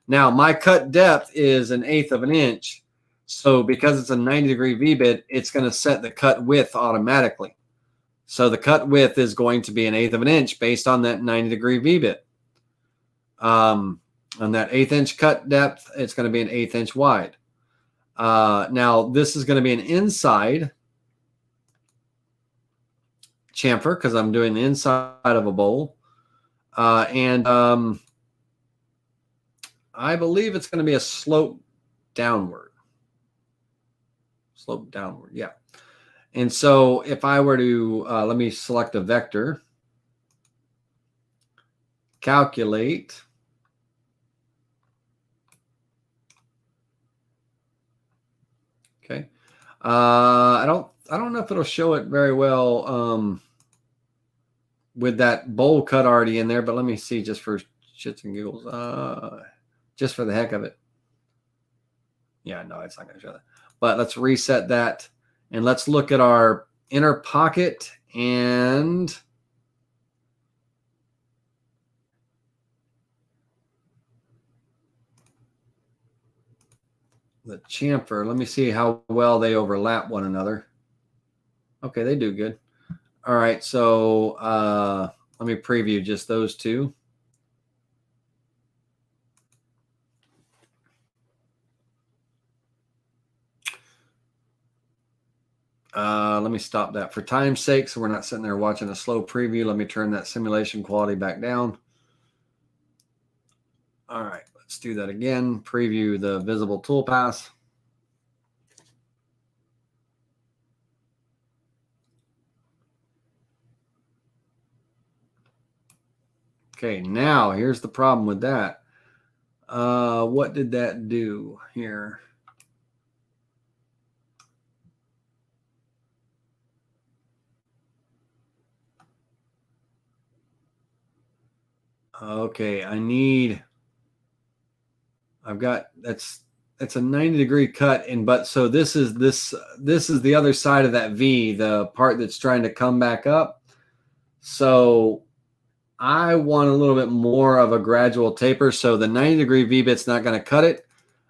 Now, my cut depth is 1/8 of an inch. So because it's a 90-degree V-bit, it's going to set the cut width automatically. So the cut width is going to be 1/8 of an inch based on that 90-degree V-bit. On that 1/8 inch cut depth, it's going to be 1/8 inch wide. Now, this is going to be an inside chamfer because I'm doing the inside of a bowl. I believe it's going to be a slope downward. Slope downward, yeah. And so if I were to, let me select a vector, calculate. Okay. I don't know if it'll show it very well with that bowl cut already in there, but let me see just for shits and giggles, just for the heck of it. Yeah, no, it's not going to show that. But let's reset that and let's look at our inner pocket and the chamfer. Let me see how well they overlap one another. Okay, they do good. All right, so let me preview just those two. Let me stop that for time's sake so we're not sitting there watching a slow preview. Let me turn that simulation quality back down. All right, let's do that again. Preview the visible toolpath. Okay, now here's the problem with that. What did that do here? Okay, I've got that's a 90-degree cut, but so this is the other side of that V, the part that's trying to come back up. So I want a little bit more of a gradual taper. So the 90-degree V-bit's not going to cut it.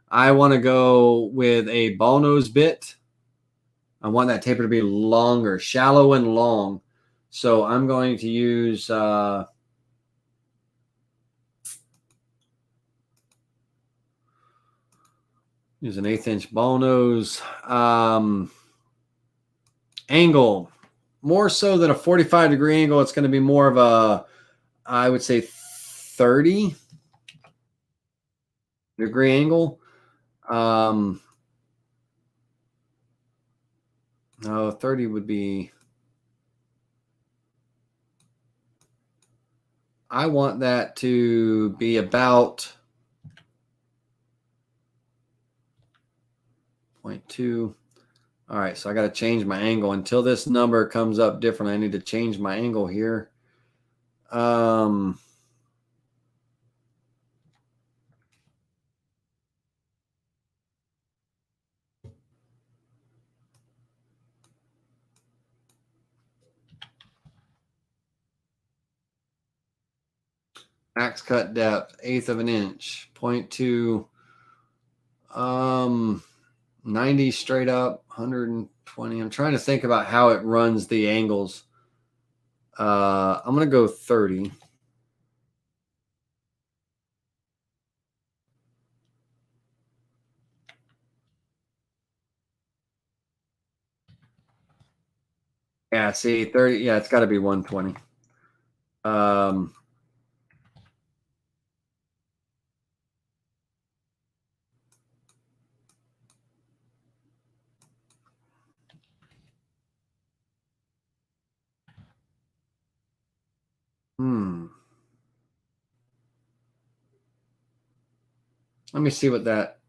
I want to go with a ball nose bit. I want that taper to be longer, shallow and long. So I'm going to use use an 1/8 inch ball nose. Angle, more so than a 45-degree angle. It's going to be more of a, I would say, 30-degree angle. No, 30 would be. I want that to be about 0.2. All right, so I got to change my angle. Until this number comes up different, I need to change my angle here. Max cut depth, 1/8 of an inch, 0.2. 90 straight up, 120. I'm trying to think about how it runs the angles. I'm going to go 30. Yeah, see, 30. Yeah, it's got to be 120. Let me see what that.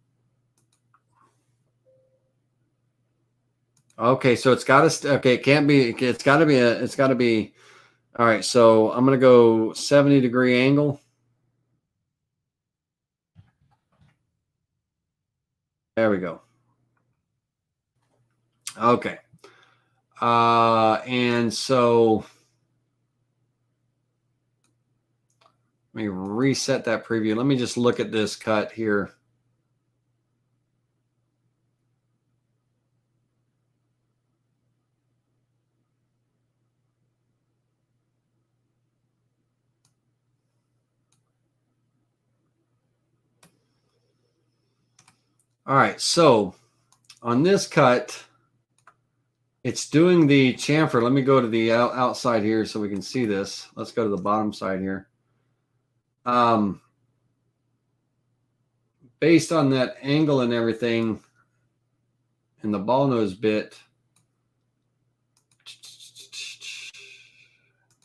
Okay, so it's got to. Okay, it can't be. It's got to be a. It's got to be. All right, so I'm going to go 70-degree angle. There we go. Okay. And so Let me reset that preview. Let me just look at this cut here. All right, so on this cut, it's doing the chamfer. Let me go to the outside here so we can see this. Let's go to the bottom side here. Based on that angle and everything and the ball nose bit,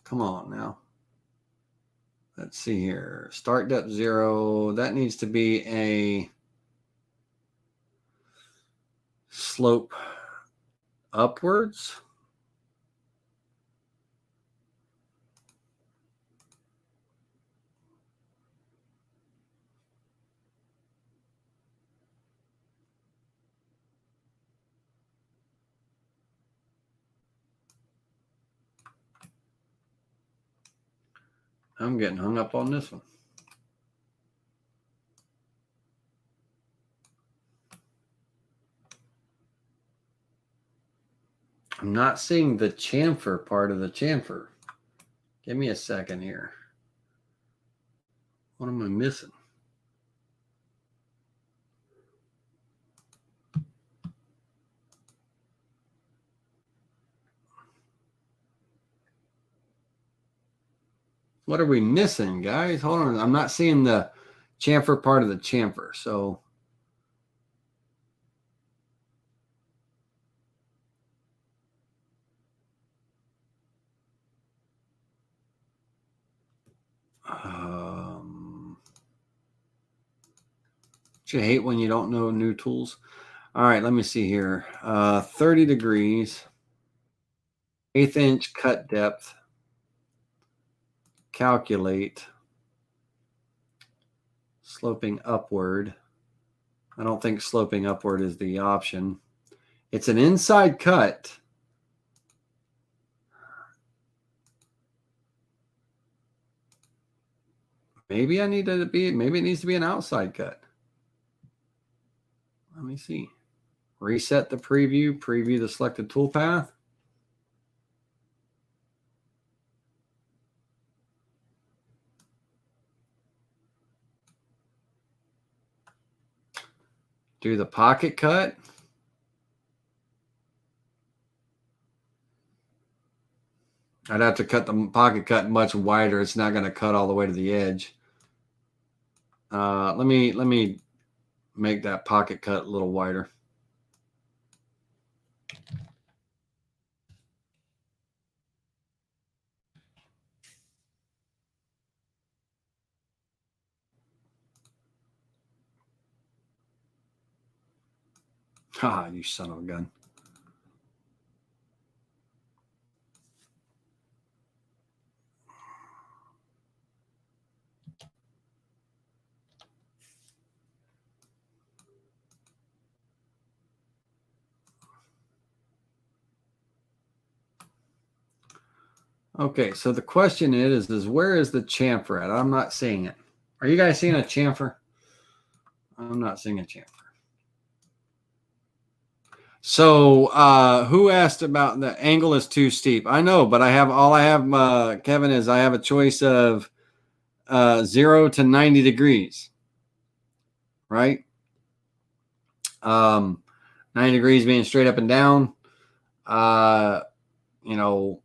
come on now. Let's see here. Start depth 0. That needs to be a slope upwards. I'm getting hung up on this one. I'm not seeing the chamfer part of the chamfer. Give me a second here. What am I missing? What are we missing, guys? Hold on. I'm not seeing the chamfer part of the chamfer. So you hate when you don't know new tools. All right, let me see here. 30 degrees, 1/8 inch cut depth. Calculate. Sloping upward. I don't think sloping upward is the option. It's an inside cut. Maybe I need to be, maybe it needs to be an outside cut. Let me see. Reset the preview, preview the selected toolpath. Do the pocket cut. I'd have to cut the pocket cut much wider. It's not going to cut all the way to the edge. Let me make that pocket cut a little wider. Ah, you son of a gun. Okay, so the question is where is the chamfer at? I'm not seeing it. Are you guys seeing a chamfer? I'm not seeing a chamfer. So who asked about the angle is too steep? I know, but I have Kevin, is I have a choice of 0 to 90 degrees, right? 90 degrees being straight up and down. You know,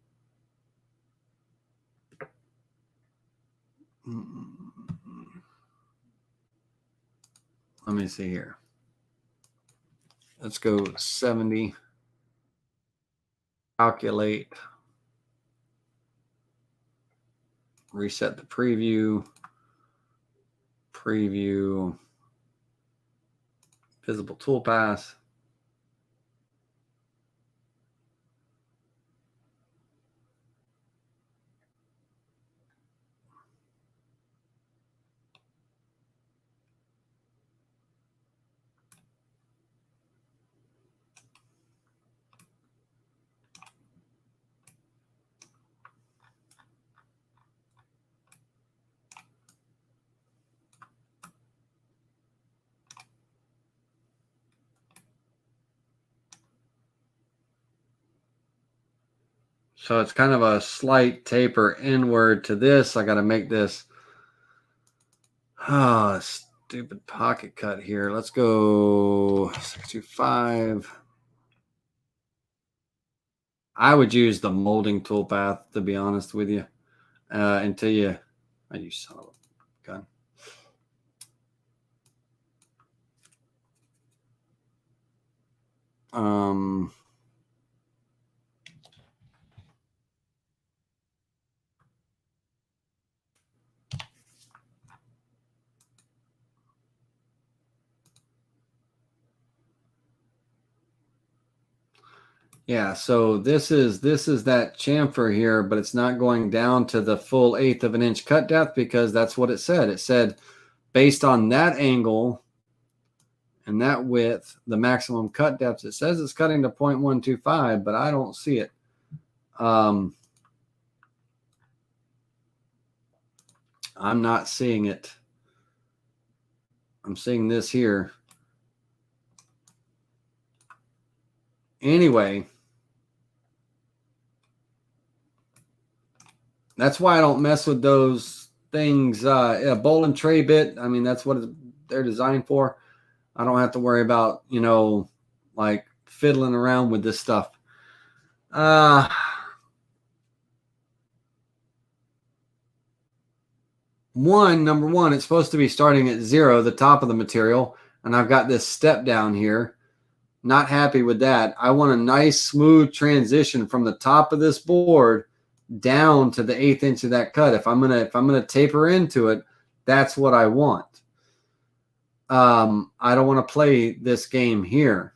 let me see here. Let's go 70. Calculate. Reset the preview. Preview. Visible toolpath. So it's kind of a slight taper inward to this. I got to make this. Oh, stupid pocket cut here. Let's go 625. I would use the molding toolpath, to be honest with you, until you. Oh, you son of a gun. Yeah, so this is that chamfer here, but it's not going down to the full 1/8 of an inch cut depth because that's what it said. It said based on that angle and that width, the maximum cut depth. It says it's cutting to 0.125, but I don't see it. I'm not seeing it. I'm seeing this here. Anyway, that's why I don't mess with those things. A bowl and tray bit, I mean, that's what they're designed for. I don't have to worry about, like fiddling around with this stuff. Number one, it's supposed to be starting at 0, the top of the material, and I've got this step down here. Not happy with that. I want a nice smooth transition from the top of this board down to the 1/8 inch of that cut. If I'm gonna taper into it, that's what I want. I don't want to play this game here.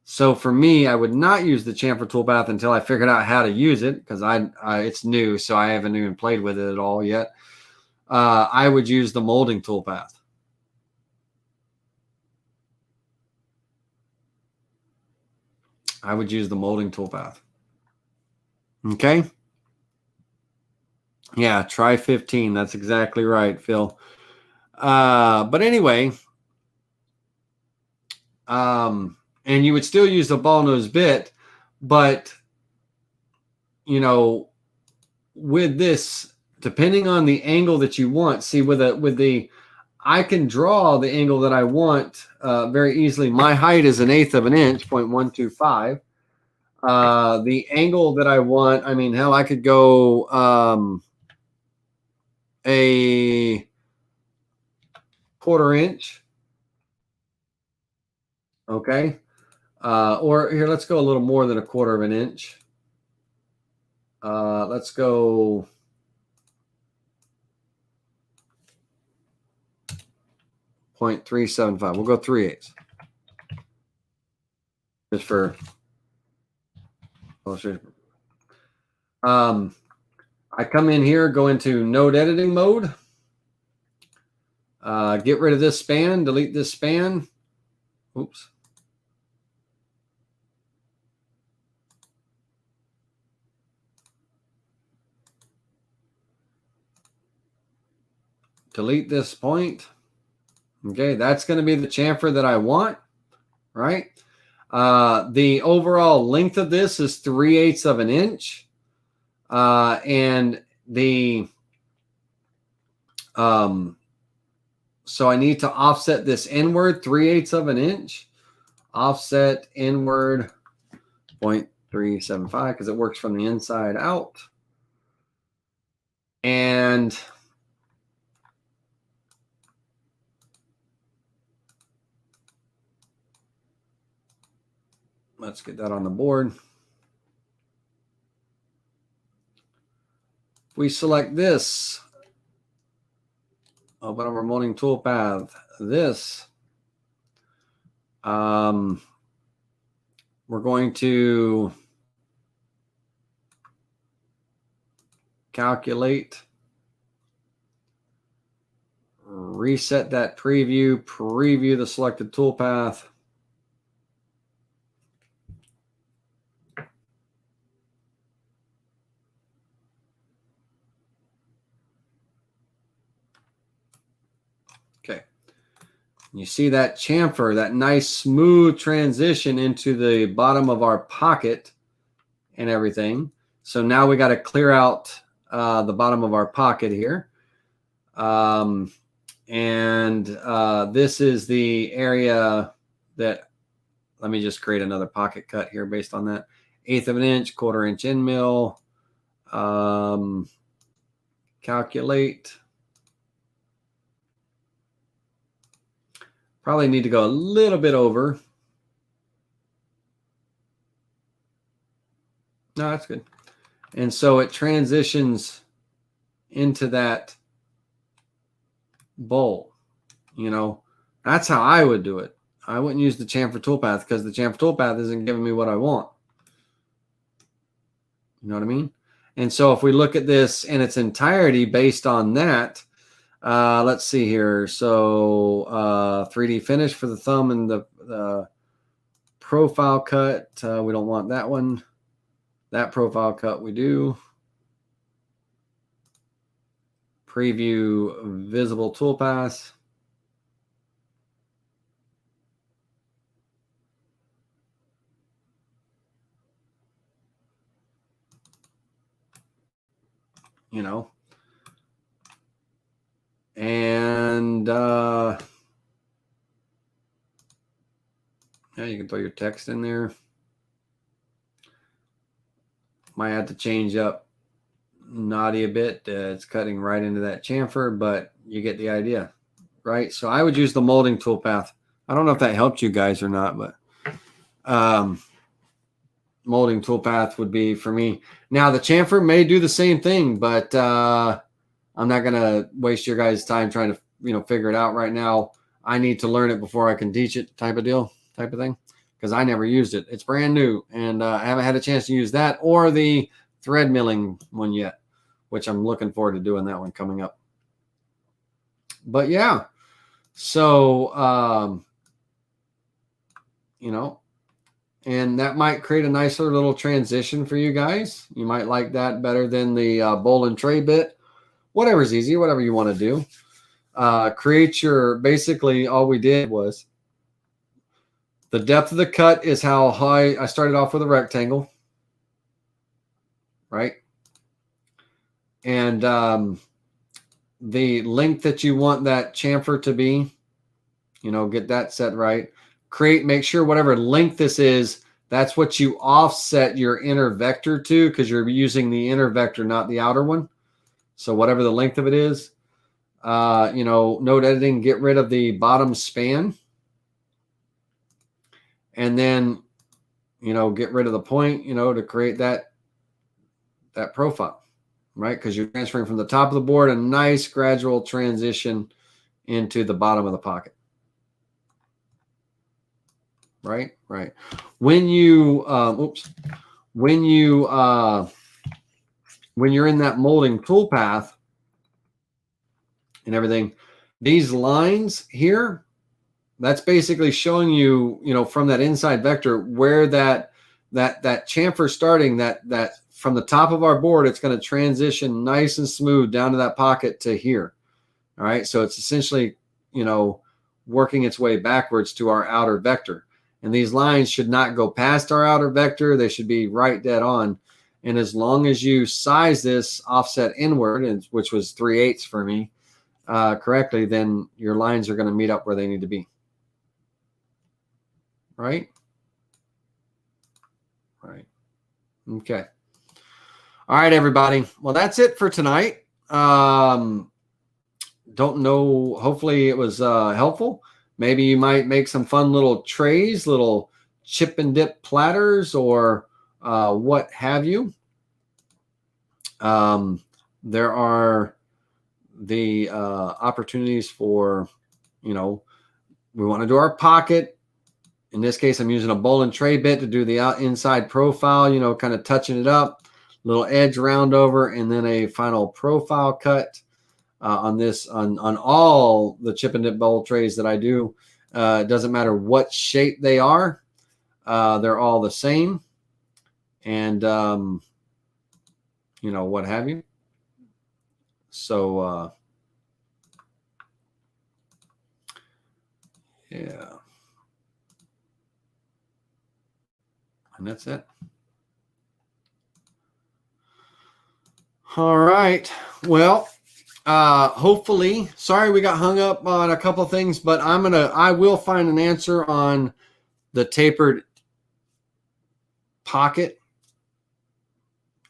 So for me, I would not use the chamfer toolpath until I figured out how to use it, because it's new, so I haven't even played with it at all yet. I would use the molding toolpath. I would use the molding toolpath. Okay. Yeah, try 15. That's exactly right, Phil. But anyway, and you would still use the ball nose bit, but with this, depending on the angle that you want, see I can draw the angle that I want very easily. My height is 1/8 of an inch, 0.125. The angle that I want, I mean, hell, I could go a 1/4 inch. Okay. Or here, let's go a little more than 1/4 of an inch. Let's go 0.375. We'll go 3/8. Just for I come in here, go into node editing mode. Get rid of this span, delete this span. Oops. Delete this point. Okay, that's going to be the chamfer that I want, right? The overall length of this is 3/8 of an inch. And so I need to offset this inward 3/8 of an inch. Offset inward 0.375 because it works from the inside out. And let's get that on the board. If we select this, open up our molding toolpath, this, we're going to calculate, reset that preview the selected toolpath. Okay. You see that chamfer, that nice smooth transition into the bottom of our pocket and everything. So now we got to clear out the bottom of our pocket here. This is the area that, let me just create another pocket cut here based on that. 1/8 of an inch, 1/4 inch end mill. Calculate. Probably need to go a little bit over. No, that's good. And so it transitions into that bowl. You know, that's how I would do it. I wouldn't use the chamfer toolpath because the chamfer toolpath isn't giving me what I want. You know what I mean? And so if we look at this in its entirety based on that, let's see here. So 3D finish for the thumb and the profile cut. We don't want that one. That profile cut we do. Preview visible toolpath. You know, and yeah, you can throw your text in there. Might have to change up naughty a bit. It's cutting right into that chamfer, but you get the idea, right? So I would use the molding toolpath. I don't know if that helped you guys or not, but molding toolpath would be for me. Now the chamfer may do the same thing, but I'm not gonna waste your guys' time trying to figure it out right now. I need to learn it before I can teach it, type of thing, because I never used it. It's brand new, and I haven't had a chance to use that or the thread milling one yet, which I'm looking forward to doing that one coming up. But yeah, so and that might create a nicer little transition for you guys. You might like that better than the bowl and tray bit. Whatever's easy, whatever you want to do. Create your, basically all we did was the depth of the cut is how high. I started off with a rectangle, right? And the length that you want that chamfer to be, get that set right. Make sure whatever length this is, that's what you offset your inner vector to, because you're using the inner vector, not the outer one. So whatever the length of it is, node editing, get rid of the bottom span. And then, get rid of the point, to create that profile, right? Because you're transferring from the top of the board, a nice gradual transition into the bottom of the pocket. Right. When you, when you're in that molding toolpath and everything, these lines here, that's basically showing you, from that inside vector where that chamfer starting, that from the top of our board, it's going to transition nice and smooth down to that pocket to here. All right. So it's essentially, working its way backwards to our outer vector. And these lines should not go past our outer vector. They should be right dead on. And as long as you size this offset inward, which was 3/8 for me, correctly, then your lines are going to meet up where they need to be. Right? Right. Okay. All right, everybody. Well, that's it for tonight. Don't know. Hopefully it was helpful. Maybe you might make some fun little trays, little chip and dip platters, or what have you. There are the opportunities for, we want to do our pocket. In this case, I'm using a bowl and tray bit to do the inside profile, kind of touching it up, little edge round over, and then a final profile cut. On this, on all the chip and dip bowl trays that I do. It doesn't matter what shape they are. They're all the same. And, what have you. So, yeah. And that's it. All right. Well, hopefully, sorry we got hung up on a couple things, but I will find an answer on the tapered pocket.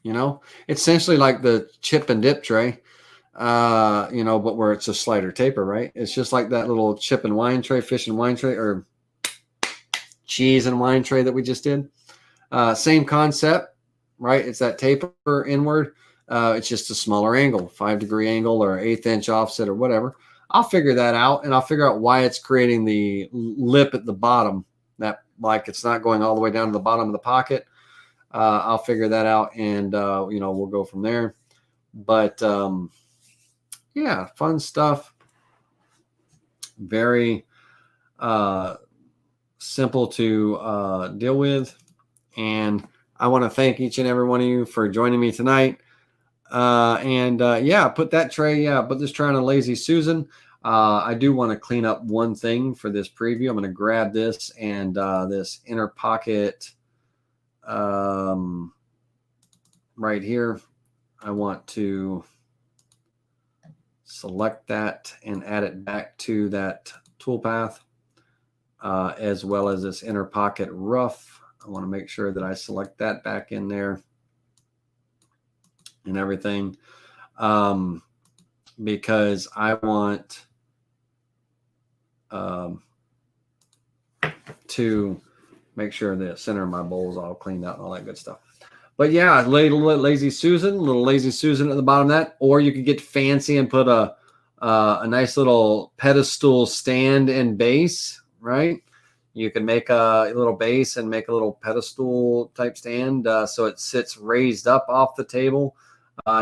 You know, it's essentially like the chip and dip tray, you know, but where it's a slider taper, right? It's just like that little chip and wine tray, fish and wine tray, or cheese and wine tray that we just did. Same concept, right? It's that taper inward. It's just a smaller angle, 5-degree angle or 1/8 inch offset or whatever. I'll figure that out, and I'll figure out why it's creating the lip at the bottom, that like it's not going all the way down to the bottom of the pocket. I'll figure that out, and you know, we'll go from there. But yeah, fun stuff. Very simple to deal with, and I want to thank each and every one of you for joining me tonight. Yeah, put that tray. Yeah, put this tray on a Lazy Susan. I do want to clean up one thing for this preview. I'm going to grab this and this inner pocket. Right here, I want to select that and add it back to that toolpath, as well as this inner pocket rough. I want to make sure that I select that back in there and everything, because I want to make sure the center of my bowl is all cleaned out and all that good stuff. But yeah, Lazy Susan, little Lazy Susan at the bottom of that. Or you could get fancy and put a nice little pedestal stand and base, right? You can make a little base and make a little pedestal type stand, so it sits raised up off the table.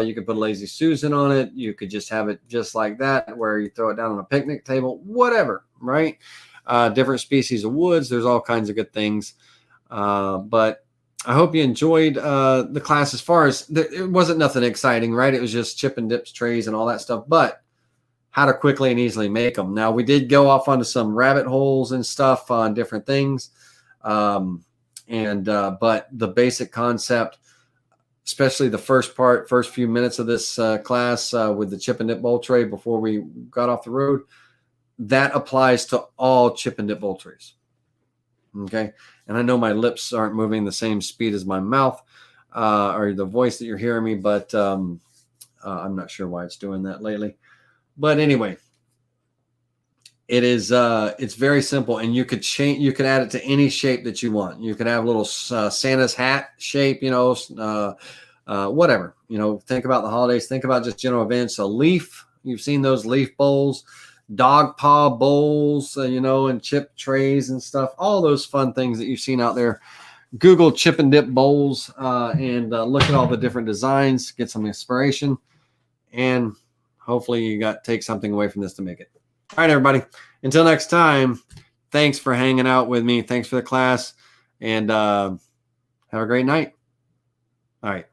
You could put a Lazy Susan on it. You could just have it just like that, where you throw it down on a picnic table, whatever, right? Different species of woods. There's all kinds of good things. But I hope you enjoyed the class. As far as it wasn't nothing exciting, right? It was just chip and dips trays and all that stuff, but how to quickly and easily make them. Now, we did go off onto some rabbit holes and stuff on different things. But the basic concept, especially the first few minutes of this class with the chip and dip bowl tray before we got off the road, that applies to all chip and dip bowl trays. Okay. And I know my lips aren't moving the same speed as my mouth or the voice that you're hearing me, but I'm not sure why it's doing that lately. But anyway, it is it's very simple, and you could change. You can add it to any shape that you want. You can have a little Santa's hat shape, you know, whatever. You know, think about the holidays. Think about just general events. A leaf. You've seen those leaf bowls, dog paw bowls, you know, and chip trays and stuff. All those fun things that you've seen out there. Google chip and dip bowls and look at all the different designs. Get some inspiration, and hopefully you take something away from this to make it. All right, everybody. Until next time, thanks for hanging out with me. Thanks for the class, and have a great night. All right.